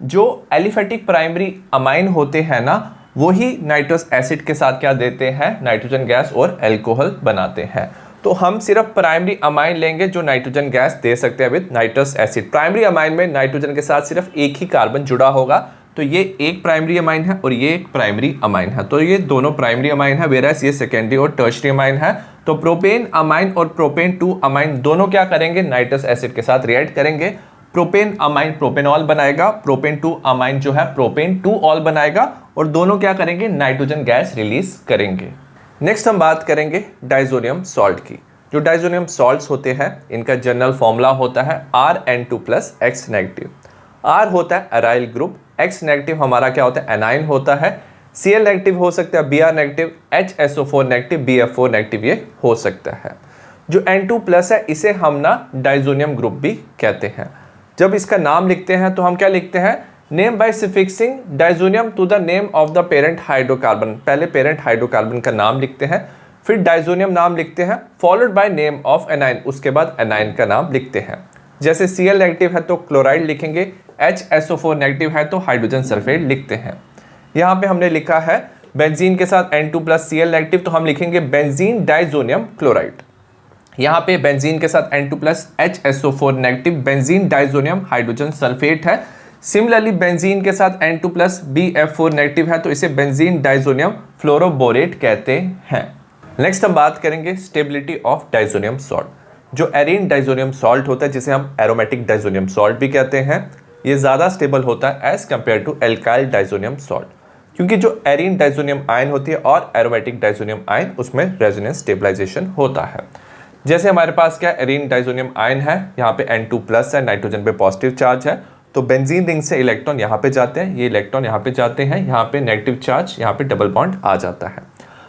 जो एलिफेटिक प्राइमरी अमाइन होते हैं ना, वही नाइट्रस एसिड के साथ क्या देते हैं, नाइट्रोजन गैस और एल्कोहल बनाते हैं। तो हम सिर्फ प्राइमरी अमाइन लेंगे जो नाइट्रोजन गैस दे सकते हैं with nitrous acid. Primary amine में नाइट्रोजन के साथ सिर्फ एक ही कार्बन जुड़ा होगा, तो ये एक प्राइमरी अमाइन है और ये एक प्राइमरी अमाइन है, तो ये दोनों प्राइमरी अमाइन है, वेरास ये सेकेंडरी और टर्शरी अमाइन है। तो प्रोपेन अमाइन और प्रोपेन 2 अमाइन दोनों क्या करेंगे, नाइट्रस एसिड के साथ रिएक्ट करेंगे, प्रोपेन अमाइन प्रोपेनॉल बनाएगा, प्रोपेन 2 अमाइन जो है प्रोपेन 2 ऑल बनाएगा, और दोनों क्या करेंगे, नाइट्रोजन गैस रिलीज करेंगे। नेक्स्ट हम बात करेंगे डाइजोनियम सॉल्ट की। जो डाइजोनियम सॉल्ट्स होते हैं इनका जनरल फॉर्मूला होता है Rn2 plus X negative. R होता है अराइल ग्रुप, X नेगेटिव हमारा क्या होता है एनाइन होता है, Cl नेगेटिव हो सकता है Br negative, HSO4 negative, BF4 negative ये हो सकता है। जो N2 प्लस है इसे हम ना डाइजोनियम ग्रुप भी कहते हैं। जब इसका नाम लिखते हैं तो हम क्या लिखते हैं, name by suffixing diazonium to the name of the parent hydrocarbon. पहले पेरेंट हाइड्रोकार्बन का नाम लिखते हैं, फिर डाइजोनियम नाम लिखते हैं, followed by name of anion, उसके बाद एनाइन का नाम लिखते हैं। जैसे Cl नेगेटिव है तो क्लोराइड लिखेंगे, HSO4 नेगेटिव है तो हाइड्रोजन सल्फेट लिखते हैं। यहाँ पे हमने लिखा है बेंजीन के साथ N2 प्लस Cl नेगेटिव तो हम लिखेंगे बेंजीन डाइजोनियम क्लोराइड। यहाँ पे बेंजीन के साथ N2 plus HSO4 negative benzene diazonium hydrogen sulphate है। सिमिलरली बेंजीन के साथ N2 प्लस BF4 नेगेटिव है तो इसे बेंजीन डाइजोनियम फ्लोरोबोरेट कहते हैं। नेक्स्ट हम बात करेंगे स्टेबिलिटी ऑफ डाइजोनियम सॉल्ट। जो एरीन डाइजोनियम सॉल्ट होता है जिसे हम एरोमेटिक डाइजोनियम सॉल्ट भी कहते हैं, ये ज़्यादा स्टेबल होता है as compare to alkyl diazonium salt, क्योंकि जो एरीन डाइजोनियम आयन होती है और एरोमेटिक डाइजोनियम आयन उसमें रेजोनेंस स्टेबलाइजेशन होता है। जैसे हमारे पास क्या एरीन डाइजोनियम आयन है, यहाँ पे N2 प्लस है, नाइट्रोजन पे पॉजिटिव चार्ज है, तो बेंजीन रिंग से इलेक्ट्रॉन यहाँ पे जाते हैं, ये इलेक्ट्रॉन यहाँ पे जाते हैं, यहाँ पे नेगेटिव चार्ज, यहाँ पे डबल बॉन्ड आ जाता है।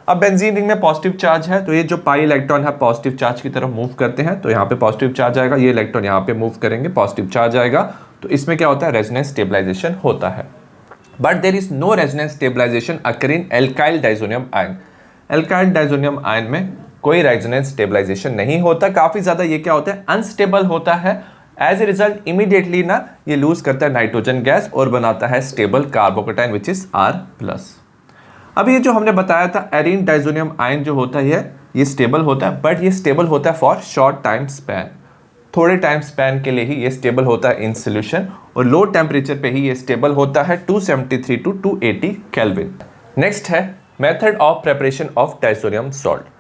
अब बेंजीन रिंग में पॉजिटिव चार्ज है तो ये जो पाई इलेक्ट्रॉन है पॉजिटिव चार्ज की तरफ मूव करते हैं, तो यहाँ पे पॉजिटिव चार्ज आएगा, ये इलेक्ट्रॉन यहाँ पे मूव करेंगे, पॉजिटिव चार्ज आएगा, तो इसमें क्या होता है रेजोनेंस स्टेबलाइजेशन होता है। But there is no resonance stabilisation occur in alkyl diazonium ion. Alkyl diazonium ion में कोई रेजोनेंस स्टेबलाइजेशन नहीं होता, काफी ज्यादा ये क्या होता है अनस्टेबल होता है। एज ए रिजल्ट इमीडिएटली ना ये लूज करता है नाइट्रोजन गैस और बनाता है stable carbocation which is R+। अब ये जो हमने बताया था एरीन डाइजोनियम आयन जो होता है ये स्टेबल होता है, बट ये स्टेबल होता है फॉर शॉर्ट टाइम स्पैन, थोड़े टाइम स्पैन के लिए ही ये स्टेबल होता है इन सोल्यूशन, और लो टेम्परेचर पे ही ये स्टेबल होता है 273 टू 280 केल्विन। नेक्स्ट है method of preparation of diazonium salt.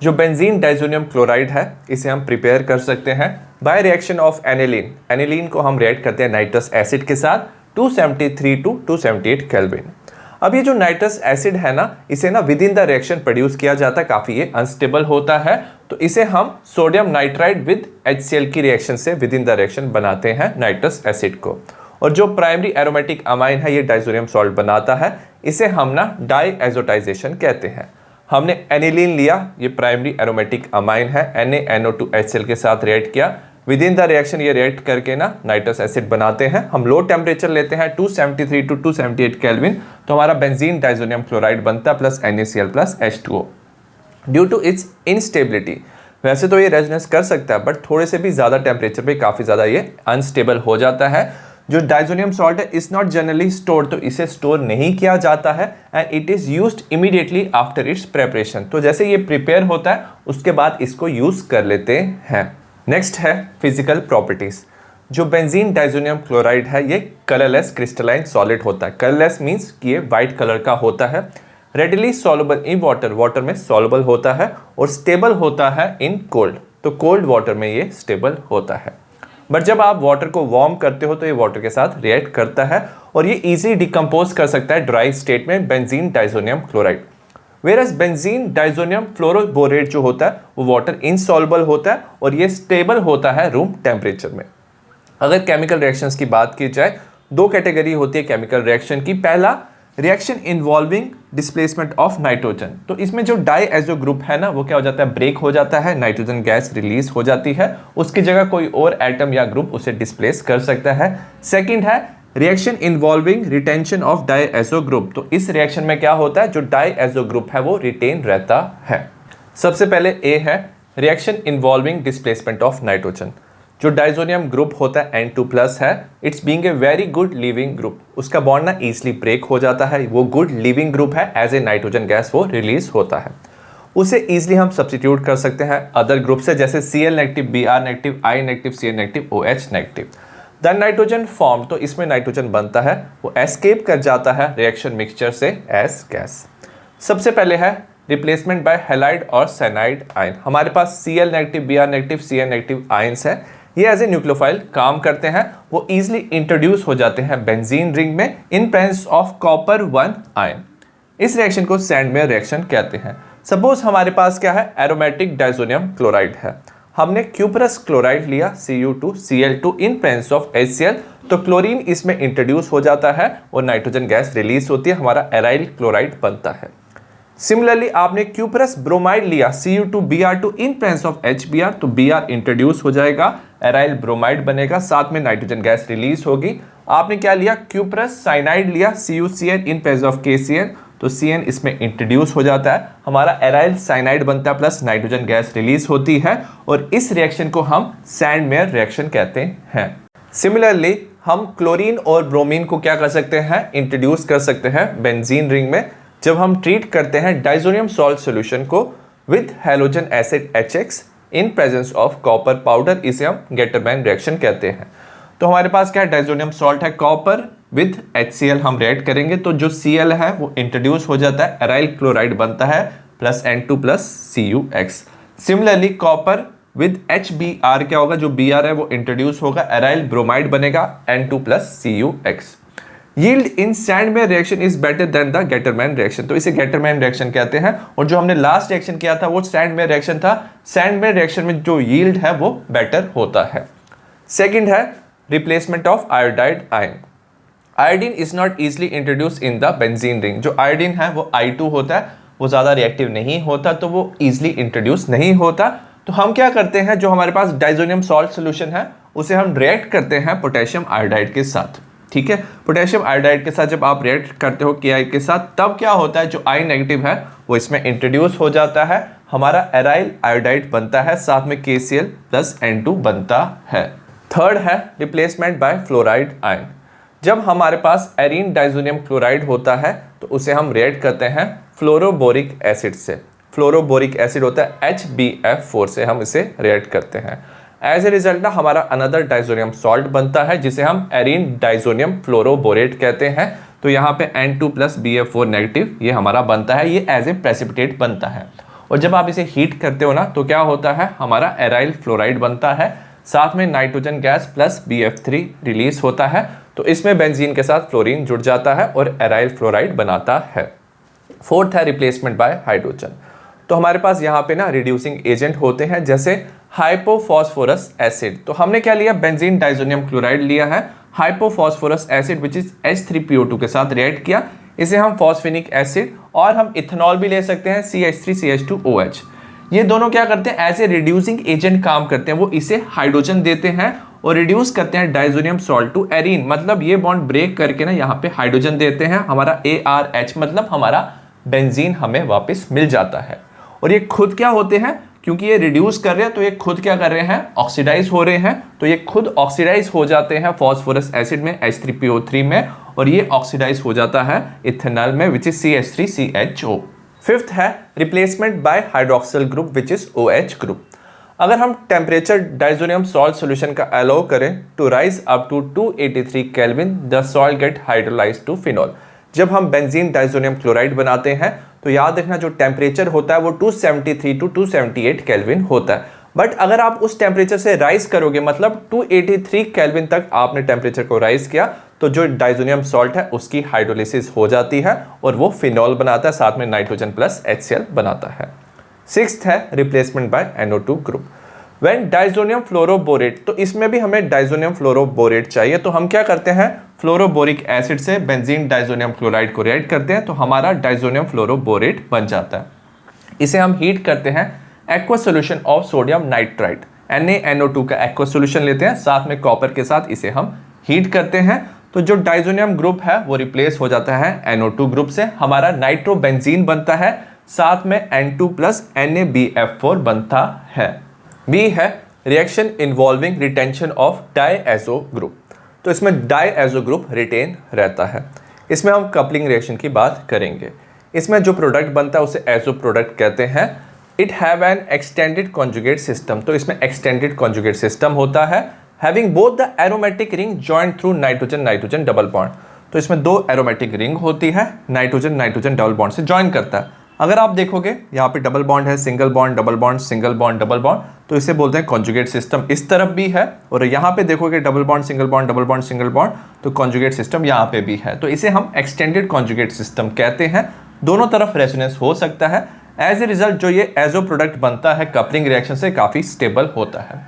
जो बेंजीन डाइजोनियम क्लोराइड है इसे हम प्रिपेयर कर सकते हैं by reaction of aniline. Aniline को हम रिएक्ट करते हैं नाइट्रस एसिड के साथ 273 टू 278 केल्विन। अब ये जो नाइट्रस एसिड है ना इसे ना with in the reaction produce किया जाता है, काफी ये अनस्टेबल होता है, तो इसे हम सोडियम नाइट्राइड विद HCl की रिएक्शन से विद इन द रिएक्शन बनाते हैं नाइट्रस एसिड को। और जो प्राइमरी एरोमेटिक अमाइन है ये डाइजोनियम सॉल्ट बनाता है, इसे हम ना डाईएजोटाइजेशन कहते हैं। हमने एनिलीन लिया, ये प्राइमरी एरोमेटिक अमाइन है, NaNO2HCl के साथ रिएक्ट किया, विद इन द रिएक्शन ये रिएक्ट करके ना नाइट्रस एसिड बनाते हैं। हम लो टेम्परेचर लेते हैं 273 टू 278 केल्विन, तो हमारा बेंजीन डाइजोनियम क्लोराइड बनता है plus NaCl plus H2O। Due to its instability, वैसे तो ये रेजोनेंस कर सकता है बट थोड़े से भी ज़्यादा टेम्परेचर पे काफ़ी ज़्यादा ये अनस्टेबल हो जाता है। जो डाइजोनियम सॉल्ट है इज नॉट जनरली स्टोर्ड, तो इसे स्टोर नहीं किया जाता है and it is used immediately after it's preparation. तो जैसे ये प्रिपेयर होता है उसके बाद इसको यूज़ कर लेते हैं। नेक्स्ट है फिजिकल प्रॉपर्टीज। जो बेंजीन डाइजोनियम क्लोराइड है ये कलरलेस क्रिस्टलाइन सॉलिड होता है। कलरलेस मीन्स कि ये वाइट कलर का होता है, readily soluble in water, water में सॉल्युबल होता है, और स्टेबल होता है इन कोल्ड, तो कोल्ड वाटर में ये स्टेबल होता है। बट जब आप वाटर को वार्म करते हो तो ये वाटर के साथ रिएक्ट करता है और ये इजीली डिकम्पोज कर सकता है ड्राई स्टेट में benzene diazonium chloride. Whereas benzene diazonium fluoroborate जो होता है वो वाटर इनसॉल्युबल होता है और ये स्टेबल होता है रूम टेम्परेचर में। अगर केमिकल रिएक्शंस की बात की जाए, दो कैटेगरी होती है केमिकल रिएक्शन की। पहला reaction involving displacement of nitrogen, तो इसमें जो डाईएजो ग्रुप है ना वो क्या हो जाता है ब्रेक हो जाता है, नाइट्रोजन गैस रिलीज हो जाती है, उसकी जगह कोई और एटम या ग्रुप उसे डिस्प्लेस कर सकता है। सेकंड है reaction involving retention of diazo group, तो इस रिएक्शन में क्या होता है जो डाईएजो ग्रुप है वो रिटेन रहता है। सबसे पहले ए है reaction involving displacement of nitrogen. जो डाइजोनियम ग्रुप होता है N2 प्लस है, it's being a very good leaving group, उसका बॉन्ड ना ईजिली ब्रेक हो जाता है, वो गुड लिविंग ग्रुप है, एज ए नाइट्रोजन गैस वो रिलीज होता है। उसे ईजिली हम सब्सटीट्यूट कर सकते हैं अदर ग्रुप से, जैसे Cl negative, Br negative, I negative, Cl negative, OH negative. The nitrogen form, तो इसमें नाइट्रोजन बनता है, वो एस्केप कर जाता है रिएक्शन मिक्सचर से एज गैस। सबसे पहले है रिप्लेसमेंट बाय हैलाइड और साइनाइड आयन। हमारे पास Cl negative, Br negative, Cl negative ions है, ये एज ए न्यूक्लियोफाइल काम करते हैं, वो इजीली इंट्रोड्यूस हो जाते हैं बेंजीन रिंग में इन प्रेजेंस ऑफ कॉपर 1 आयन। इस रिएक्शन को सैंडमेयर रिएक्शन कहते हैं। सपोज हमारे पास क्या है, एरोमेटिक डाइजोनियम क्लोराइड है, हमने क्यूपरस क्लोराइड लिया Cu2Cl2 in presence of HCl, तो क्लोरीन इसमें इंट्रोड्यूस हो जाता है और नाइट्रोजन गैस रिलीज होती है, हमारा एराइल क्लोराइड बनता है। सिमिलरली आपने क्यूपरस ब्रोमाइड लिया Cu2Br2 in presence of HBr, तो Br इंट्रोड्यूस हो जाएगा, एराइल ब्रोमाइड बनेगा, साथ में नाइट्रोजन गैस रिलीज होगी। आपने क्या लिया, क्यूपरस साइनाइड लिया CuCl in presence of KCl, तो Cn इसमें इंट्रोड्यूस हो जाता है, हमारा एराइल साइनाइड बनता है प्लस नाइट्रोजन गैस रिलीज होती है, और इस रिएक्शन को हम सैंडमेयर रिएक्शन कहते हैं। सिमिलरली हम क्लोरीन और ब्रोमीन को क्या कर सकते हैं, इंट्रोड्यूस कर सकते हैं बेंजीन रिंग में, जब हम ट्रीट करते हैं डाइजोनियम सॉल्ट सॉल्यूशन को with halogen acid HX in presence of copper powder, इसे हम गेटरमैन रिएक्शन कहते हैं। तो हमारे पास क्या है, डाइजोनियम सॉल्ट है, कॉपर विद HCl हम रिएक्ट करेंगे, तो जो Cl है वो इंट्रोड्यूस हो जाता है, एराइल क्लोराइड बनता है plus N2 plus CuX। Similarly copper with HBr क्या होगा, जो Br है वो इंट्रोड्यूस होगा, एराइल ब्रोमाइड बनेगा N2 plus CuX। Yield in Sandmeyer reaction is better than the Gattermann reaction, तो इसे गेटरमैन रिएक्शन कहते हैं। और जो हमने लास्ट रिएक्शन किया था वो सैंडमेयर रिएक्शन था, सैंडमेयर रिएक्शन में जो यील्ड है वो बेटर होता है। सेकंड है replacement of iodide ion. Iodine is not easily introduce in the benzene ring, जो आयोडीन है वो I2 होता है, वो ज़्यादा रिएक्टिव नहीं होता, तो वो इजिली इंट्रोड्यूस नहीं होता। तो हम क्या करते हैं, जो हमारे पास डाइजोनियम सॉल्ट सोल्यूशन है उसे हम रिएक्ट करते हैं पोटेशियम आयोडाइड के साथ। ठीक है, पोटेशियम आयोडाइड के साथ जब आप रिएक्ट करते हो KI के साथ, तब क्या होता है, जो I नेगेटिव है वो इसमें इंट्रोड्यूस हो जाता है, हमारा एराइल आयोडाइड बनता है, साथ में KCl प्लस N2 बनता है। थर्ड है रिप्लेसमेंट बाय फ्लोराइड आयन। जब हमारे पास एरीन डाइजोनियम क्लोराइड होता है तो उसे हम रिएक्ट करते हैं फ्लोरोबोरिक एसिड से। फ्लोरोबोरिक एसिड होता है HbF4 से हम इसे रिएक्ट करते हैं। एज ए रिजल्ट ना हमारा अनदर डाइजोनियम सॉल्ट बनता है जिसे हम एरीन डाइजोनियम फ्लोरोबोरेट कहते हैं। तो यहाँ पे N2 प्लस BF4 नेगेटिव ये हमारा बनता है, ये एज ए प्रेसिपिटेट बनता है। और जब आप इसे हीट करते हो ना तो क्या होता है, हमारा एराइल फ्लोराइड बनता है, साथ में nitrogen gas plus BF3 release होता है, तो इसमें बेंजीन के साथ फ्लोरीन जुड़ जाता है और एराइल फ्लोराइड बनाता है। फोर्थ है रिप्लेसमेंट बाय हाइड्रोजन। तो हमारे पास यहाँ पे ना रिड्यूसिंग एजेंट होते हैं जैसे हाइपोफॉस्फोरस एसिड। तो हमने क्या लिया, बेंजीन डाइजोनियम क्लोराइड लिया है, hypophosphorous acid which is H3PO2 के साथ रिएक्ट किया, इसे हम फॉस्फेनिक एसिड और हम इथेनॉल भी ले सकते हैं CH3CH2OH। ये दोनों क्या करते हैं, एज ए रिड्यूसिंग एजेंट काम करते हैं, वो इसे हाइड्रोजन देते हैं और रिड्यूस करते हैं डाइजोनियम सॉल्ट टू एरीन, मतलब ये बॉन्ड ब्रेक करके ना यहाँ पे हाइड्रोजन देते हैं, हमारा ARH मतलब हमारा बेंजीन हमें वापस मिल जाता है। और ये खुद क्या होते हैं, क्योंकि ये रिड्यूस कर रहे हैं तो ये खुद क्या कर रहे हैं, ऑक्सीडाइज हो रहे हैं, तो ये खुद ऑक्सीडाइज हो जाते हैं फॉस्फोरस एसिड में H3PO3 में, और ये ऑक्सीडाइज हो जाता है इथेनॉल में विच इज CH3CHO। फिफ्थ है replacement by hydroxyl group which is OH group. अगर हम टेम्परेचर डाइजोनियम सॉल्ट सॉल्यूशन का अलाउ करें to rise up to 283 kelvin, the salt get hydrolysed to phenol. जब हम बेंजीन डाइजोनियम क्लोराइड बनाते हैं तो याद रखना जो टेम्परेचर होता है वो 273 टू 278 केल्विन होता है, बट अगर आप उस टेम्परेचर से राइज करोगे, मतलब 283 केल्विन तक आपने टेम्परेचर को राइज किया, तो जो डाइजोनियम सॉल्ट है उसकी हाइड्रोलिसिस हो जाती है और वो फिनॉल बनाता है, साथ में नाइट्रोजन प्लस HCl बनाता है। सिक्स्थ है replacement bye NO2 group. When diazonium fluoroborate, तो इसमें भी हमें डाइजोनियम फ्लोरोबोरेट चाहिए, तो हम क्या करते हैं, फ्लोरोबोरिक एसिड से बेंजीन डाइजोनियम क्लोराइड को रिएक्ट करते हैं, तो हमारा डाइजोनियम फ्लोरोबोरेट बन जाता है। इसे हम हीट करते हैं aqueous solution of sodium nitrite, NaNO2 का एक्वस सॉल्यूशन लेते हैं, साथ में कॉपर के साथ इसे हम हीट करते हैं, तो जो डाइजोनियम ग्रुप है वो रिप्लेस हो जाता है NO2 ग्रुप से, हमारा नाइट्रोबेंजीन बनता है, साथ में N2 प्लस NaBF4 बनता है। बी है reaction involving retention of diazo group. तो इसमें डाईएजो ग्रुप रिटेन रहता है। इसमें हम कपलिंग रिएक्शन की बात करेंगे। इसमें जो प्रोडक्ट बनता है उसे एजो प्रोडक्ट कहते हैं। It have an extended conjugate system, तो इसमें एक्सटेंडेड कॉन्जुगेट सिस्टम होता है, having both the aromatic ring joint through nitrogen nitrogen double bond. तो इसमें दो एरोमेटिक रिंग होती है, नाइट्रोजन नाइट्रोजन डबल बॉन्ड से जॉइन करता है। अगर आप देखोगे यहाँ पे डबल बॉन्ड है, single bond double bond, single bond double bond, तो इसे बोलते हैं कॉन्जुगेट सिस्टम। इस तरफ भी है और यहाँ पे देखोगे double bond single bond double bond single bond, तो कॉन्जुगेट सिस्टम यहाँ पे भी है, तो इसे हम एक्सटेंडेड कॉन्जुगेट सिस्टम कहते हैं। दोनों तरफ रेजोनेंस हो सकता है, एज ए रिजल्ट जो ये एजो प्रोडक्ट बनता है कपलिंग रिएक्शन से काफ़ी स्टेबल होता है।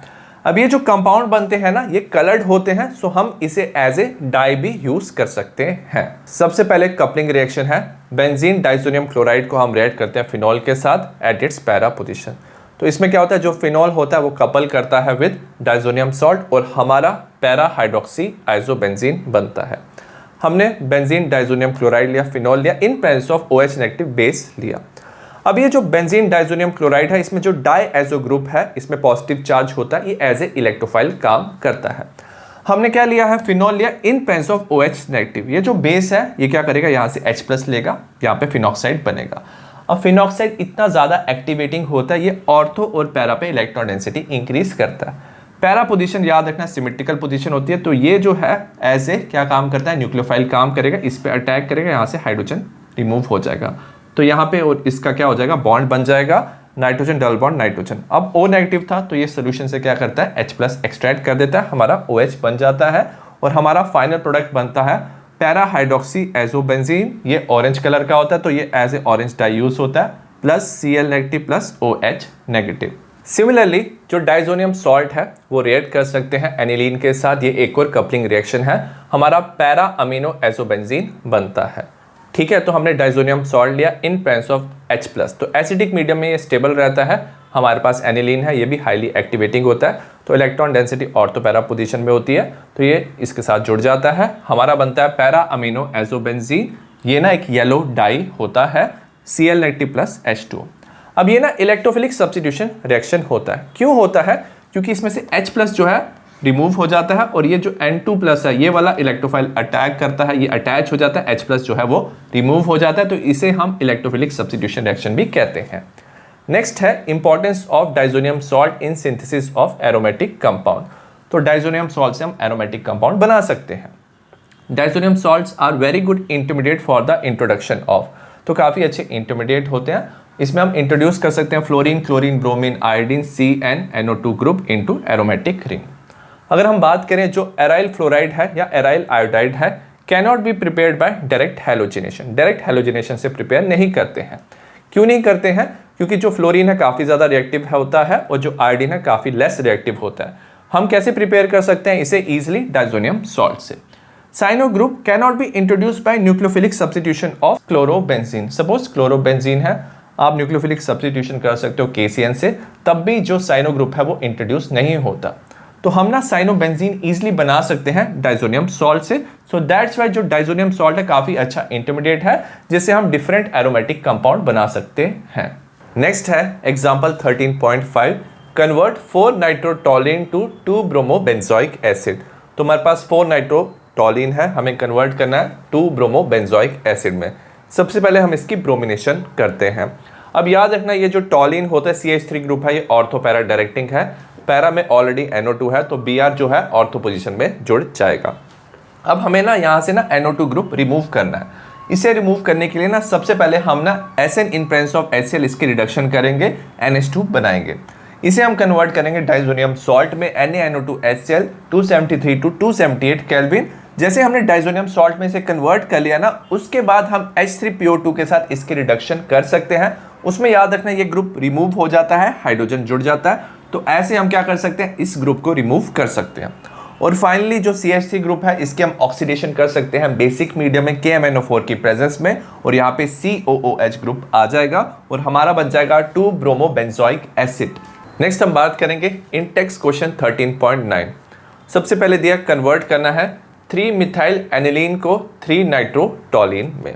अब ये जो कंपाउंड बनते हैं ना, ये कलर्ड होते हैं, सो हम इसे एज ए डाई भी यूज कर सकते हैं। सबसे पहले कपलिंग रिएक्शन है, बेंजीन डाइसोनियम क्लोराइड को हम रिएक्ट करते हैं फिनॉल के साथ एट इट्स पैरा पोजीशन। तो इसमें क्या होता है, जो फिनॉल होता है वो कपल करता है विद डाइसोनियम सॉल्ट और हमारा पैरा हाइड्रोक्सी आइसोबेंजीन बनता है। हमने बेंजीन डाइसोनियम क्लोराइड लिया, फिनॉल लिया, in presence of OH negative base लिया। अब ये जो बेंजीन डाइसोनियम क्लोराइड है, इसमें जो डाई एजो ग्रुप है, इसमें पॉजिटिव चार्ज होता है, ये एज ए इलेक्ट्रोफाइल काम करता है। हमने क्या लिया है, फिनॉल लिया, in presence of OH negative. ये जो बेस है ये क्या करेगा, यहाँ से H+ लेगा, यहाँ पे फिनॉक्साइड बनेगा। अब फिनॉक्साइड इतना ज़्यादा एक्टिवेटिंग होता है, ये ऑर्थो और पैरा पे इलेक्ट्रॉन डेंसिटी इंक्रीज करता है। पैरा पोजीशन याद रखना सिमेट्रिकल पोजीशन होती है, तो ये जो है एज ए क्या काम करता है, न्यूक्लियोफाइल काम करेगा, इस पे अटैक करेगा, यहाँ से हाइड्रोजन रिमूव हो जाएगा, तो यहाँ पे और इसका क्या हो जाएगा, बॉन्ड बन जाएगा, नाइट्रोजन डबल बॉन्ड नाइट्रोजन। अब O नेगेटिव था तो ये सोल्यूशन से क्या करता है, H+ एक्सट्रैक्ट कर देता है, हमारा OH बन जाता है और हमारा फाइनल प्रोडक्ट बनता है पैरा हाइड्रोक्सी आइसोबेंजीन। ये ऑरेंज कलर का होता है, तो ये as a orange dye use होता है, plus Cl negative plus OH negative. Similarly जो डाइसोनियम सॉल्ट है वो रिएक्ट कर सकते हैं एनिलीन के साथ, ये एक और कपलिंग रिएक्शन है, हमारा पैरा अमीनो आइसोबेंजीन बनता है। ठीक है, तो हमने डाइसोनियम सॉल्ट लिया इन प्रेजेंस ऑफ H+, तो एसिडिक मीडियम में ये स्टेबल रहता है। हमारे पास एनिलीन है, ये भी हाईली एक्टिवेटिंग होता है, तो electron density ortho para position में होती है, तो ये इसके साथ जुड़ जाता है, हमारा बनता है पैरा अमीनो आइसोबेंजीन। ये ना एक येलो डाई होता है, Cl नेगेटिव प्लस H2। अब ये ना इलेक्ट्रोफिलिक सब्स्टिट्यूशन रिएक्शन होता है। क्यों होता है, क्योंकि इसमें से H+ जो है रिमूव हो जाता है और ये जो N2+ है ये वाला इलेक्ट्रोफाइल अटैक करता है, ये अटैच हो जाता है, H+ जो है वो रिमूव हो जाता है, तो इसे हम इलेक्ट्रोफिलिक सब्स्टिट्यूशन रिएक्शन भी कहते हैं। नेक्स्ट है importance of diazonium salt in synthesis of aromatic compound. तो डाइसोनियम सॉल्ट से हम एरोमेटिक कंपाउंड बना सकते हैं। Diazonium salts are very good intermediate for the introduction of, तो काफ़ी अच्छे इंटरमीडिएट होते हैं। इसमें हम इंट्रोड्यूस कर सकते हैं fluorine, chlorine, bromine, iodine, CnNO2 group into aromatic ring. अगर हम बात करें जो एराइल फ्लोराइड है या एराइल आयोडाइड है, cannot be prepared by direct halogenation. Direct halogenation से प्रिपेयर नहीं करते हैं। क्यों नहीं करते हैं, क्योंकि जो फ्लोरीन है काफ़ी ज़्यादा रिएक्टिव होता है और जो आयोडीन है काफ़ी लेस रिएक्टिव होता है। हम कैसे प्रिपेयर कर सकते हैं इसे ईजिली, डाइसोनियम सॉल्ट से। Cyano group cannot be introduce by nucleophilic substitution of chlorobenzene. Suppose chlorobenzene है, आप न्यूक्लियोफिलिक सब्स्टिट्यूशन कर सकते हो KCN से, तब भी जो साइनो ग्रुप है वो इंट्रोड्यूस नहीं होता। तो हम ना साइनोबेंजीन इजीली बना सकते हैं डाइसोनियम सॉल्ट से। सो दैट्स वाई जो डाइसोनियम सॉल्ट है काफ़ी अच्छा इंटरमीडिएट है, जिससे हम डिफरेंट एरोमेटिक कंपाउंड बना सकते हैं। नेक्स्ट है example 13.5, convert 4 nitrotoluene to 2 bromobenzoic acid. तो हमारे पास 4 नाइट्रोटोलिन है, हमें कन्वर्ट करना है 2 ब्रोमोबेंजोइक एसिड में। सबसे पहले हम इसकी ब्रोमिनेशन करते हैं। अब याद रखना ये जो टोलिन होता है CH3 ग्रुप है, ये ऑर्थो पैरा डायरेक्टिंग है, पैरा में ऑलरेडी NO2 है, तो Br जो है ऑर्थो पोजीशन में जुड़ जाएगा। अब हमें ना यहाँ से ना NO2 ग्रुप रिमूव करना है। इसे रिमूव करने के लिए ना सबसे पहले हम ना SN in presence of HCl इसकी रिडक्शन करेंगे, NH2 बनाएंगे। इसे हम कन्वर्ट करेंगे डाइसोनियम सॉल्ट में, NaNO2HCl 273 टू 278 केल्विन। जैसे हमने डाइसोनियम सॉल्ट में इसे कन्वर्ट कर लिया ना, उसके बाद हम H3PO2 के साथ इसकी रिडक्शन कर सकते हैं। उसमें याद रखना ये ग्रुप रिमूव हो जाता है, हाइड्रोजन जुड़ जाता है, तो ऐसे हम क्या कर सकते हैं, इस ग्रुप को रिमूव कर सकते हैं। और फाइनली जो CH3 ग्रुप है इसके हम ऑक्सीडेशन कर सकते हैं बेसिक मीडियम में KMnO4 की प्रेजेंस में, और यहाँ पे COOH ग्रुप आ जाएगा और हमारा बन जाएगा 2 ब्रोमोबेंजोइक एसिड। नेक्स्ट हम बात करेंगे इन टेक्स्ट क्वेश्चन 13.9। सबसे पहले दिया कन्वर्ट करना है 3 मिथाइल एनिलीन को 3 नाइट्रोटोलिन में।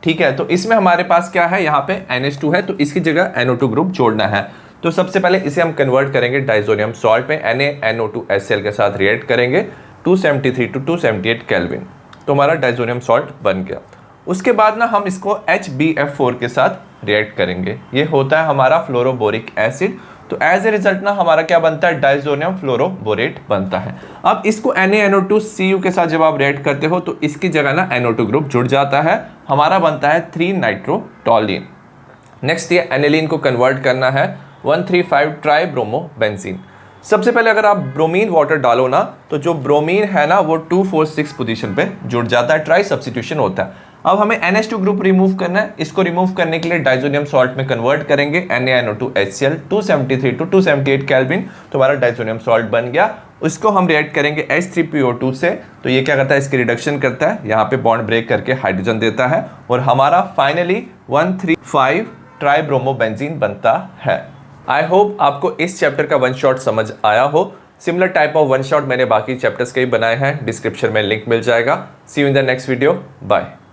ठीक है, तो इसमें हमारे पास क्या है, यहाँ पे NH2 है, तो इसकी जगह NO2 ग्रुप जोड़ना है। तो सबसे पहले इसे हम कन्वर्ट करेंगे डाइसोनियम सॉल्ट में, NaNO2HCl के साथ रिएक्ट करेंगे 273 टू 278 केल्विन, तो हमारा डाइसोनियम सॉल्ट बन गया। उसके बाद ना हम इसको HbF4 के साथ रिएक्ट करेंगे, ये होता है हमारा फ्लोरोबोरिक एसिड। तो एज ए रिजल्ट ना हमारा क्या बनता है, डाइसोनियम फ्लोरोबोरेट बनता है। अब इसको NaNO2Cu के साथ जब आप रिएक्ट करते हो तो इसकी जगह ना NO2 ग्रुप जुड़ जाता है, हमारा बनता है 3 नाइट्रोटोलिन। नेक्स्ट ये एनिलीन को कन्वर्ट करना है 135 ट्राई ब्रोमोबेंजीन। सबसे पहले अगर आप ब्रोमीन वाटर डालो ना, तो जो ब्रोमीन है ना वो 246 पोजीशन पे जुड़ जाता है, ट्राई सब्स्टिट्यूशन होता है। अब हमें NH2 ग्रुप रिमूव करना है। इसको रिमूव करने के लिए डाइजोनियम सॉल्ट में कन्वर्ट करेंगे, NaNO2HCl 273 to 278 केल्विन, तो हमारा डाइजोनियम सॉल्ट बन गया। उसको हम रिएक्ट करेंगे H3PO2 से, तो ये क्या करता है, इसकी रिडक्शन करता है, यहाँ पे बॉन्ड ब्रेक करके हाइड्रोजन देता है और हमारा फाइनली 135 ट्राइब्रोमोबेंजीन बनता है। आई होप आपको इस चैप्टर का वन शॉट समझ आया हो। Similar type of one shot मैंने बाकी चैप्टर्स के ही बनाए हैं, डिस्क्रिप्शन में लिंक मिल जाएगा। See you in the next video, bye.